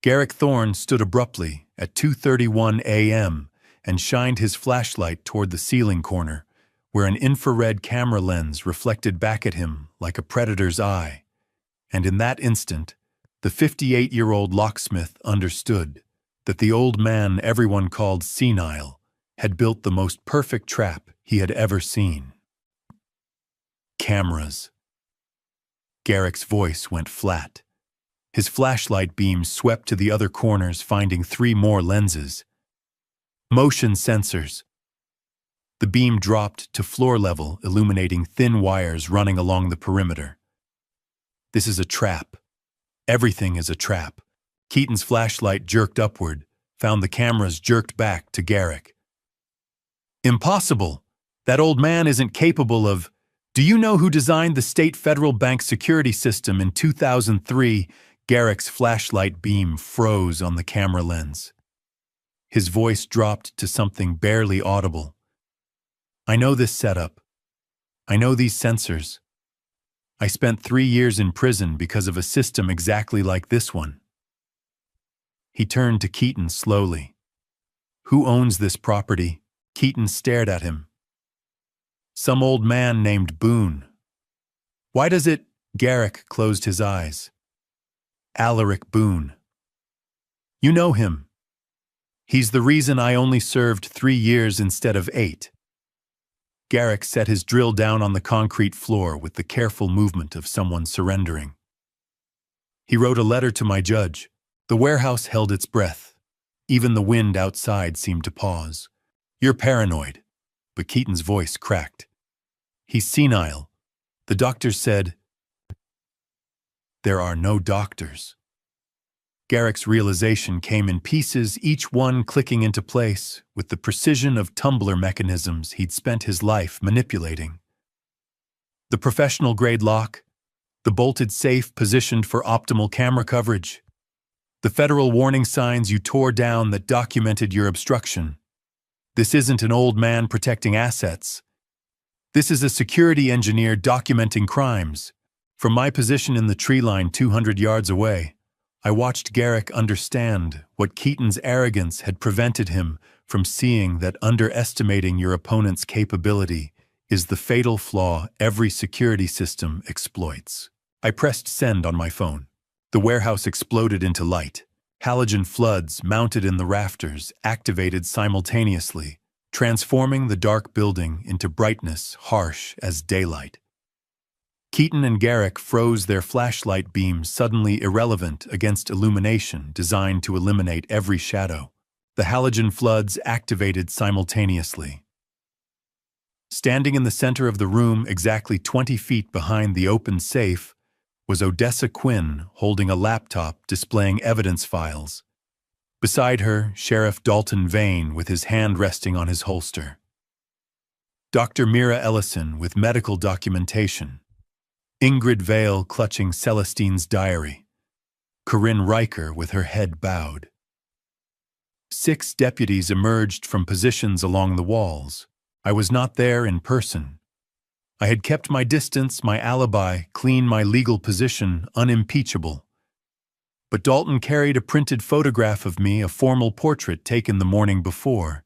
Garrick Thorne stood abruptly at 2:31 a.m. and shined his flashlight toward the ceiling corner, where an infrared camera lens reflected back at him like a predator's eye. And in that instant, the 58-year-old locksmith understood that the old man everyone called senile had built the most perfect trap he had ever seen. Cameras. Garrick's voice went flat. His flashlight beam swept to the other corners, finding 3 more lenses. Motion sensors. The beam dropped to floor level, illuminating thin wires running along the perimeter. This is a trap. Everything is a trap. Keaton's flashlight jerked upward, found the cameras jerked back to Garrick. "Impossible! That old man isn't capable of— Do you know who designed the State Federal Bank security system in 2003? Garrick's flashlight beam froze on the camera lens. His voice dropped to something barely audible. "I know this setup. I know these sensors. I spent 3 years in prison because of a system exactly like this one." He turned to Keaton slowly. "Who owns this property?" Keaton stared at him. "Some old man named Boone." "Why does it—" Garrick closed his eyes. "Alaric Boone. You know him. He's the reason I only served 3 years instead of 8. Garrick set his drill down on the concrete floor with the careful movement of someone surrendering. "He wrote a letter to my judge." The warehouse held its breath. Even the wind outside seemed to pause. "You're paranoid." But Keaton's voice cracked. "He's senile. The doctor said—" "There are no doctors." Garrick's realization came in pieces, each one clicking into place with the precision of tumbler mechanisms he'd spent his life manipulating. The professional-grade lock, the bolted safe positioned for optimal camera coverage, the federal warning signs you tore down that documented your obstruction. This isn't an old man protecting assets. This is a security engineer documenting crimes. From my position in the tree line 200 yards away, I watched Garrick understand what Keaton's arrogance had prevented him from seeing, that underestimating your opponent's capability is the fatal flaw every security system exploits. I pressed send on my phone. The warehouse exploded into light. Halogen floods mounted in the rafters activated simultaneously, transforming the dark building into brightness harsh as daylight. Keaton and Garrick froze, their flashlight beams suddenly irrelevant against illumination designed to eliminate every shadow. The halogen floods activated simultaneously. Standing in the center of the room, exactly 20 feet behind the open safe, was Odessa Quinn holding a laptop displaying evidence files. Beside her, Sheriff Dalton Vane with his hand resting on his holster. Dr. Mira Ellison with medical documentation. Ingrid Vale clutching Celestine's diary. Corinne Riker with her head bowed. 6 deputies emerged from positions along the walls. I was not there in person. I had kept my distance, my alibi clean, my legal position unimpeachable. But Dalton carried a printed photograph of me, a formal portrait taken the morning before,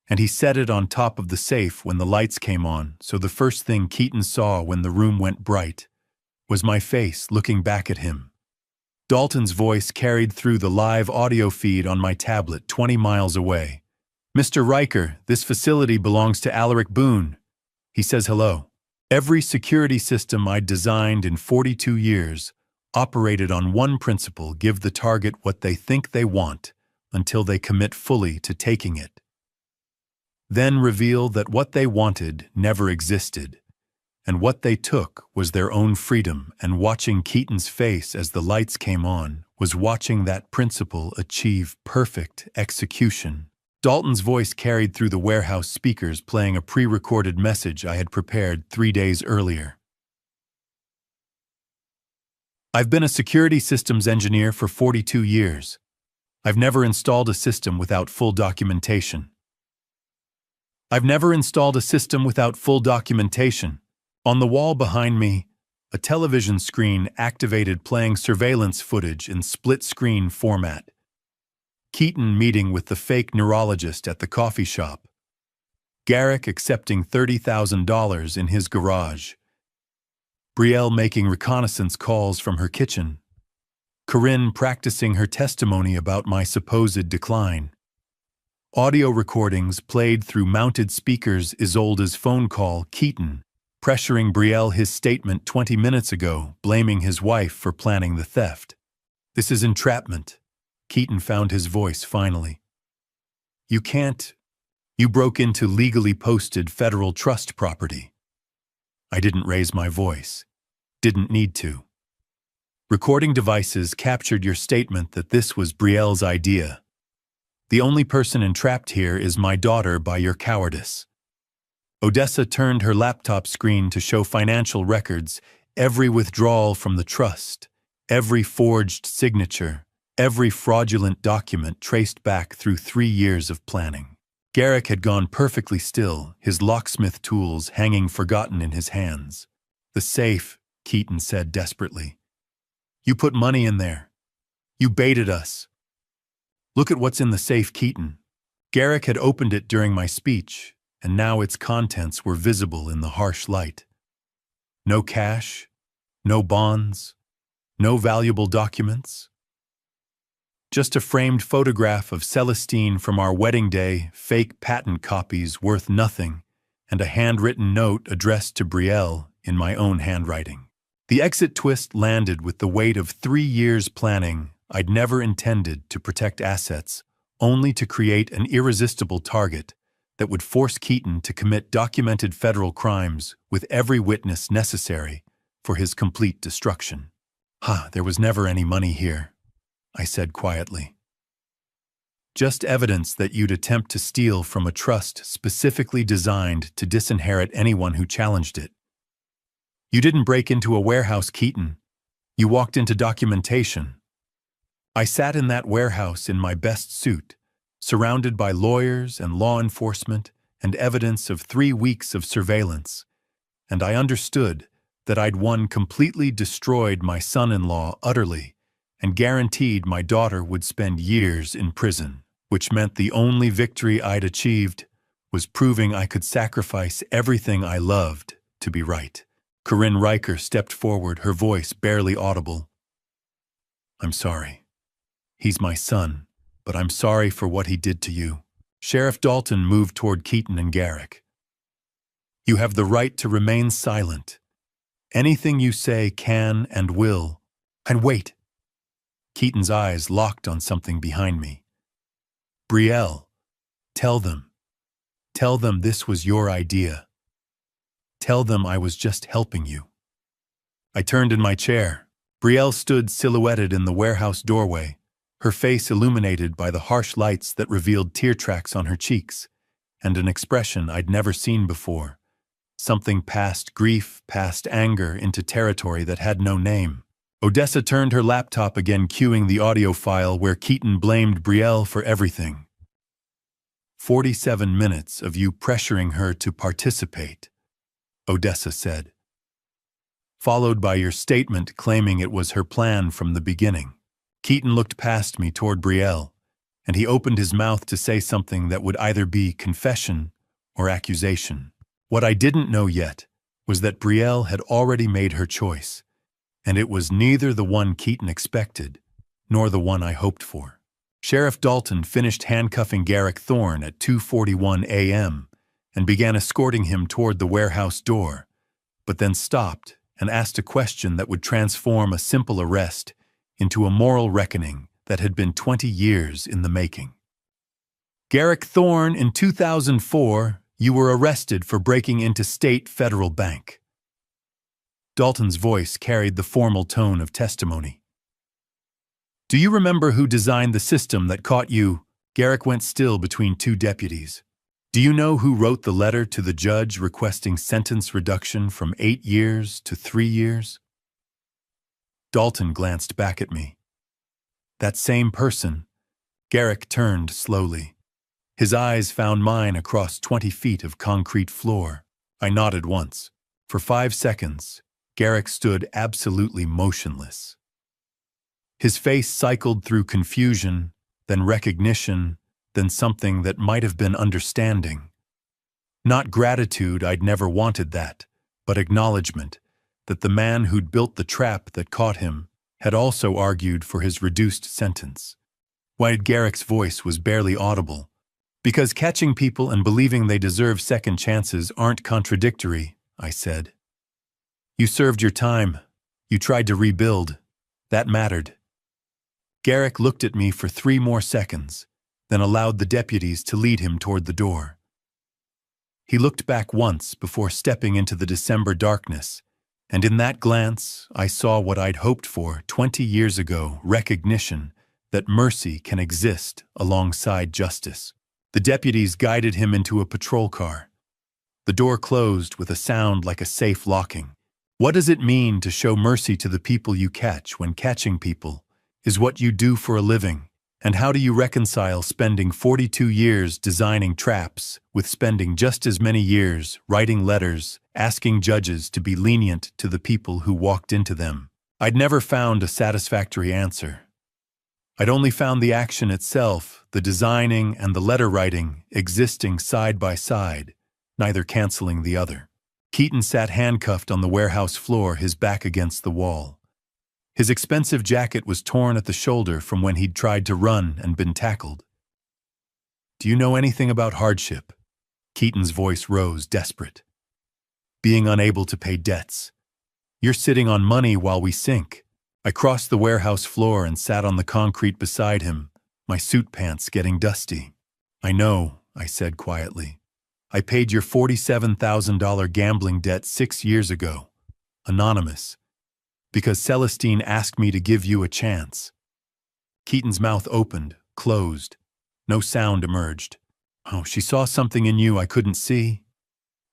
and he set it on top of the safe when the lights came on, so the first thing Keaton saw when the room went bright was my face looking back at him. Dalton's voice carried through the live audio feed on my tablet 20 miles away. "Mr. Riker, this facility belongs to Alaric Boone. He says hello. Every security system I designed in 42 years operated on one principle: give the target what they think they want until they commit fully to taking it. Then reveal that what they wanted never existed, and what they took was their own freedom." And watching Keaton's face as the lights came on was watching that principle achieve perfect execution. Dalton's voice carried through the warehouse speakers, playing a pre-recorded message I had prepared 3 days earlier. "I've been a security systems engineer for 42 years. I've never installed a system without full documentation. I've never installed a system without full documentation." On the wall behind me, a television screen activated, playing surveillance footage in split-screen format. Keaton meeting with the fake neurologist at the coffee shop. Garrick accepting $30,000 in his garage. Brielle making reconnaissance calls from her kitchen. Corinne practicing her testimony about my supposed decline. Audio recordings played through mounted speakers. Isolde's phone call. Keaton pressuring Brielle, his statement 20 minutes ago, blaming his wife for planning the theft. "This is entrapment." Keaton found his voice finally. "You can't. You broke into legally posted federal trust property." I didn't raise my voice. Didn't need to. "Recording devices captured your statement that this was Brielle's idea." The only person entrapped here is my daughter by your cowardice." Odessa turned her laptop screen to show financial records, every withdrawal from the trust, every forged signature, every fraudulent document traced back through 3 years of planning. Garrick had gone perfectly still, his locksmith tools hanging forgotten in his hands. "The safe," Keaton said desperately. "You put money in there. You baited us. Look at what's in the safe, Keaton." Garrick had opened it during my speech, and now its contents were visible in the harsh light. No cash, no bonds, no valuable documents. Just a framed photograph of Celestine from our wedding day, fake patent copies worth nothing, and a handwritten note addressed to Betrayal in my own handwriting. The exit twist landed with the weight of 3 years planning. I'd never intended to protect assets, only to create an irresistible target that would force Keaton to commit documented federal crimes with every witness necessary for his complete destruction. There was never any money here," I said quietly. "Just evidence that you'd attempt to steal from a trust specifically designed to disinherit anyone who challenged it. You didn't break into a warehouse, Keaton. You walked into documentation. I sat in that warehouse in my best suit, surrounded by lawyers and law enforcement and evidence of 3 weeks of surveillance, and I understood that I'd completely destroyed my son-in-law utterly and guaranteed my daughter would spend years in prison, which meant the only victory I'd achieved was proving I could sacrifice everything I loved to be right." Corinne Riker stepped forward, her voice barely audible. "I'm sorry. He's my son, but I'm sorry for what he did to you." Sheriff Dalton moved toward Keaton and Garrick. "You have the right to remain silent. Anything you say can and will." "And wait." Keaton's eyes locked on something behind me. "Betrayal, tell them. Tell them this was your idea. Tell them I was just helping you." I turned in my chair. Betrayal stood silhouetted in the warehouse doorway, her face illuminated by the harsh lights that revealed tear tracks on her cheeks, and an expression I'd never seen before, something past grief, past anger, into territory that had no name. Odessa turned her laptop again, cueing the audio file where Keaton blamed Betrayal for everything. 47 minutes of you pressuring her to participate," Odessa said, "followed by your statement claiming it was her plan from the beginning." Keaton looked past me toward Betrayal, and he opened his mouth to say something that would either be confession or accusation. What I didn't know yet was that Betrayal had already made her choice, and it was neither the one Keaton expected nor the one I hoped for. Sheriff Dalton finished handcuffing Garrick Thorne at 2:41 a.m. and began escorting him toward the warehouse door, but then stopped and asked a question that would transform a simple arrest into a moral reckoning that had been 20 years in the making. "Garrick Thorne, in 2004, you were arrested for breaking into State Federal Bank." Dalton's voice carried the formal tone of testimony. "Do you remember who designed the system that caught you?" Garrick went still between 2 deputies. "Do you know who wrote the letter to the judge requesting sentence reduction from 8 years to 3 years? Dalton glanced back at me. "That same person." Garrick turned slowly. His eyes found mine across 20 feet of concrete floor. I nodded once. For 5 seconds, Garrick stood absolutely motionless. His face cycled through confusion, then recognition, then something that might have been understanding. Not gratitude, I'd never wanted that, but acknowledgement that the man who'd built the trap that caught him had also argued for his reduced sentence. Wyatt Garrick's voice was barely audible. "Because catching people and believing they deserve second chances aren't contradictory," I said. "You served your time. You tried to rebuild. That mattered." Garrick looked at me for 3 more seconds, then allowed the deputies to lead him toward the door. He looked back once before stepping into the December darkness, and in that glance I saw what I'd hoped for 20 years ago: recognition that mercy can exist alongside justice. The deputies guided him into a patrol car. The door closed with a sound like a safe locking. What does it mean to show mercy to the people you catch when catching people is what you do for a living? And how do you reconcile spending 42 years designing traps with spending just as many years writing letters, asking judges to be lenient to the people who walked into them? I'd never found a satisfactory answer. I'd only found the action itself, the designing and the letter writing, existing side by side, neither canceling the other. Keaton sat handcuffed on the warehouse floor, his back against the wall. His expensive jacket was torn at the shoulder from when he'd tried to run and been tackled. "Do you know anything about hardship?" Keaton's voice rose, desperate. "Being unable to pay debts. You're sitting on money while we sink." I crossed the warehouse floor and sat on the concrete beside him, my suit pants getting dusty. "I know," I said quietly. "I paid your $47,000 gambling debt 6 years ago. Anonymous. Because Celestine asked me to give you a chance." Keaton's mouth opened, closed. No sound emerged. "Oh, she saw something in you I couldn't see.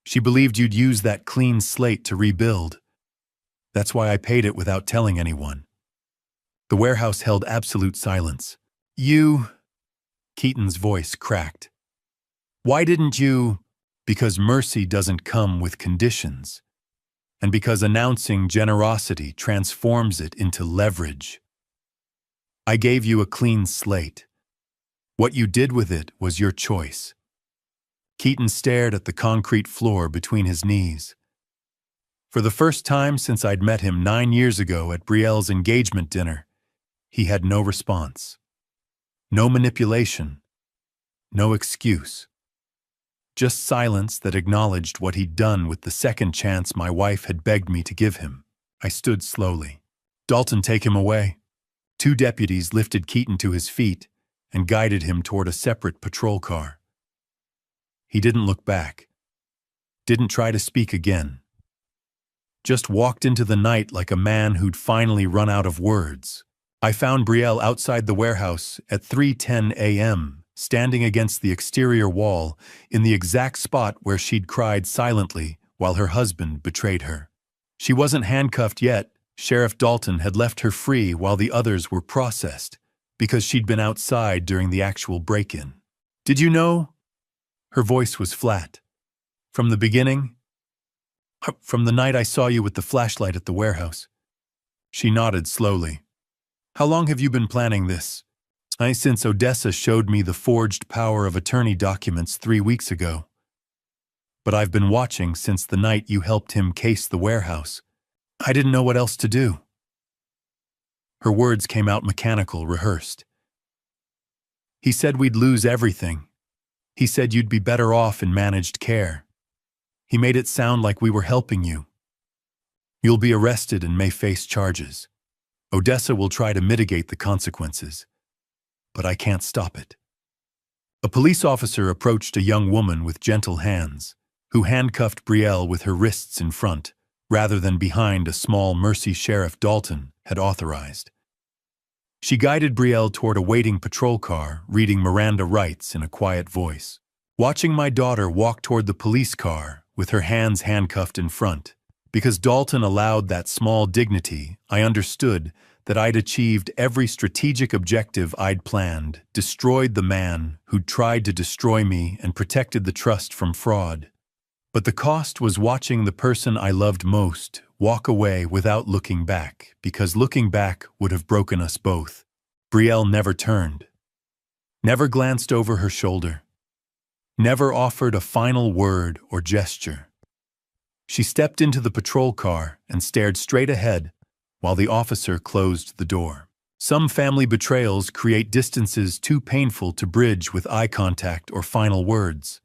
She believed you'd use that clean slate to rebuild. That's why I paid it without telling anyone." The warehouse held absolute silence. "You..." Keaton's voice cracked. "Why didn't you..." "Because mercy doesn't come with conditions. And because announcing generosity transforms it into leverage. I gave you a clean slate. What you did with it was your choice." Keaton stared at the concrete floor between his knees. For the first time since I'd met him 9 years ago at Brielle's engagement dinner, he had no response. No manipulation. No excuse. Just silence that acknowledged what he'd done with the second chance my wife had begged me to give him. I stood slowly. "Dalton, take him away." 2 deputies lifted Keaton to his feet and guided him toward a separate patrol car. He didn't look back. Didn't try to speak again. Just walked into the night like a man who'd finally run out of words. I found Brielle outside the warehouse at 3:10 a.m., standing against the exterior wall in the exact spot where she'd cried silently while her husband betrayed her. She wasn't handcuffed yet. Sheriff Dalton had left her free while the others were processed, because she'd been outside during the actual break-in. "Did you know?" Her voice was flat. "From the beginning?" "From the night I saw you with the flashlight at the warehouse." She nodded slowly. "How long have you been planning this?" "Since Odessa showed me the forged power of attorney documents 3 weeks ago. But I've been watching since the night you helped him case the warehouse. I didn't know what else to do." Her words came out mechanical, rehearsed. "He said we'd lose everything. He said you'd be better off in managed care. He made it sound like we were helping you. You'll be arrested and may face charges. Odessa will try to mitigate the consequences. But I can't stop it." A police officer approached a young woman with gentle hands, who handcuffed Brielle with her wrists in front, rather than behind a small mercy Sheriff Dalton had authorized. She guided Brielle toward a waiting patrol car, reading Miranda rights in a quiet voice. Watching my daughter walk toward the police car, with her hands handcuffed in front, because Dalton allowed that small dignity, I understood that I'd achieved every strategic objective I'd planned, destroyed the man who'd tried to destroy me and protected the trust from fraud. But the cost was watching the person I loved most walk away without looking back, because looking back would have broken us both. Brielle never turned. Never glanced over her shoulder. Never offered a final word or gesture. She stepped into the patrol car and stared straight ahead while the officer closed the door. Some family betrayals create distances too painful to bridge with eye contact or final words.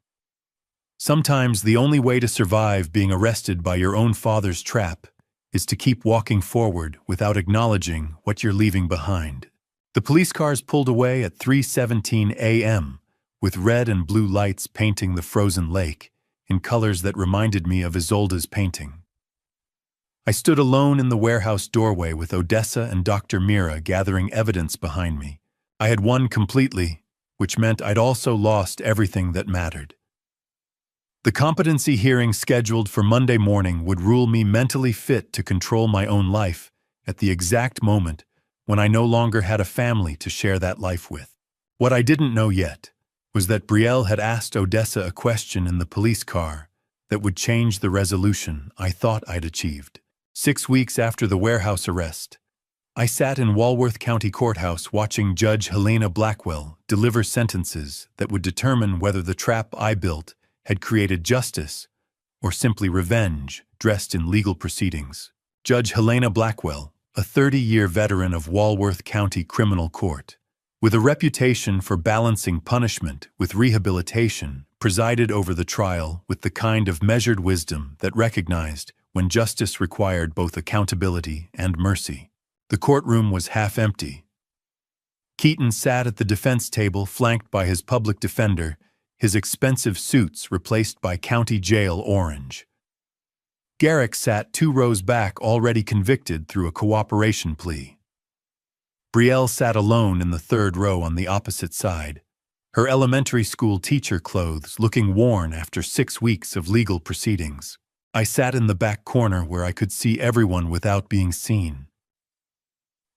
Sometimes the only way to survive being arrested by your own father's trap is to keep walking forward without acknowledging what you're leaving behind. The police cars pulled away at 3:17 a.m., with red and blue lights painting the frozen lake in colors that reminded me of Isolde's painting. I stood alone in the warehouse doorway with Odessa and Dr. Mira gathering evidence behind me, I had won completely, which meant I'd also lost everything that mattered. The competency hearing scheduled for Monday morning would rule me mentally fit to control my own life at the exact moment when I no longer had a family to share that life with. What I didn't know yet was that Betrayal had asked Odessa a question in the police car that would change the resolution I thought I'd achieved. 6 weeks after the warehouse arrest, I sat in Walworth County Courthouse watching Judge Helena Blackwell deliver sentences that would determine whether the trap I built had created justice or simply revenge dressed in legal proceedings. Judge Helena Blackwell, a 30-year veteran of Walworth County Criminal Court, with a reputation for balancing punishment with rehabilitation, presided over the trial with the kind of measured wisdom that recognized when justice required both accountability and mercy. The courtroom was half empty. Keaton sat at the defense table flanked by his public defender, his expensive suits replaced by county jail orange. Garrick sat 2 rows back, already convicted through a cooperation plea. Betrayal sat alone in the 3rd row on the opposite side, her elementary school teacher clothes looking worn after 6 weeks of legal proceedings. I sat in the back corner where I could see everyone without being seen.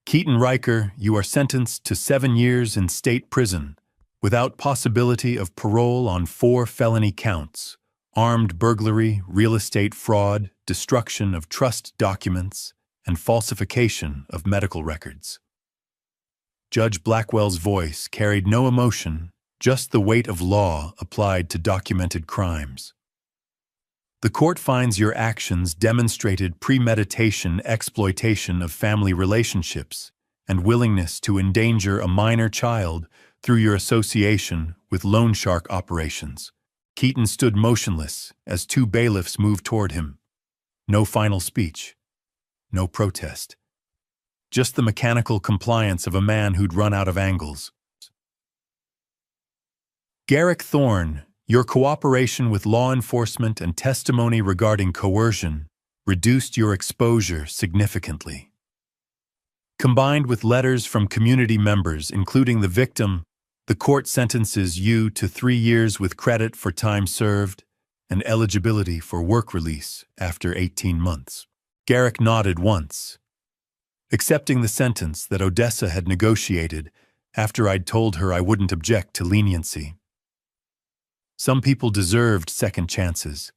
Keaton Riker, you are sentenced to 7 years in state prison, without possibility of parole on 4 felony counts: armed burglary, real estate fraud, destruction of trust documents, and falsification of medical records. Judge Blackwell's voice carried no emotion, just the weight of law applied to documented crimes. The court finds your actions demonstrated premeditation, exploitation of family relationships, and willingness to endanger a minor child through your association with loan shark operations. Keaton stood motionless as 2 bailiffs moved toward him. No final speech. No protest. Just the mechanical compliance of a man who'd run out of angles. Garrick Thorne, your cooperation with law enforcement and testimony regarding coercion reduced your exposure significantly. Combined with letters from community members, including the victim, the court sentences you to 3 years with credit for time served and eligibility for work release after 18 months. Garrick nodded once, accepting the sentence that Odessa had negotiated after I'd told her I wouldn't object to leniency. Some people deserved second chances.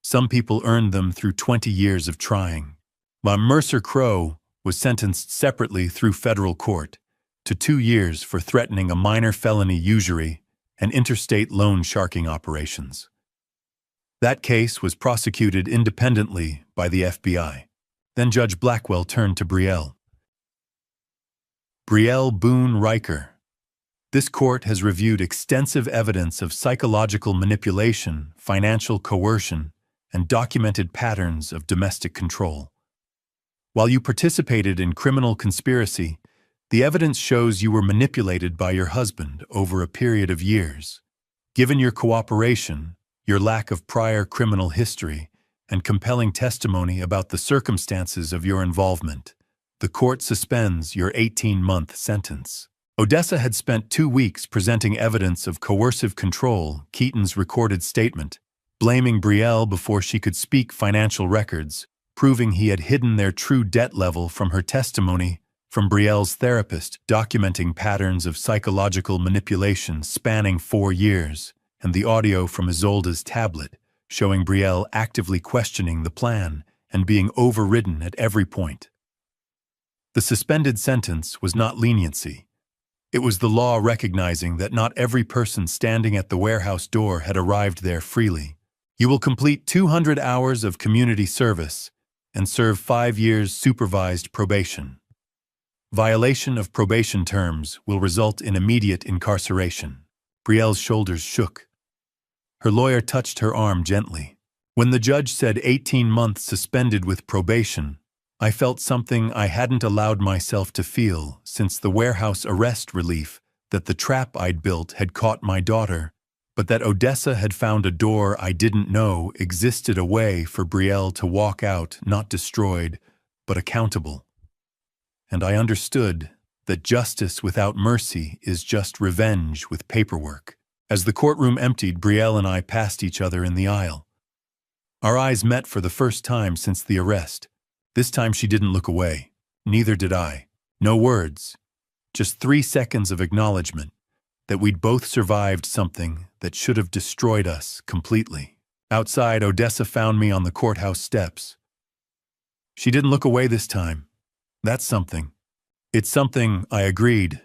Some people earned them through 20 years of trying. But Mercer Crowe was sentenced separately through federal court to 2 years for threatening a minor felony usury and interstate loan sharking operations. That case was prosecuted independently by the FBI. Then Judge Blackwell turned to Betrayal. Betrayal Boone Riker. This court has reviewed extensive evidence of psychological manipulation, financial coercion, and documented patterns of domestic control. While you participated in criminal conspiracy, the evidence shows you were manipulated by your husband over a period of years. Given your cooperation, your lack of prior criminal history, and compelling testimony about the circumstances of your involvement, the court suspends your 18-month sentence. Odessa had spent 2 weeks presenting evidence of coercive control, Keaton's recorded statement, blaming Betrayal before she could speak financial records, proving he had hidden their true debt level from her testimony, from Betrayal's therapist documenting patterns of psychological manipulation spanning 4 years, and the audio from Isolde's tablet, showing Betrayal actively questioning the plan and being overridden at every point. The suspended sentence was not leniency. It was the law recognizing that not every person standing at the warehouse door had arrived there freely. You will complete 200 hours of community service and serve 5 years supervised probation. Violation of probation terms will result in immediate incarceration. Betrayal's shoulders shook. Her lawyer touched her arm gently. When the judge said 18 months suspended with probation, I felt something I hadn't allowed myself to feel since the warehouse arrest relief that the trap I'd built had caught my daughter, but that Odessa had found a door I didn't know existed, a way for Betrayal to walk out not destroyed, but accountable. And I understood that justice without mercy is just revenge with paperwork. As the courtroom emptied, Brielle and I passed each other in the aisle. Our eyes met for the first time since the arrest. This time she didn't look away. Neither did I. No words. Just 3 seconds of acknowledgement that we'd both survived something that should have destroyed us completely. Outside, Odessa found me on the courthouse steps. She didn't look away this time. That's something. It's something, I agreed.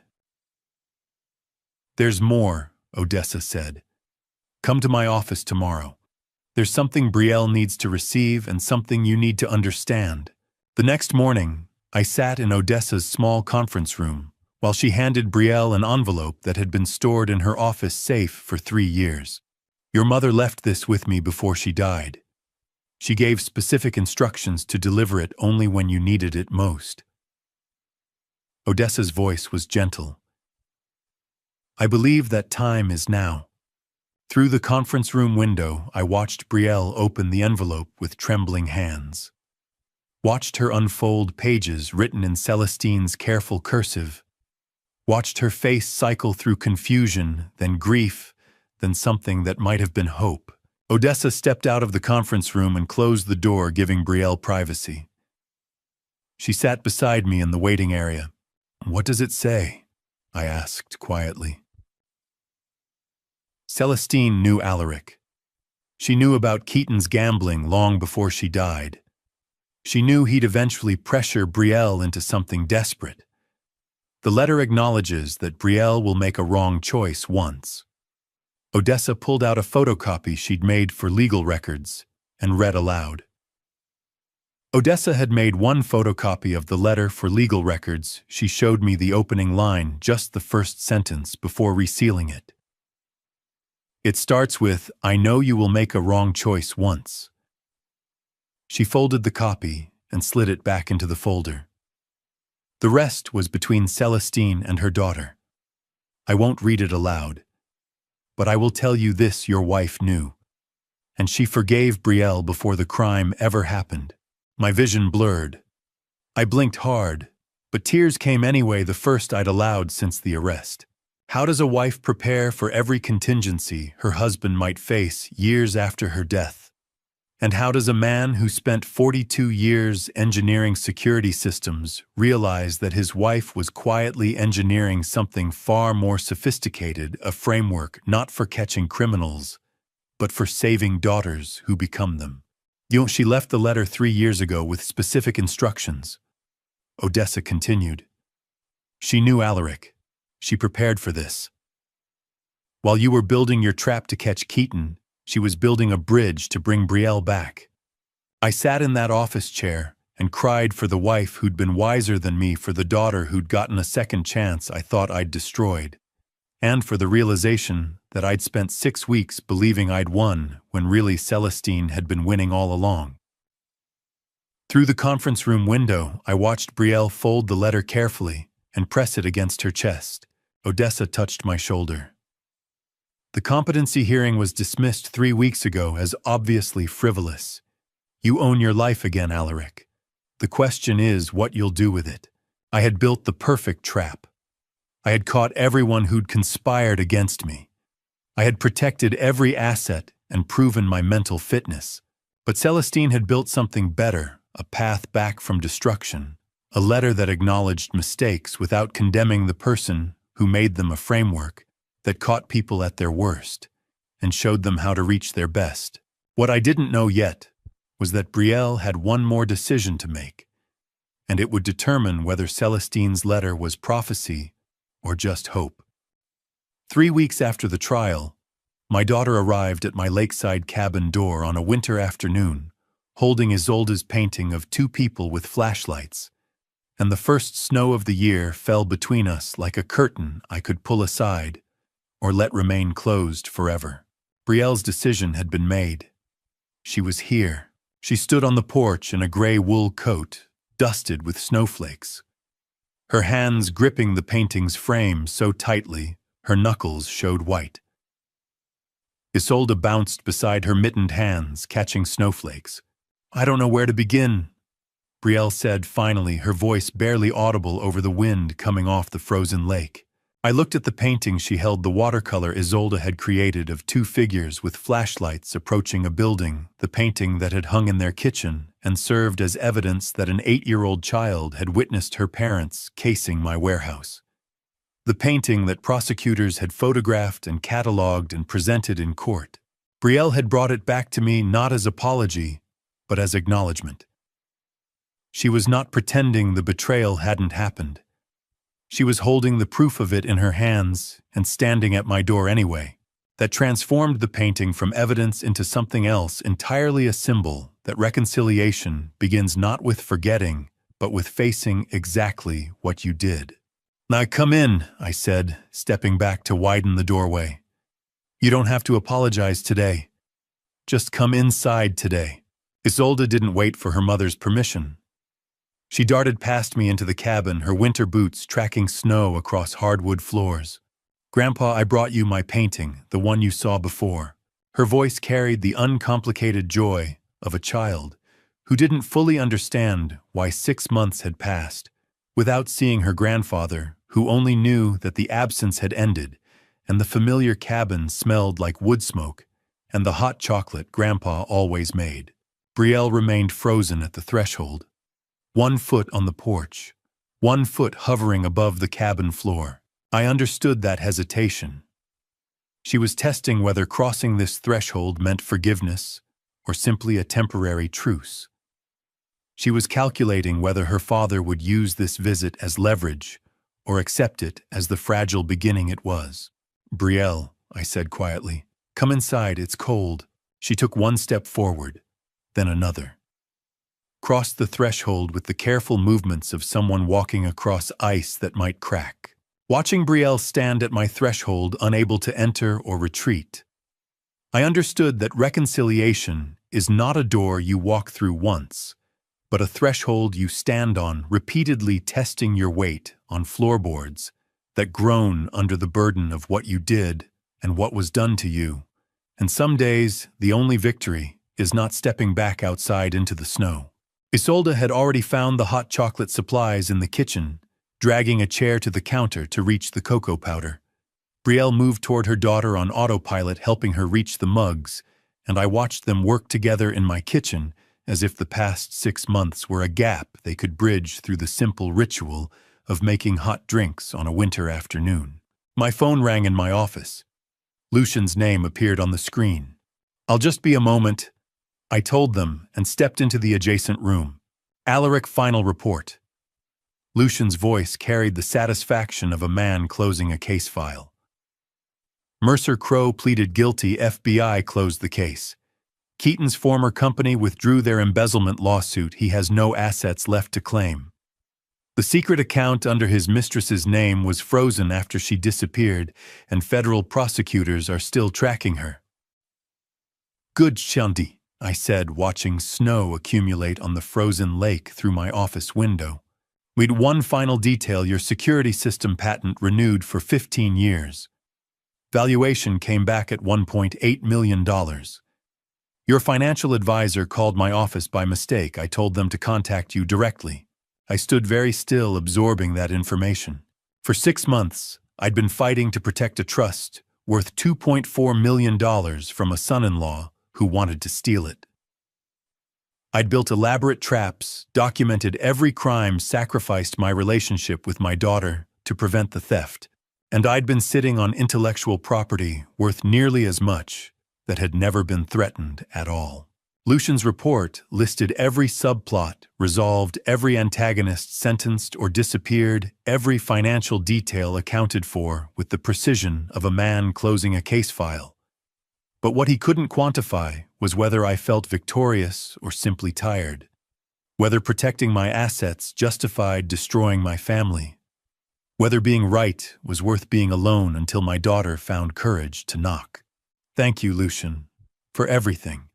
There's more, Odessa said. Come to my office tomorrow. There's something Brielle needs to receive and something you need to understand. The next morning, I sat in Odessa's small conference room while she handed Brielle an envelope that had been stored in her office safe for 3 years. Your mother left this with me before she died. She gave specific instructions to deliver it only when you needed it most. Odessa's voice was gentle. I believe that time is now. Through the conference room window, I watched Brielle open the envelope with trembling hands. Watched her unfold pages written in Celestine's careful cursive. Watched her face cycle through confusion, then grief, then something that might have been hope. Odessa stepped out of the conference room and closed the door, giving Brielle privacy. She sat beside me in the waiting area. What does it say? I asked quietly. Celestine knew Alaric. She knew about Keaton's gambling long before she died. She knew he'd eventually pressure Brielle into something desperate. The letter acknowledges that Brielle will make a wrong choice once. Odessa pulled out a photocopy she'd made for legal records and read aloud. Odessa had made one photocopy of the letter for legal records. She showed me the opening line, just the first sentence, before resealing it. It starts with, I know you will make a wrong choice once. She folded the copy and slid it back into the folder. The rest was between Celestine and her daughter. I won't read it aloud, but I will tell you this your wife knew, and she forgave Brielle before the crime ever happened. My vision blurred. I blinked hard, but tears came anyway, the first I'd allowed since the arrest. How does a wife prepare for every contingency her husband might face years after her death? And how does a man who spent 42 years engineering security systems realize that his wife was quietly engineering something far more sophisticated, a framework not for catching criminals, but for saving daughters who become them? She left the letter 3 years ago with specific instructions. Odessa continued. She knew Alaric. She prepared for this. While you were building your trap to catch Keaton, she was building a bridge to bring Brielle back. I sat in that office chair and cried for the wife who'd been wiser than me, for the daughter who'd gotten a second chance I thought I'd destroyed, and for the realization that I'd spent 6 weeks believing I'd won when really Celestine had been winning all along. Through the conference room window, I watched Brielle fold the letter carefully and press it against her chest. Odessa touched my shoulder. The competency hearing was dismissed 3 weeks ago as obviously frivolous. You own your life again, Alaric. The question is what you'll do with it. I had built the perfect trap. I had caught everyone who'd conspired against me. I had protected every asset and proven my mental fitness. But Celestine had built something better, a path back from destruction, a letter that acknowledged mistakes without condemning the person who made them, a framework that caught people at their worst and showed them how to reach their best. What I didn't know yet was that Brielle had one more decision to make, and it would determine whether Celestine's letter was prophecy or just hope. 3 weeks after the trial, my daughter arrived at my lakeside cabin door on a winter afternoon, holding Isolde's painting of 2 people with flashlights, and the first snow of the year fell between us like a curtain I could pull aside or let remain closed forever. Brielle's decision had been made. She was here. She stood on the porch in a gray wool coat, dusted with snowflakes, her hands gripping the painting's frame so tightly her knuckles showed white. Isolde bounced beside her mittened hands, catching snowflakes. I don't know where to begin. Brielle said finally, her voice barely audible over the wind coming off the frozen lake. I looked at the painting she held, the watercolor Isolde had created of two figures with flashlights approaching a building, the painting that had hung in their kitchen and served as evidence that an 8-year-old child had witnessed her parents casing my warehouse. The painting that prosecutors had photographed and catalogued and presented in court. Brielle had brought it back to me not as apology, but as acknowledgement. She was not pretending the betrayal hadn't happened. She was holding the proof of it in her hands and standing at my door anyway. That transformed the painting from evidence into something else entirely, a symbol that reconciliation begins not with forgetting, but with facing exactly what you did. "Now come in," I said, stepping back to widen the doorway. "You don't have to apologize today. Just come inside today." Isolde didn't wait for her mother's permission. She darted past me into the cabin, her winter boots tracking snow across hardwood floors. "Grandpa, I brought you my painting, the one you saw before." Her voice carried the uncomplicated joy of a child who didn't fully understand why 6 months had passed without seeing her grandfather, who only knew that the absence had ended and the familiar cabin smelled like wood smoke and the hot chocolate Grandpa always made. Brielle remained frozen at the threshold. 1 foot on the porch, 1 foot hovering above the cabin floor. I understood that hesitation. She was testing whether crossing this threshold meant forgiveness or simply a temporary truce. She was calculating whether her father would use this visit as leverage or accept it as the fragile beginning it was. "Brielle," I said quietly, "come inside, it's cold." She took 1 step forward, then another. Crossed the threshold with the careful movements of someone walking across ice that might crack. Watching Brielle stand at my threshold, unable to enter or retreat, I understood that reconciliation is not a door you walk through once, but a threshold you stand on, repeatedly testing your weight on floorboards that groan under the burden of what you did and what was done to you. And some days, the only victory is not stepping back outside into the snow. Isolde had already found the hot chocolate supplies in the kitchen, dragging a chair to the counter to reach the cocoa powder. Brielle moved toward her daughter on autopilot, helping her reach the mugs, and I watched them work together in my kitchen as if the past 6 months were a gap they could bridge through the simple ritual of making hot drinks on a winter afternoon. My phone rang in my office. Lucian's name appeared on the screen. "I'll just be a moment," I told them and stepped into the adjacent room. "Alaric, final report." Lucian's voice carried the satisfaction of a man closing a case file. Mercer Crowe pleaded guilty. FBI closed the case. Keaton's former company withdrew their embezzlement lawsuit. He has no assets left to claim. The secret account under his mistress's name was frozen after she disappeared, and federal prosecutors are still tracking her. "Good, Shanti," I said, watching snow accumulate on the frozen lake through my office window. "We'd one final detail: your security system patent renewed for 15 years. Valuation came back at $1.8 million. Your financial advisor called my office by mistake. I told them to contact you directly." I stood very still, absorbing that information. For 6 months, I'd been fighting to protect a trust worth $2.4 million from a son-in-law who wanted to steal it. I'd built elaborate traps, documented every crime, sacrificed my relationship with my daughter to prevent the theft, and I'd been sitting on intellectual property worth nearly as much that had never been threatened at all. Lucian's report listed every subplot, resolved every antagonist sentenced or disappeared, every financial detail accounted for with the precision of a man closing a case file. But what he couldn't quantify was whether I felt victorious or simply tired, whether protecting my assets justified destroying my family, whether being right was worth being alone until my daughter found courage to knock. "Thank you, Lucian, for everything.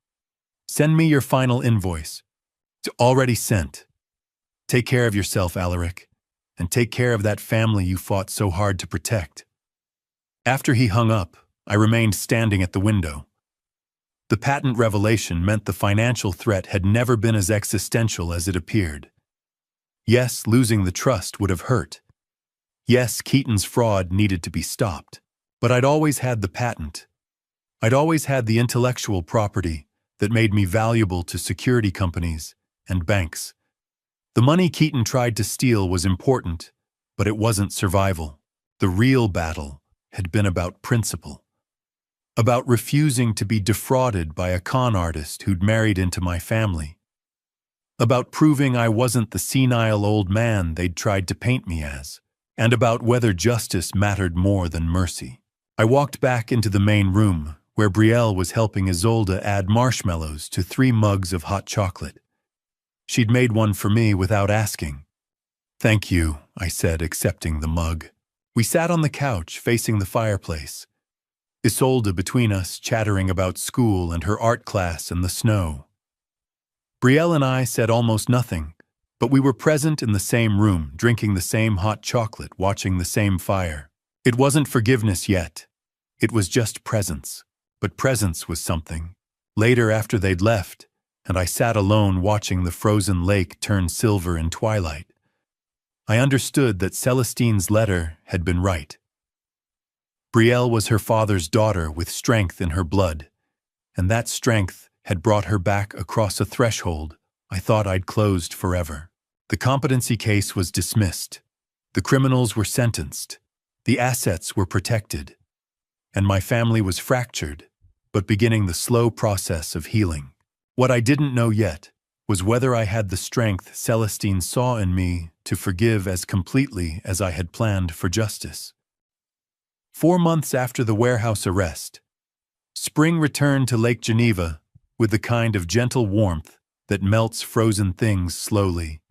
Send me your final invoice." "It's already sent. Take care of yourself, Alaric, and take care of that family you fought so hard to protect." After he hung up, I remained standing at the window. The patent revelation meant the financial threat had never been as existential as it appeared. Yes, losing the trust would have hurt. Yes, Keaton's fraud needed to be stopped. But I'd always had the patent. I'd always had the intellectual property that made me valuable to security companies and banks. The money Keaton tried to steal was important, but it wasn't survival. The real battle had been about principle. About refusing to be defrauded by a con artist who'd married into my family. About proving I wasn't the senile old man they'd tried to paint me as. And about whether justice mattered more than mercy. I walked back into the main room, where Betrayal was helping Isolde add marshmallows to 3 mugs of hot chocolate. She'd made one for me without asking. "Thank you," I said, accepting the mug. We sat on the couch, facing the fireplace. Isolde between us, chattering about school and her art class and the snow. Betrayal and I said almost nothing, but we were present in the same room, drinking the same hot chocolate, watching the same fire. It wasn't forgiveness yet. It was just presence. But presence was something. Later, after they'd left, and I sat alone watching the frozen lake turn silver in twilight, I understood that Celestine's letter had been right. Betrayal was her father's daughter with strength in her blood, and that strength had brought her back across a threshold I thought I'd closed forever. The competency case was dismissed. The criminals were sentenced. The assets were protected. And my family was fractured, but beginning the slow process of healing. What I didn't know yet was whether I had the strength Celestine saw in me to forgive as completely as I had planned for justice. 4 months after the warehouse arrest, spring returned to Lake Geneva with the kind of gentle warmth that melts frozen things slowly,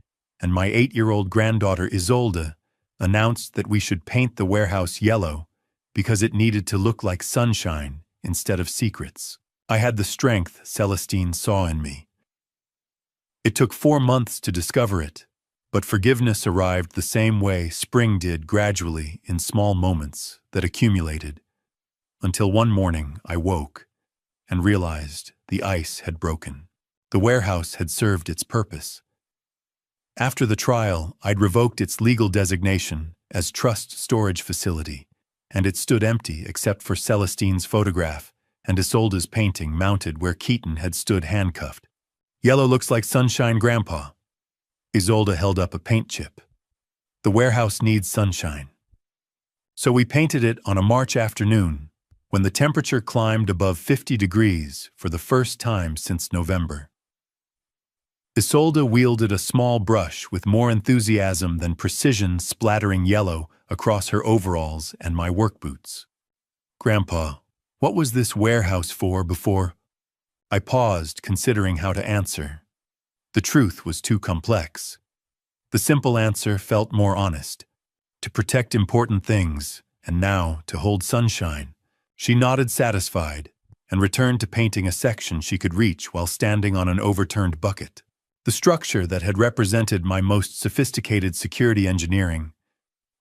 and my 8-year-old granddaughter Isolde announced that we should paint the warehouse yellow because it needed to look like sunshine instead of secrets. I had the strength Celestine saw in me. It took 4 months to discover it, but forgiveness arrived the same way spring did, gradually in small moments that accumulated, until one morning I woke and realized the ice had broken. The warehouse had served its purpose. After the trial, I'd revoked its legal designation as trust storage facility, and it stood empty except for Celestine's photograph and Isolde's painting mounted where Keaton had stood handcuffed. "Yellow looks like sunshine, Grandpa." Isolde held up a paint chip. "The warehouse needs sunshine." So we painted it on a March afternoon when the temperature climbed above 50 degrees for the first time since November. Isolde wielded a small brush with more enthusiasm than precision, splattering yellow across her overalls and my work boots. "Grandpa, what was this warehouse for before?" I paused, considering how to answer. The truth was too complex. The simple answer felt more honest. To protect important things, and now to hold sunshine. She nodded satisfied, and returned to painting a section she could reach while standing on an overturned bucket. The structure that had represented my most sophisticated security engineering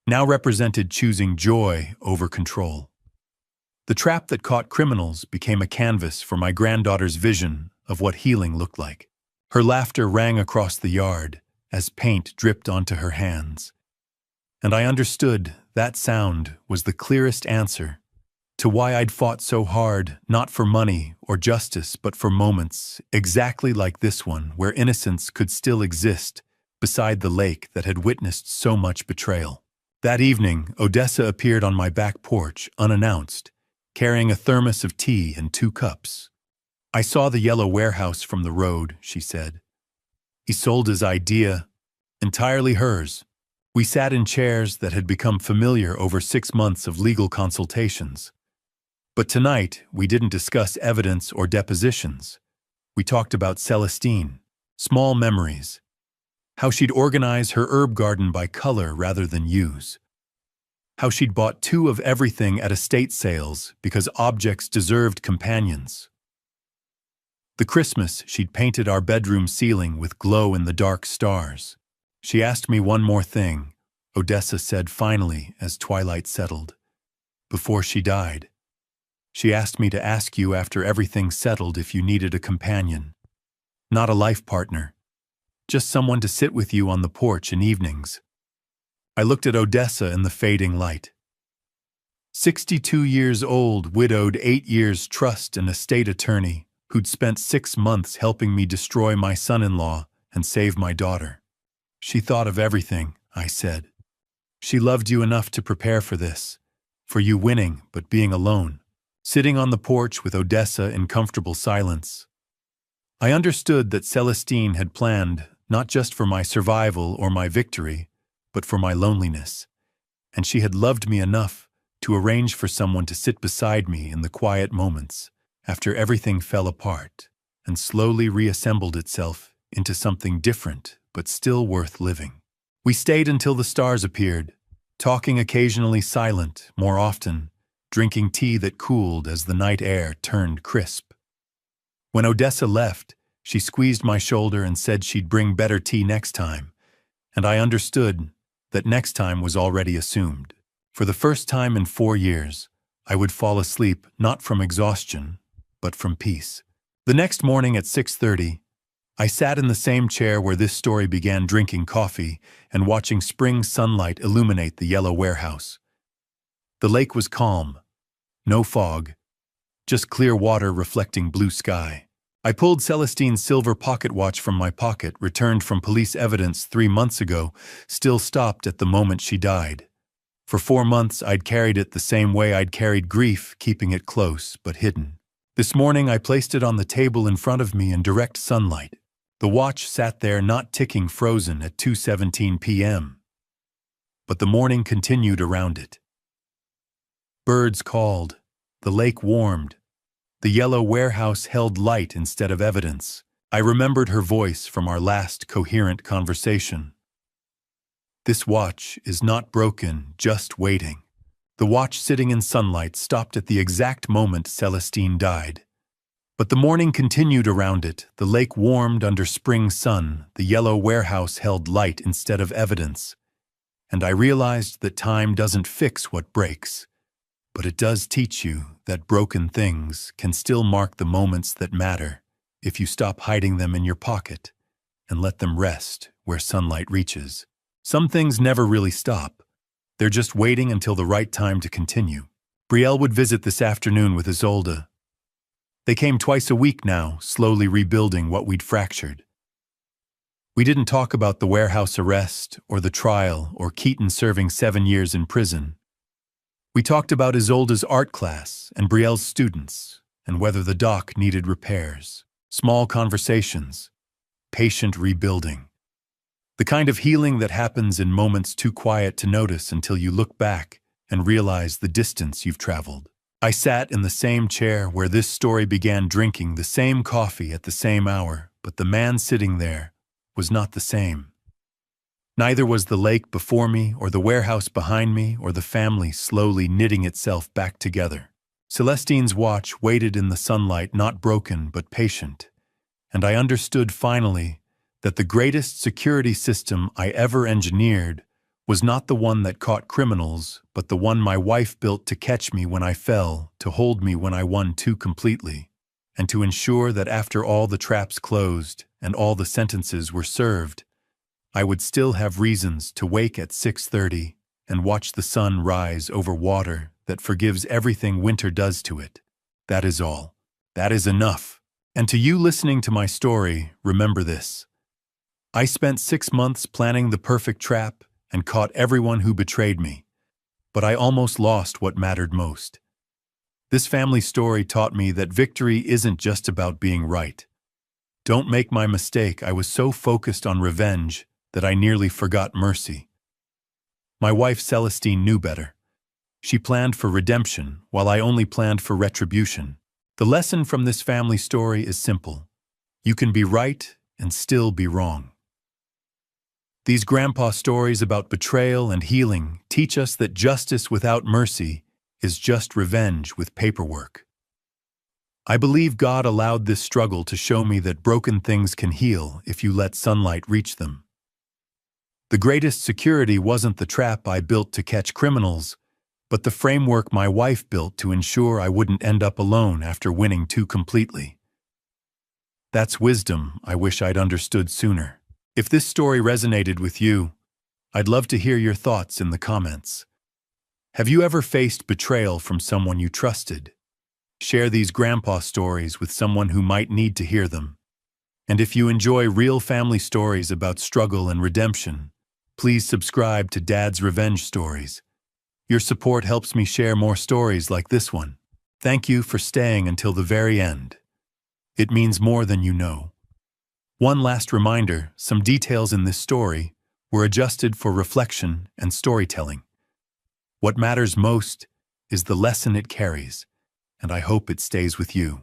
now represented choosing joy over control. The trap that caught criminals became a canvas for my granddaughter's vision of what healing looked like. Her laughter rang across the yard as paint dripped onto her hands. And I understood that sound was the clearest answer to why I'd fought so hard, not for money or justice, but for moments exactly like this one where innocence could still exist beside the lake that had witnessed so much betrayal. That evening, Odessa appeared on my back porch, unannounced, carrying a thermos of tea and 2 cups. "I saw the yellow warehouse from the road," she said. "Isolde's idea, entirely hers." We sat in chairs that had become familiar over 6 months of legal consultations. But tonight, we didn't discuss evidence or depositions. We talked about Celestine, small memories, how she'd organize her herb garden by color rather than use, how she'd bought 2 of everything at estate sales because objects deserved companions. The Christmas she'd painted our bedroom ceiling with glow-in-the-dark stars. "She asked me one more thing," Odessa said finally as twilight settled. "Before she died, She asked me to ask you after everything settled if you needed a companion. Not a life partner. Just someone to sit with you on the porch in evenings. I looked at Odessa in the fading light. 62 years old, widowed, 8 years trust and estate attorney, who'd spent 6 months helping me destroy my son-in-law and save my daughter. She thought of everything, I said. She loved you enough to prepare for this, for you winning but being alone, sitting on the porch with Odessa in comfortable silence. I understood that Celestine had planned not just for my survival or my victory, but for my loneliness, and she had loved me enough to arrange for someone to sit beside me in the quiet moments after everything fell apart and slowly reassembled itself into something different but still worth living. We stayed until the stars appeared, talking occasionally, silent more often, drinking tea that cooled as the night air turned crisp. When Odessa left, she squeezed my shoulder and said she'd bring better tea next time, and I understood that next time was already assumed. For the first time in 4 years, I would fall asleep not from exhaustion, but from peace. The next morning at 6:30, I sat in the same chair where this story began, drinking coffee and watching spring sunlight illuminate the yellow warehouse. The lake was calm, no fog, just clear water reflecting blue sky. I pulled Celestine's silver pocket watch from my pocket, returned from police evidence 3 months ago, still stopped at the moment she died. For 4 months, I'd carried it the same way I'd carried grief, keeping it close but hidden. This morning, I placed it on the table in front of me in direct sunlight. The watch sat there, not ticking, frozen at 2:17 p.m. But the morning continued around it. Birds called, the lake warmed, the yellow warehouse held light instead of evidence. I remembered her voice from our last coherent conversation. This watch is not broken, just waiting. The watch sitting in sunlight stopped at the exact moment Celestine died. But the morning continued around it, the lake warmed under spring sun, the yellow warehouse held light instead of evidence. And I realized that time doesn't fix what breaks, but it does teach you that broken things can still mark the moments that matter if you stop hiding them in your pocket and let them rest where sunlight reaches. Some things never really stop. They're just waiting until the right time to continue. Brielle would visit this afternoon with Isolde. They came twice a week now, slowly rebuilding what we'd fractured. We didn't talk about the warehouse arrest or the trial or Keaton serving 7 years in prison. We talked about Isolde's art class and Brielle's students and whether the dock needed repairs. Small conversations, patient rebuilding. The kind of healing that happens in moments too quiet to notice until you look back and realize the distance you've traveled. I sat in the same chair where this story began, drinking the same coffee at the same hour, but the man sitting there was not the same. Neither was the lake before me or the warehouse behind me or the family slowly knitting itself back together. Celestine's watch waited in the sunlight, not broken but patient, and I understood finally that the greatest security system I ever engineered was not the one that caught criminals, but the one my wife built to catch me when I fell, to hold me when I won too completely, and to ensure that after all the traps closed and all the sentences were served, I would still have reasons to wake at 6:30 and watch the sun rise over water that forgives everything winter does to it. That is all. That is enough. And to you listening to my story, remember this. I spent 6 months planning the perfect trap and caught everyone who betrayed me, but I almost lost what mattered most. This family story taught me that victory isn't just about being right. Don't make my mistake. I was so focused on revenge that I nearly forgot mercy. My wife Celestine knew better. She planned for redemption while I only planned for retribution. The lesson from this family story is simple. You can be right and still be wrong. These grandpa stories about betrayal and healing teach us that justice without mercy is just revenge with paperwork. I believe God allowed this struggle to show me that broken things can heal if you let sunlight reach them. The greatest security wasn't the trap I built to catch criminals, but the framework my wife built to ensure I wouldn't end up alone after winning too completely. That's wisdom I wish I'd understood sooner. If this story resonated with you, I'd love to hear your thoughts in the comments. Have you ever faced betrayal from someone you trusted? Share these grandpa stories with someone who might need to hear them. And if you enjoy real family stories about struggle and redemption, please subscribe to Dad's Revenge Stories. Your support helps me share more stories like this one. Thank you for staying until the very end. It means more than you know. One last reminder, some details in this story were adjusted for reflection and storytelling. What matters most is the lesson it carries, and I hope it stays with you.